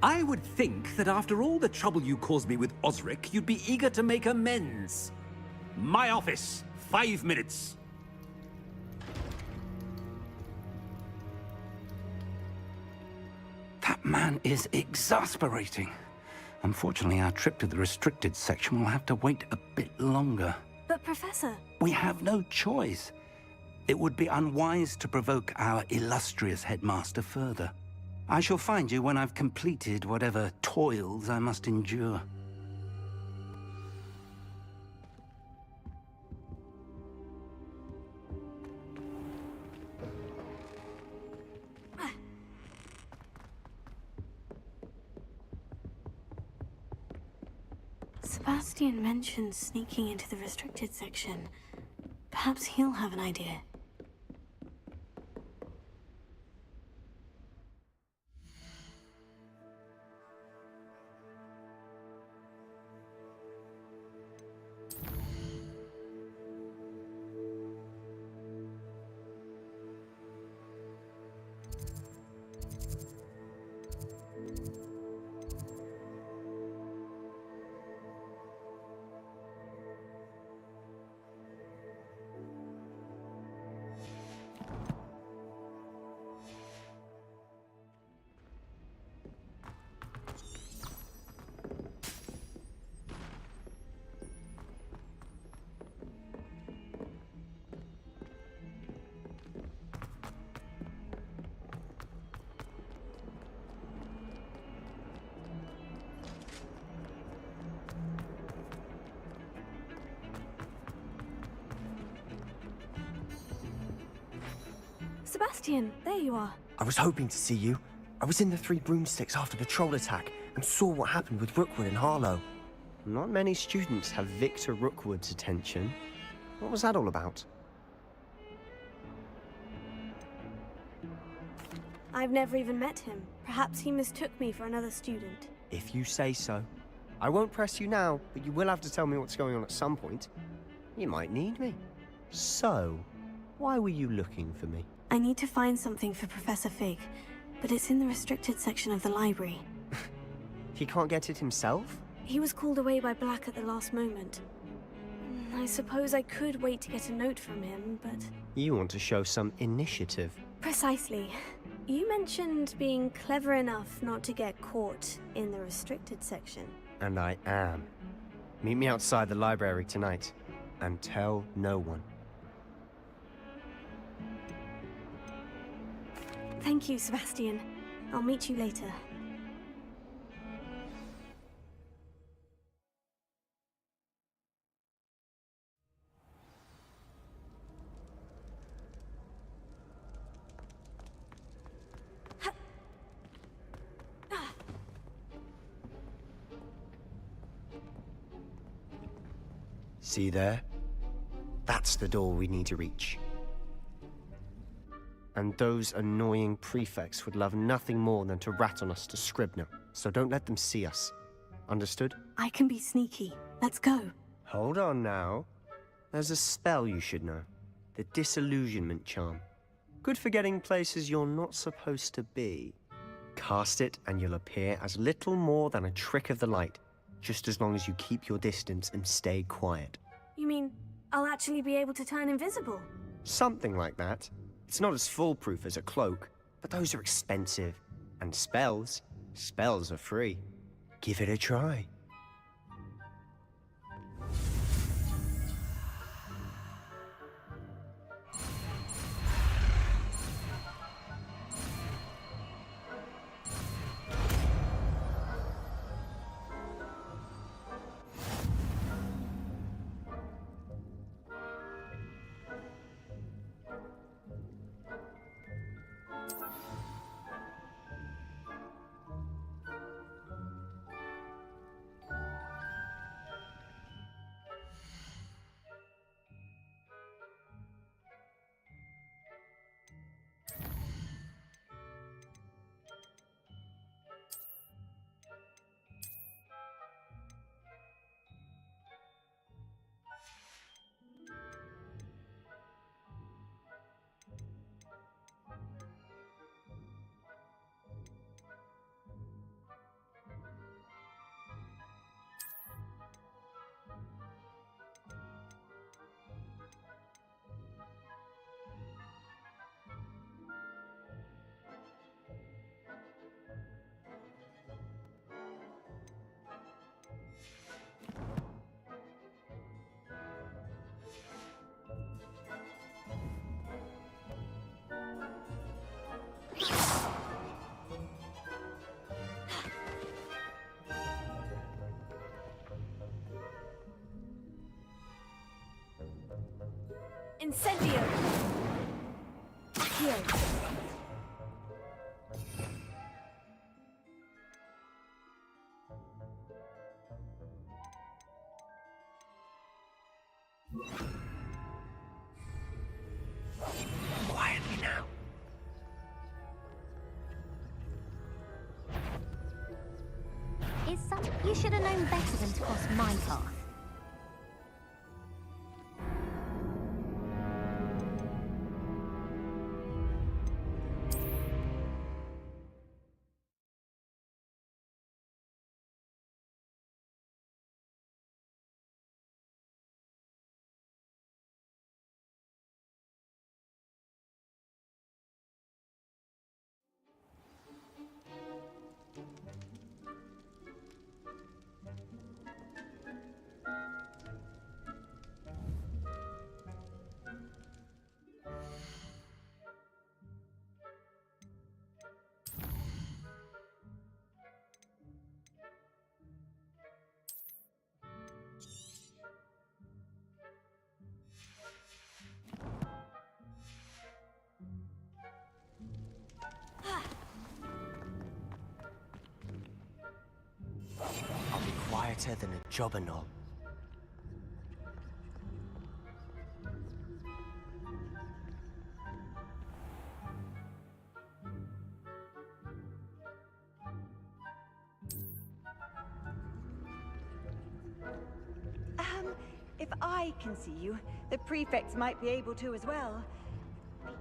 S12: I would think that after all the trouble you caused me with Osric, you'd be eager to make amends. My office. 5 minutes.
S9: That man is exasperating. Unfortunately, our trip to the restricted section will have to wait a bit longer.
S1: But, Professor...
S9: We have no choice. It would be unwise to provoke our illustrious headmaster further. I shall find you when I've completed whatever toils I must endure.
S1: Sebastian mentioned sneaking into the restricted section. Perhaps he'll have an idea. Sebastian, there you are.
S4: I was hoping to see you. I was in the Three Broomsticks after the troll attack and saw what happened with Rookwood and Harlow.
S6: Not many students have Victor Rookwood's attention. What was that all about?
S1: I've never even met him. Perhaps he mistook me for another student.
S6: If you say so. I won't press you now, but you will have to tell me what's going on at some point. You might need me. So, why were you looking for me?
S1: I need to find something for Professor Fig, but it's in the restricted section of the library.
S6: He can't get it himself?
S1: He was called away by Black at the last moment. I suppose I could wait to get a note from him, but...
S6: You want to show some initiative.
S1: Precisely. You mentioned being clever enough not to get caught in the restricted section.
S6: And I am. Meet me outside the library tonight, and tell no one.
S1: Thank you, Sebastian. I'll meet you later.
S6: See there? That's the door we need to reach. And those annoying prefects would love nothing more than to rat on us to Scribner, so don't let them see us. Understood?
S1: I can be sneaky. Let's go.
S6: Hold on now. There's a spell you should know. The Disillusionment Charm. Good for getting places you're not supposed to be. Cast it and you'll appear as little more than a trick of the light, just as long as you keep your distance and stay quiet.
S1: You mean I'll actually be able to turn invisible?
S6: Something like that. It's not as foolproof as a cloak, but those are expensive. And spells are free. Give it a try.
S1: Incendio! Accio!
S6: Quietly now.
S23: You should have known better than to cross my path.
S4: quieter than a jobber knoll.
S18: If I can see you, the prefects might be able to as well. Be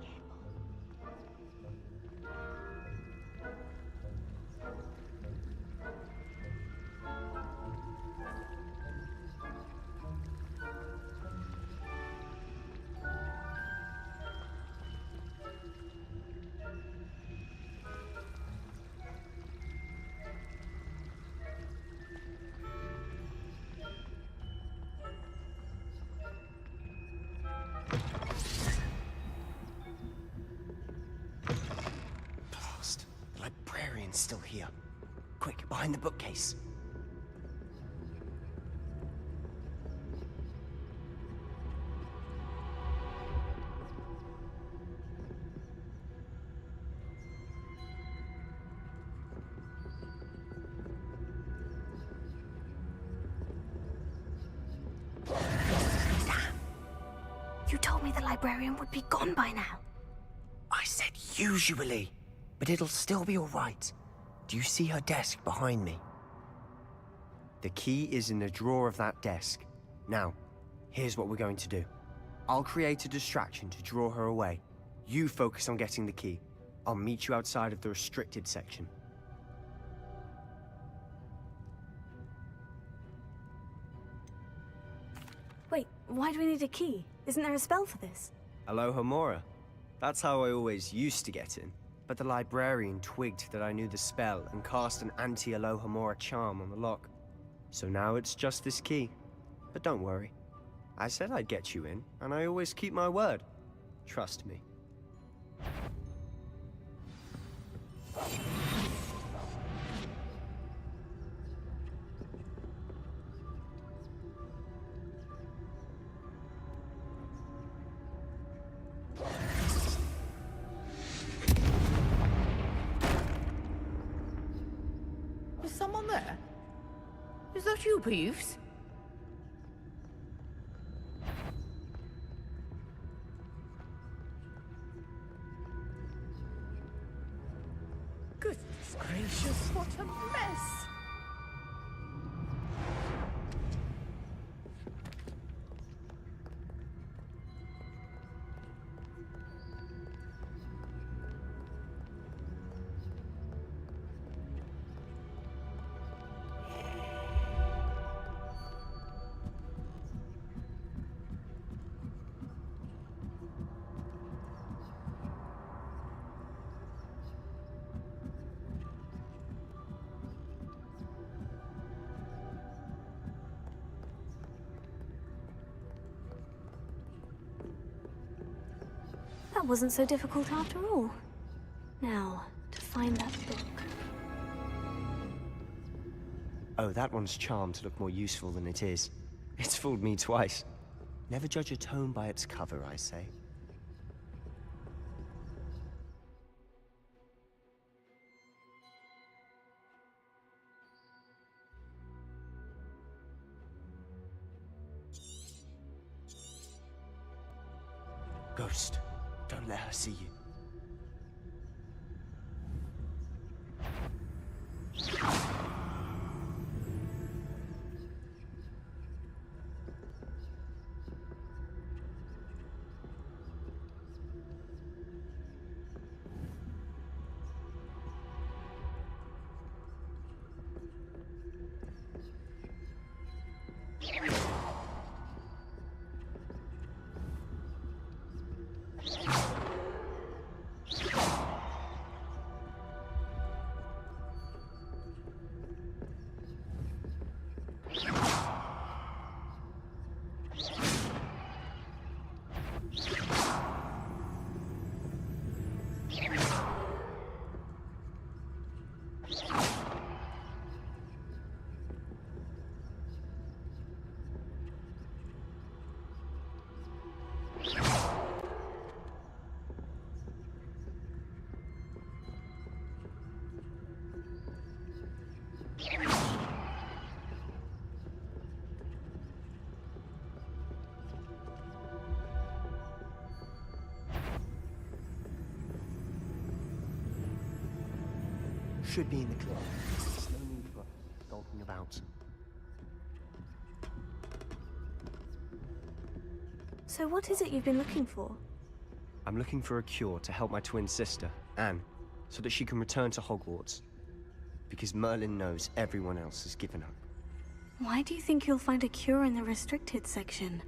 S18: careful.
S4: Blast. The librarian's still here. Quick, behind the bookcase.
S1: You told me the librarian would be gone by now.
S4: I said usually, but it'll still be all right. Do you see her desk behind me? The key is in the drawer of that desk. Now, here's what we're going to do. I'll create a distraction to draw her away. You focus on getting the key. I'll meet you outside of the restricted section.
S1: Wait, why do we need a key? Isn't there a spell for this?
S6: Alohomora. That's how I always used to get in. But the librarian twigged that I knew the spell and cast an anti-Alohomora charm on the lock. So now it's just this key. But don't worry. I said I'd get you in, and I always keep my word. Trust me.
S8: Is someone there? Is that you, Peeves? Goodness gracious, what a mess!
S1: That wasn't so difficult after all. Now, to find that book.
S6: Oh, that one's charmed to look more useful than it is. It's fooled me twice. Never judge a tome by its cover, I say. Ghost, don't let her see you. should be in the clear. There's no need for skulking about.
S1: So what is it you've been looking for?
S6: I'm looking for a cure to help my twin sister, Anne, so that she can return to Hogwarts. Because Merlin knows everyone else has given up.
S1: Why do you think you'll find a cure in the restricted section?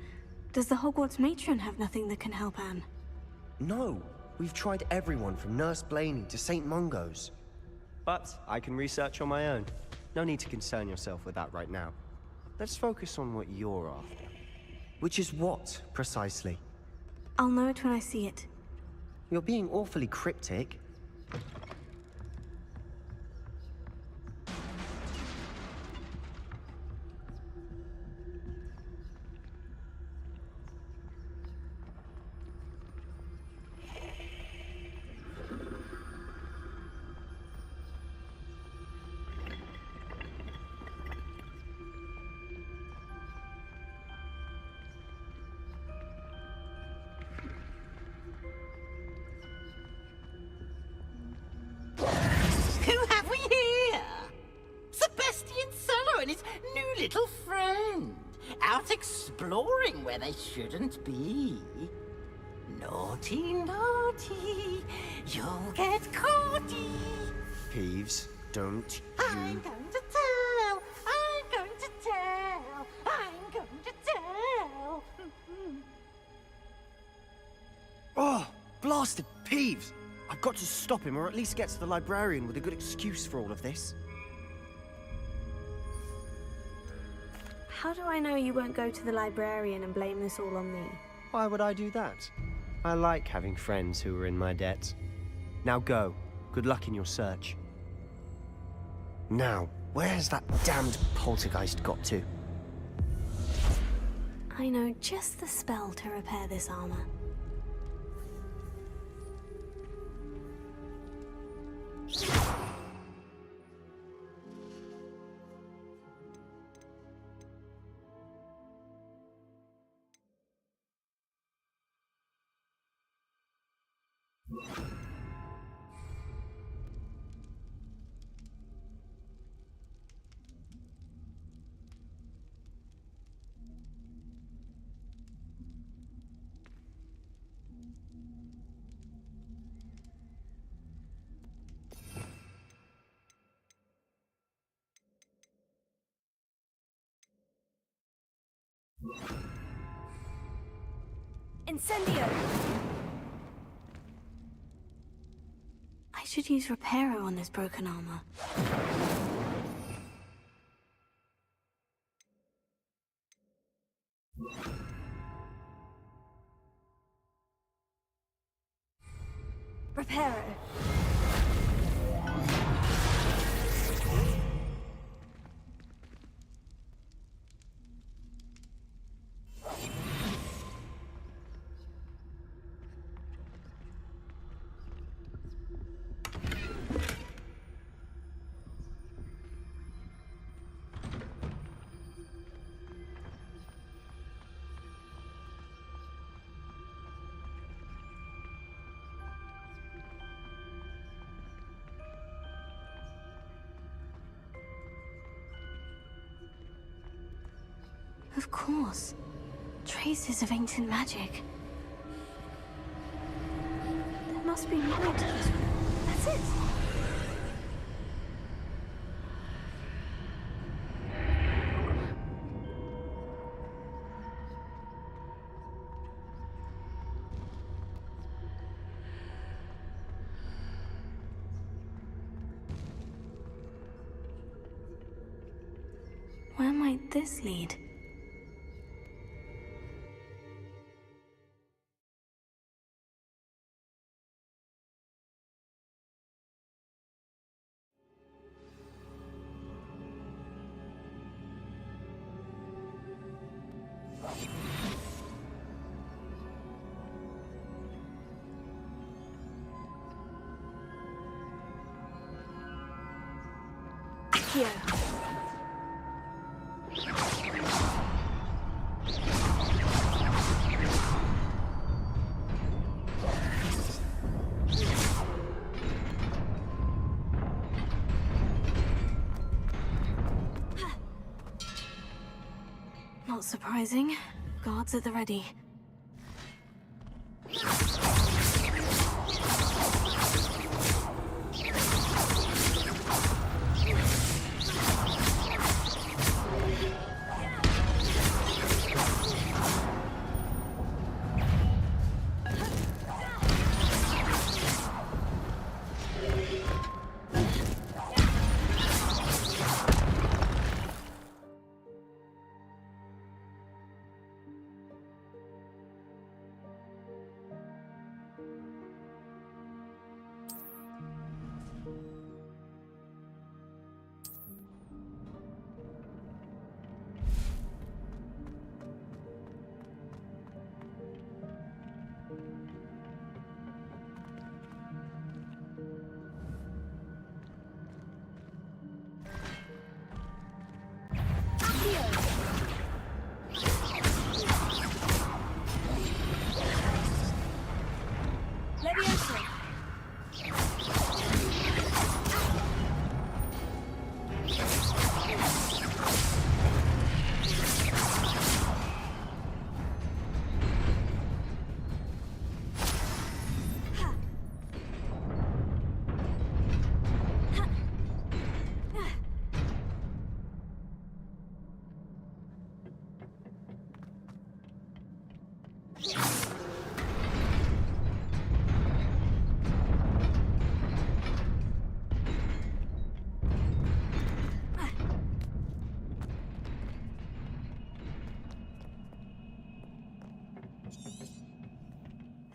S1: Does the Hogwarts matron have nothing that can help Anne?
S6: No, we've tried everyone from Nurse Blaney to St. Mungo's. But I can research on my own. No need to concern yourself with that right now. Let's focus on what you're after. Which is what, precisely?
S1: I'll know it when I see it.
S6: You're being awfully cryptic.
S9: Who have we here? Sebastian Sallow and his new little friend, out exploring where they shouldn't be. Naughty, naughty, you'll get caughty.
S6: Peeves, don't
S9: I'm
S6: you...
S9: going to tell, I'm going to tell, I'm going to tell.
S6: Oh, blasted Peeves! I've got to stop him, or at least get to the librarian with a good excuse for all of this.
S1: How do I know you won't go to the librarian and blame this all on me?
S6: Why would I do that? I like having friends who are in my debt. Now go. Good luck in your search. Now, where's that damned poltergeist got to?
S1: I know just the spell to repair this armor. Incendio! I should use Reparo on this broken armor. Reparo. Of course. Traces of ancient magic. There must be more to this room. That's it! Where might this lead? Here. Not surprising. Guards at the ready.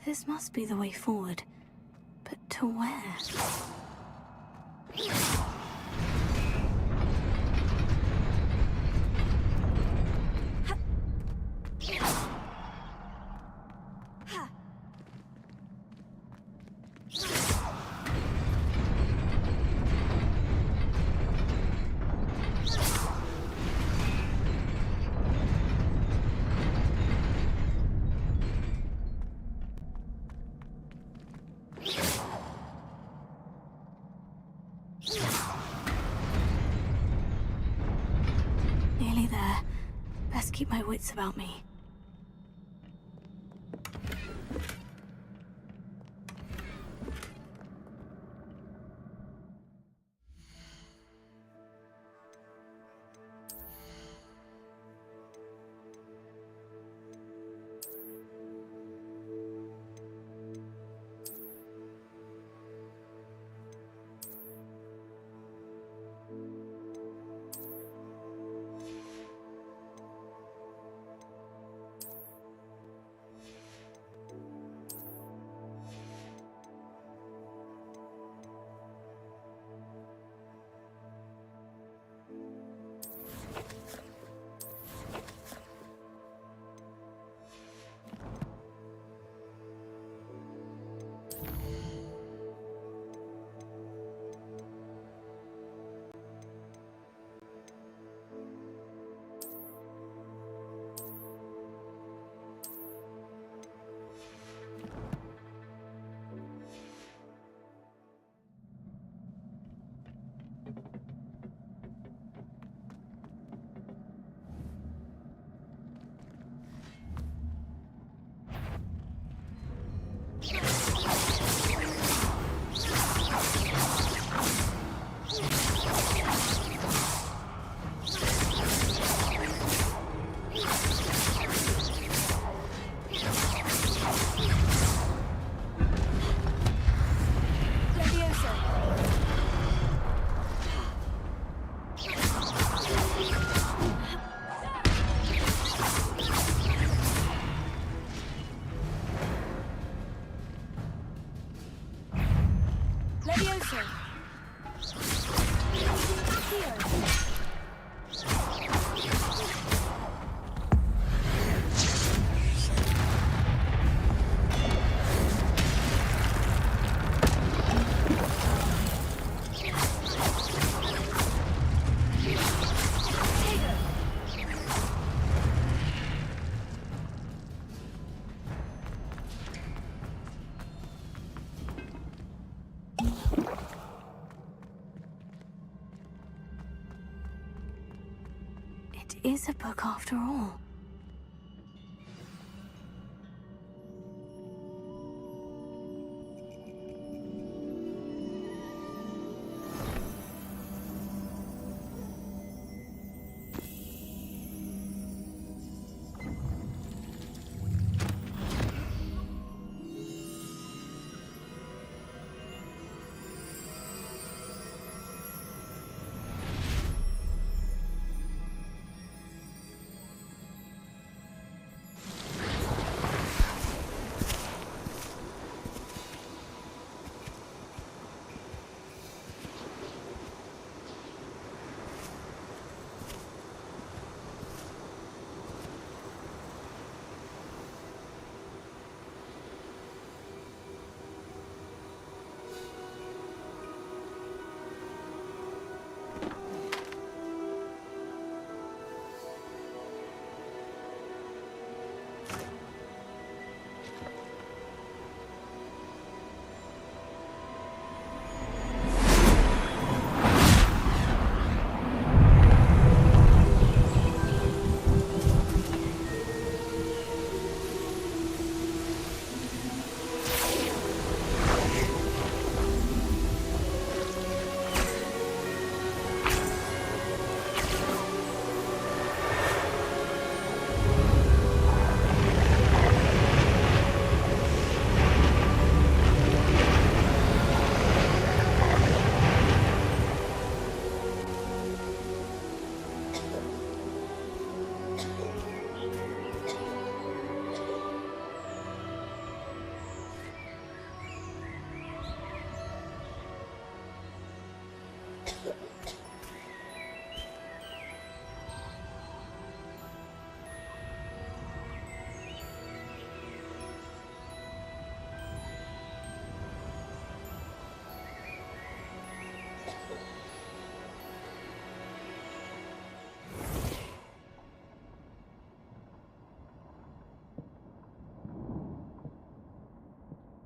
S1: This must be the way forward. But to where? Nearly there. Best keep my wits about me. is a book after all.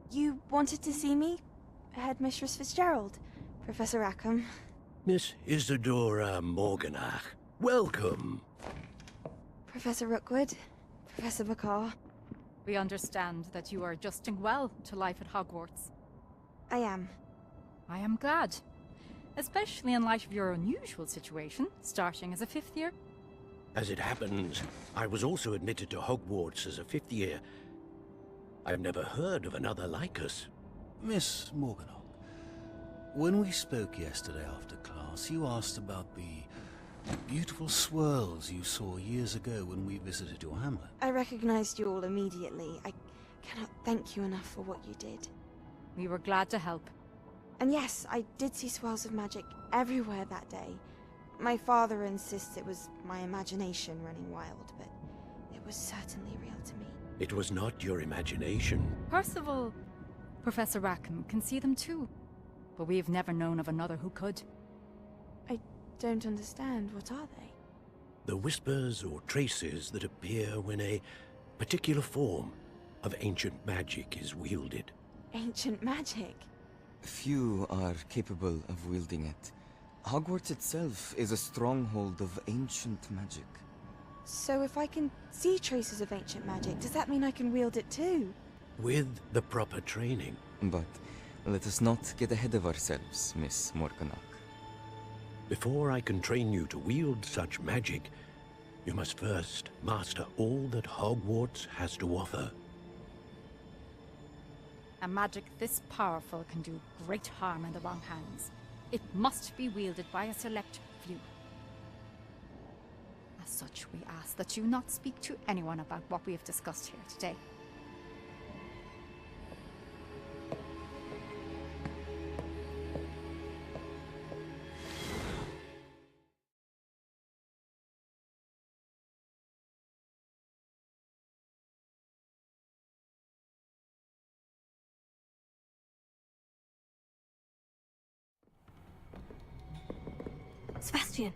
S10: You wanted to see me? Headmistress Fitzgerald, Professor Rackham.
S3: Miss Isadora Morganach, welcome.
S10: Professor Rookwood, Professor McCaw.
S13: We understand that you are adjusting well to life at Hogwarts.
S10: I am.
S13: I am glad. Especially in light of your unusual situation, starting as a 5th year.
S3: As it happens, I was also admitted to Hogwarts as a 5th year. I've never heard of another like us.
S17: Miss Morganach, when we spoke yesterday after class, you asked about the beautiful swirls you saw years ago when we visited your hamlet.
S10: I recognized you all immediately. I cannot thank you enough for what you did.
S13: We were glad to help.
S10: And yes, I did see swirls of magic everywhere that day. My father insists it was my imagination running wild, but it was certainly real to me.
S3: It was not your imagination.
S13: Percival, Professor Rackham can see them too. But we have never known of another who could.
S10: I don't understand. What are they?
S3: The whispers or traces that appear when a particular form of ancient magic is wielded.
S10: Ancient magic?
S24: Few are capable of wielding it. Hogwarts itself is a stronghold of ancient magic.
S10: So if I can see traces of ancient magic, does that mean I can wield it too?
S3: With the proper training.
S24: But let us not get ahead of ourselves, Miss Morganach.
S3: Before I can train you to wield such magic, you must first master all that Hogwarts has to offer.
S13: A magic this powerful can do great harm in the wrong hands. It must be wielded by a select few. As such, we ask that you not speak to anyone about what we have discussed here today.
S1: Sebastian.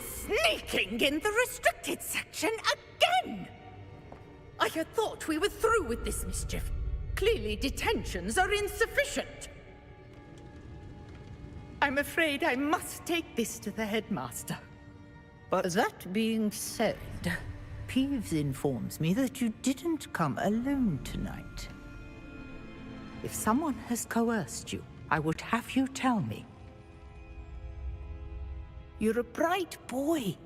S25: Sneaking in the restricted section again! I had thought we were through with this mischief. Clearly detentions are insufficient. I'm afraid I must take this to the headmaster. But that being said, Peeves informs me that you didn't come alone tonight. If someone has coerced you, I would have you tell me. You're a bright boy.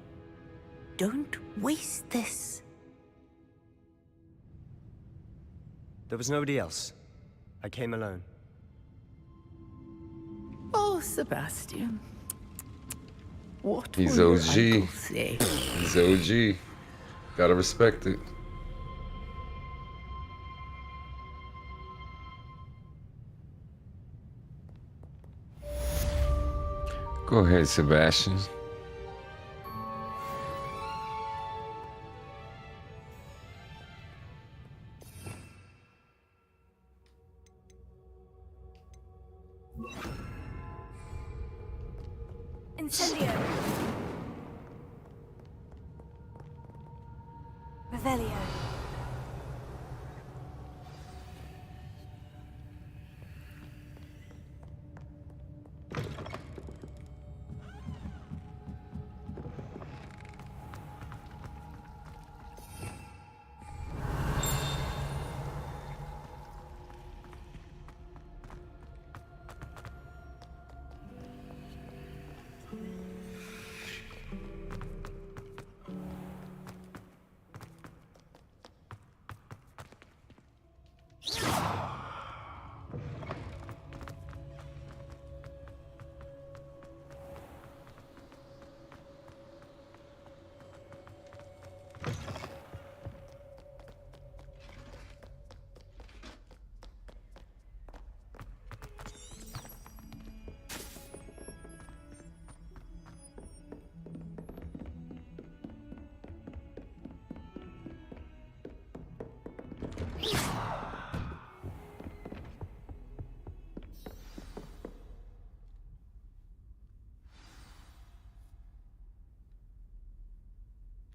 S25: Don't waste this.
S6: There was nobody else. I came alone.
S25: Oh, Sebastian. What
S19: He's
S25: will
S19: OG.
S25: your uncle say?
S19: He's OG. Gotta respect it. Go ahead, Sebastian.
S1: Incendio. Revelio.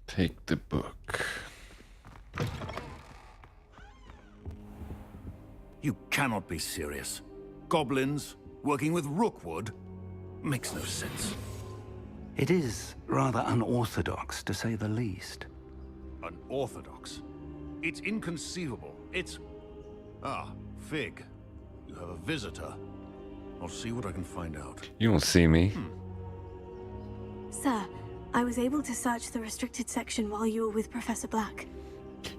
S19: Take the book.
S3: You cannot be serious. Goblins working with Rookwood? Makes no sense.
S2: It is rather unorthodox, to say the least.
S3: Unorthodox? It's inconceivable. It's... Ah, Fig. You have a visitor. I'll see what I can find out.
S19: You don't see me.
S1: Sir, I was able to search the restricted section while you were with Professor Black.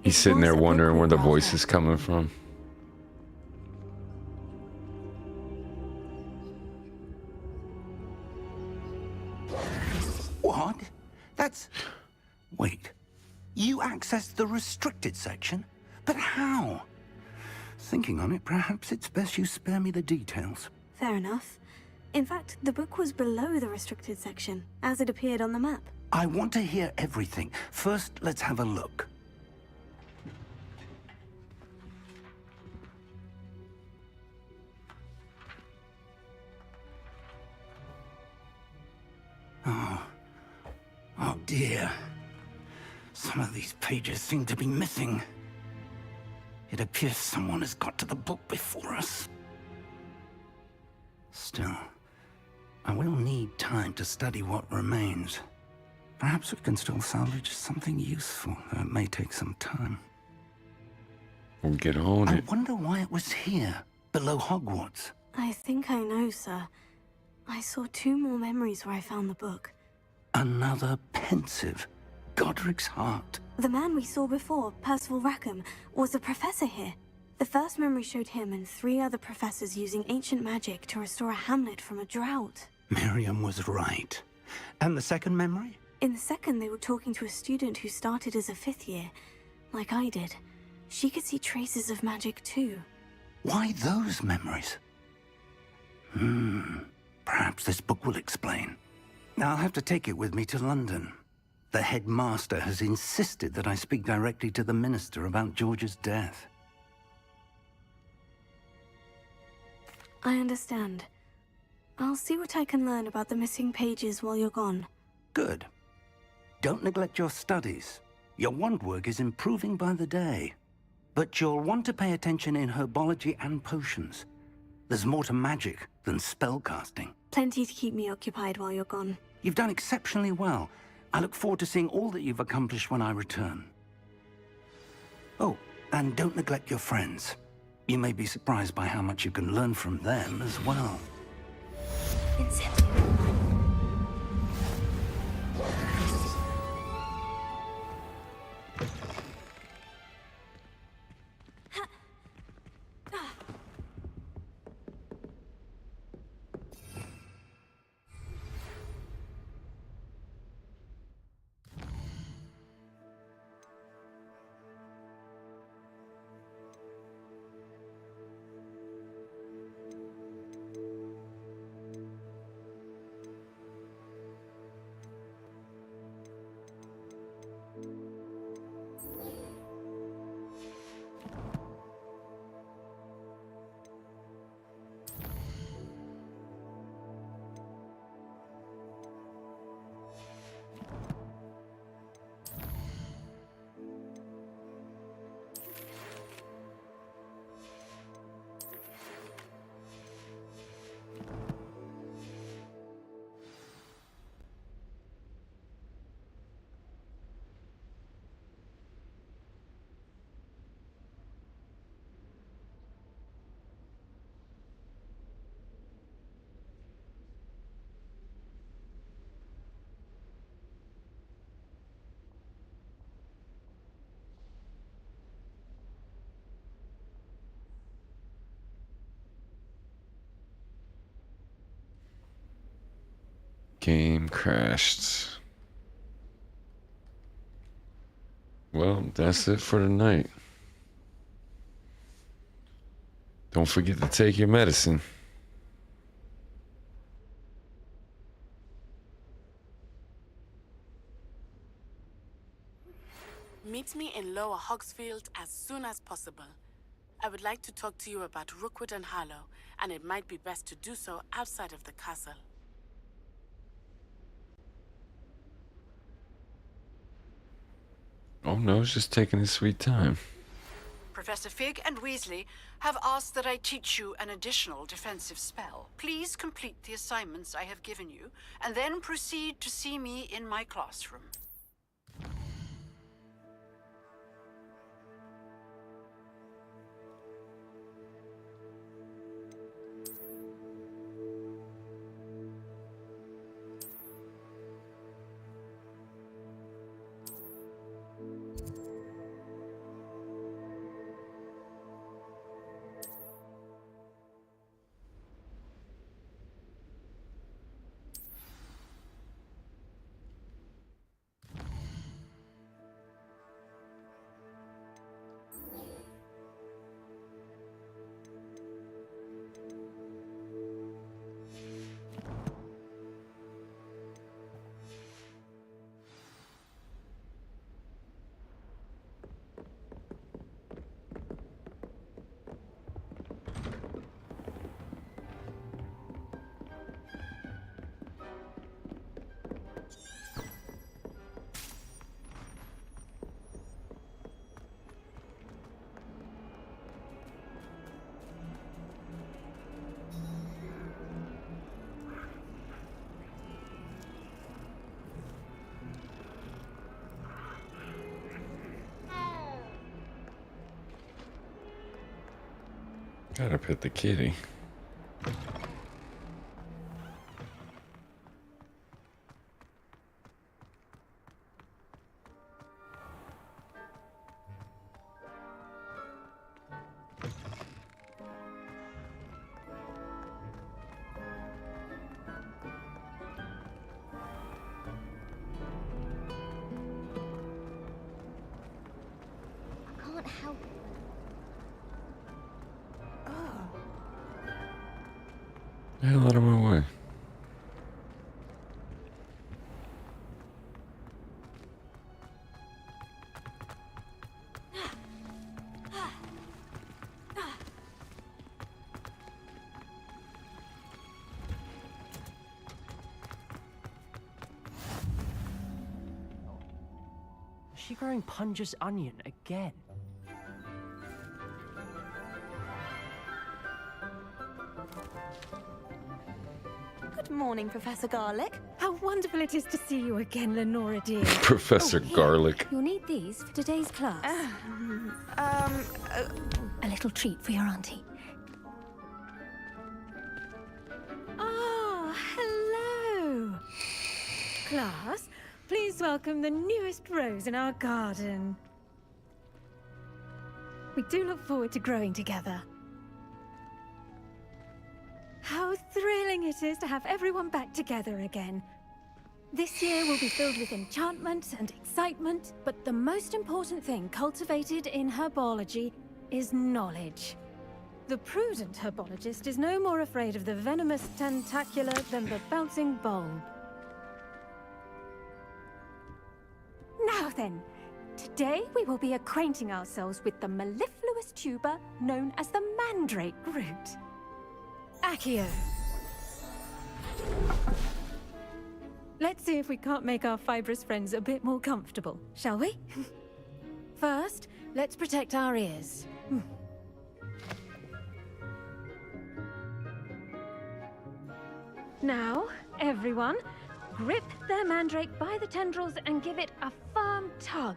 S19: He's sitting there wondering where the voice is coming from.
S2: What? That's... Wait. You accessed the restricted section? But how? Thinking on it, perhaps it's best you spare me the details.
S1: Fair enough. In fact, the book was below the restricted section, as it appeared on the map.
S2: I want to hear everything. First, let's have a look. Oh dear. Some of these pages seem to be missing. It appears someone has got to the book before us. Still, I will need time to study what remains. Perhaps we can still salvage something useful, though it may take some time.
S19: We'll get on it.
S2: I wonder why it was here, below Hogwarts.
S1: I think I know, sir. I saw 2 more memories where I found the book.
S2: Another pensive. Godric's heart.
S1: The man we saw before, Percival Rackham, was a professor here. The first memory showed him and 3 other professors using ancient magic to restore a hamlet from a drought.
S2: Miriam was right. And the second memory?
S1: In the second, they were talking to a student who started as a 5th year, like I did. She could see traces of magic too.
S2: Why those memories? Perhaps this book will explain. I'll have to take it with me to London. The headmaster has insisted that I speak directly to the minister about George's death.
S1: I understand. I'll see what I can learn about the missing pages while you're gone.
S2: Good. Don't neglect your studies. Your wand work is improving by the day. But you'll want to pay attention in herbology and potions. There's more to magic than spellcasting.
S1: Plenty to keep me occupied while you're gone.
S2: You've done exceptionally well. I look forward to seeing all that you've accomplished when I return. Oh, and don't neglect your friends. You may be surprised by how much you can learn from them as well.
S19: Game crashed. Well, that's it for tonight. Don't forget to take your medicine.
S7: Meet me in Lower Hogsfield as soon as possible. I would like to talk to you about Rookwood and Harlow, and it might be best to do so outside of the castle.
S19: Oh no, it's just taking his sweet time.
S15: Professor Fig and Weasley have asked that I teach you an additional defensive spell. Please complete the assignments I have given you, and then proceed to see me in my classroom.
S19: Gotta pet the kitty.
S23: I can't help it.
S19: Get out of my way.
S6: Is she growing Punja's onion again?
S1: morning, Professor Garlic.
S14: How wonderful it is to see you again, Lenora dear.
S19: Professor Garlic.
S14: You'll need these for today's class. A little treat for your auntie. Ah, hello. Class, please welcome the newest rose in our garden. We do look forward to growing together. How thrilling it is to have everyone back together again. This year will be filled with enchantment and excitement, but the most important thing cultivated in herbology is knowledge. The prudent herbologist is no more afraid of the venomous tentacula than the bouncing bulb. Now then, today we will be acquainting ourselves with the mellifluous tuber known as the mandrake root. Accio. Let's see if we can't make our fibrous friends a bit more comfortable, shall we? First, let's protect our ears. Now, everyone, grip their mandrake by the tendrils and give it a firm tug.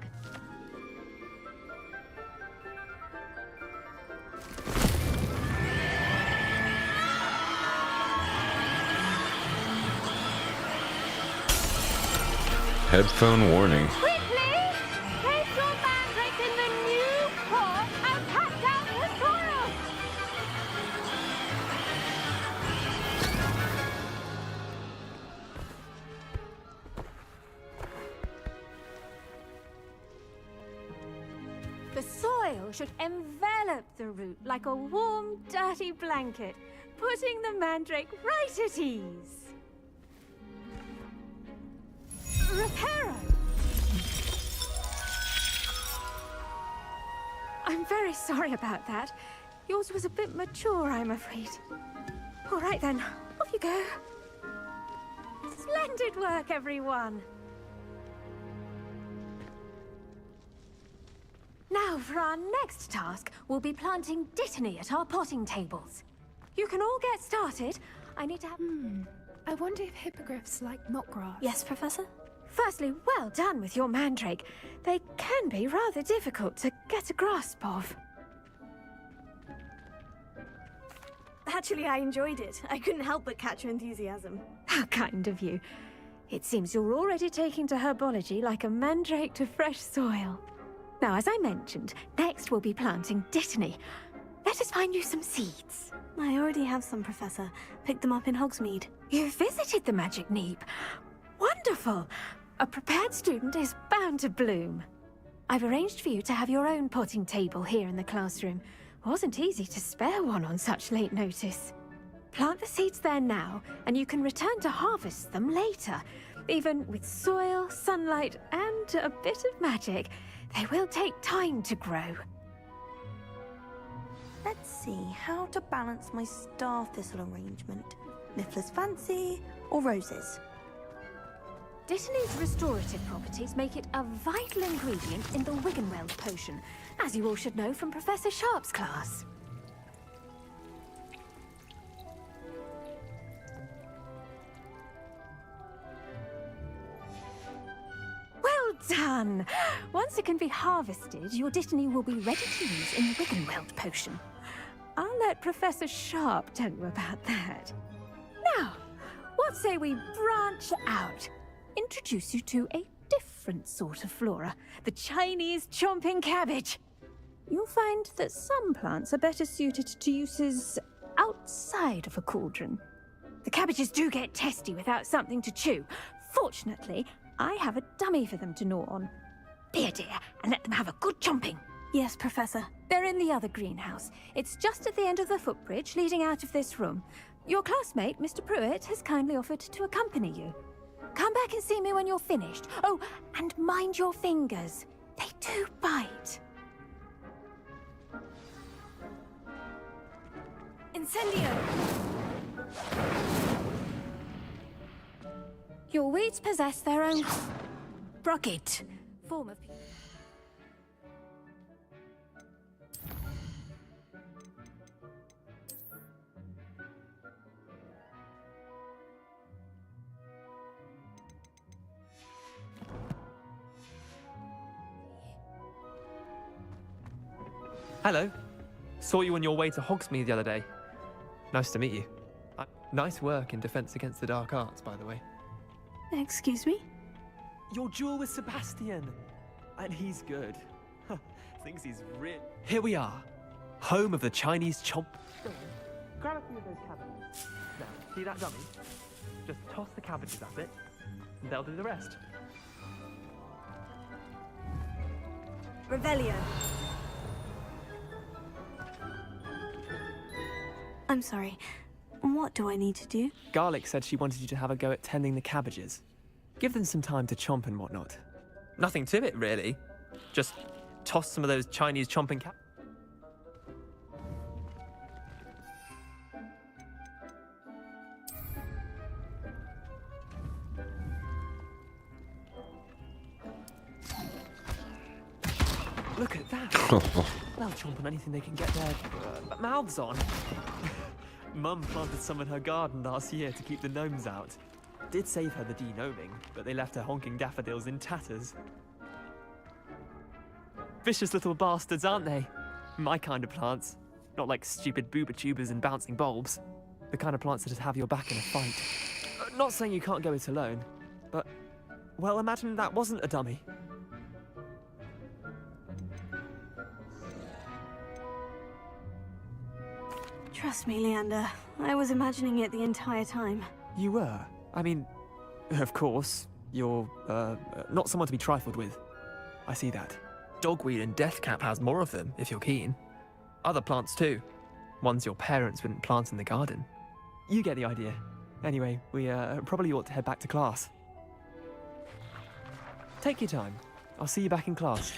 S19: Headphone warning.
S11: Quickly! Place your mandrake in the new pot and pat down the soil! The soil should envelop the root like a warm, dirty blanket, putting the mandrake right at ease. Reparo! I'm very sorry about that. Yours was a bit mature, I'm afraid. All right then, off you go. Splendid work, everyone! Now, for our next task, we'll be planting dittany at our potting tables. You can all get started. I need to have...
S16: I wonder if hippogriffs like knotgrass.
S1: Yes, Professor?
S14: Firstly, well done with your mandrake. They can be rather difficult to get a grasp of.
S1: Actually, I enjoyed it. I couldn't help but catch your enthusiasm.
S14: How kind of you. It seems you're already taking to herbology like a mandrake to fresh soil. Now, as I mentioned, next we'll be planting dittany. Let us find you some seeds.
S1: I already have some, Professor. Picked them up in Hogsmeade.
S14: You visited the Magic Neep. Wonderful! A prepared student is bound to bloom. I've arranged for you to have your own potting table here in the classroom. Wasn't easy to spare one on such late notice. Plant the seeds there now, and you can return to harvest them later. Even with soil, sunlight, and a bit of magic, they will take time to grow.
S10: Let's see how to balance my star thistle arrangement. Niffler's fancy or roses?
S14: Dittany's restorative properties make it a vital ingredient in the Wiggenweld potion, as you all should know from Professor Sharp's class. Well done! Once it can be harvested, your dittany will be ready to use in the Wiggenweld potion. I'll let Professor Sharp tell you about that. Now, what say we branch out? Introduce you to a different sort of flora, the Chinese chomping cabbage. You'll find that some plants are better suited to uses outside of a cauldron. The cabbages do get testy without something to chew. Fortunately, I have a dummy for them to gnaw on. Be a dear and let them have a good chomping.
S1: Yes, Professor.
S14: They're in the other greenhouse. It's just at the end of the footbridge leading out of this room. Your classmate, Mr. Pruitt, has kindly offered to accompany you. Come back and see me when you're finished. Oh, and mind your fingers. They do bite.
S1: Incendio!
S14: Your weeds possess their own rugged form of...
S5: Hello. Saw you on your way to Hogsmeade the other day. Nice to meet you. Nice work in Defense Against the Dark Arts, by the way.
S1: Excuse me?
S5: Your duel with Sebastian. And he's good. Thinks he's real. Here we are. Home of the Chinese chomp. Grab a few of those cabbages. Now, see that dummy? Just toss the cabbages at it, and they'll do the rest.
S10: Revelio.
S1: I'm sorry. What do I need to do?
S5: Garlic said she wanted you to have a go at tending the cabbages. Give them some time to chomp and whatnot. Nothing to it, really. Just toss some of those Chinese chomping cabbages. Look at that. They'll chomp on anything they can get their mouths on. Mum planted some in her garden last year to keep the gnomes out. Did save her the de-gnoming, but they left her honking daffodils in tatters. Vicious little bastards, aren't they? My kind of plants. Not like stupid booba tubers and bouncing bulbs. The kind of plants that just have your back in a fight. Not saying you can't go it alone, but... well, imagine that wasn't a dummy.
S1: Trust me, Leander. I was imagining it the entire time.
S5: You were? I mean, of course, you're, not someone to be trifled with. I see that. Dogweed and deathcap has more of them, if you're keen. Other plants too. Ones your parents wouldn't plant in the garden. You get the idea. Anyway, we, probably ought to head back to class. Take your time. I'll see you back in class.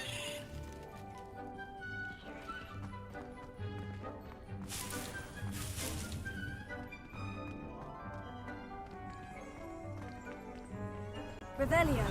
S10: Revelio.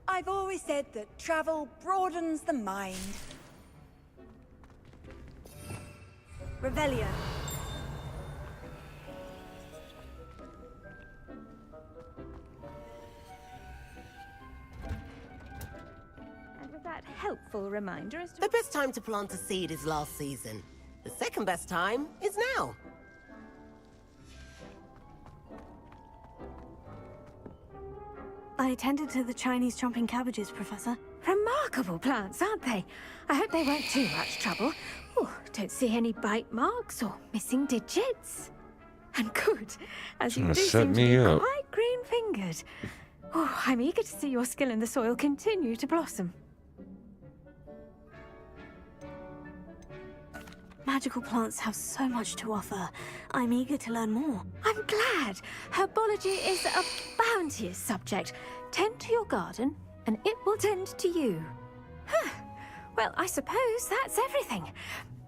S18: I've always said that travel broadens the mind. Revelio.
S14: And with that helpful reminder as to...
S12: The best time to plant a seed is last season. The second best time is now.
S1: I attended to the Chinese chomping cabbages, Professor.
S14: Remarkable plants, aren't they? I hope they weren't too much trouble. Oh, don't see any bite marks or missing digits. And good, as you
S19: Trying
S14: do
S19: to set
S14: seem to
S19: me
S14: be
S19: up.
S14: quite green-fingered. Oh, I'm eager to see your skill in the soil continue to blossom.
S1: Magical plants have so much to offer. I'm eager to learn more.
S14: I'm glad. Herbology is a bounteous subject. Tend to your garden, and it will tend to you. Huh. Well, I suppose that's everything.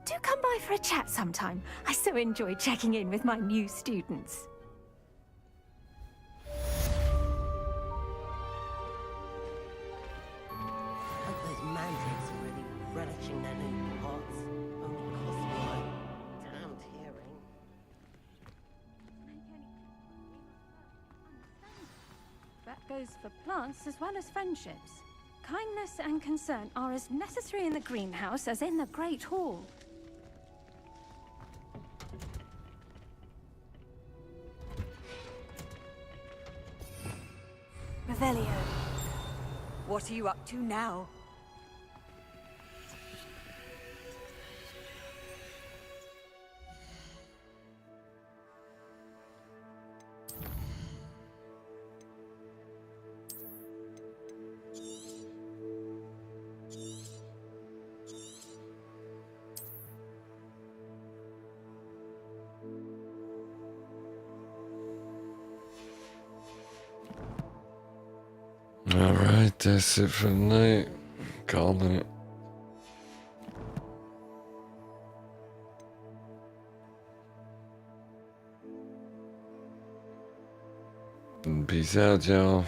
S14: Do come by for a chat sometime. I so enjoy checking in with my new students.
S12: Hope those mandrakes are really relishing their new pots. Only cost my damned hearing.
S14: That goes for plants as well as friendships. Kindness and concern are as necessary in the greenhouse as in the Great Hall.
S10: Revelio. What are you up to now?
S19: Alright, that's it for the night. Calling it. Peace out, y'all.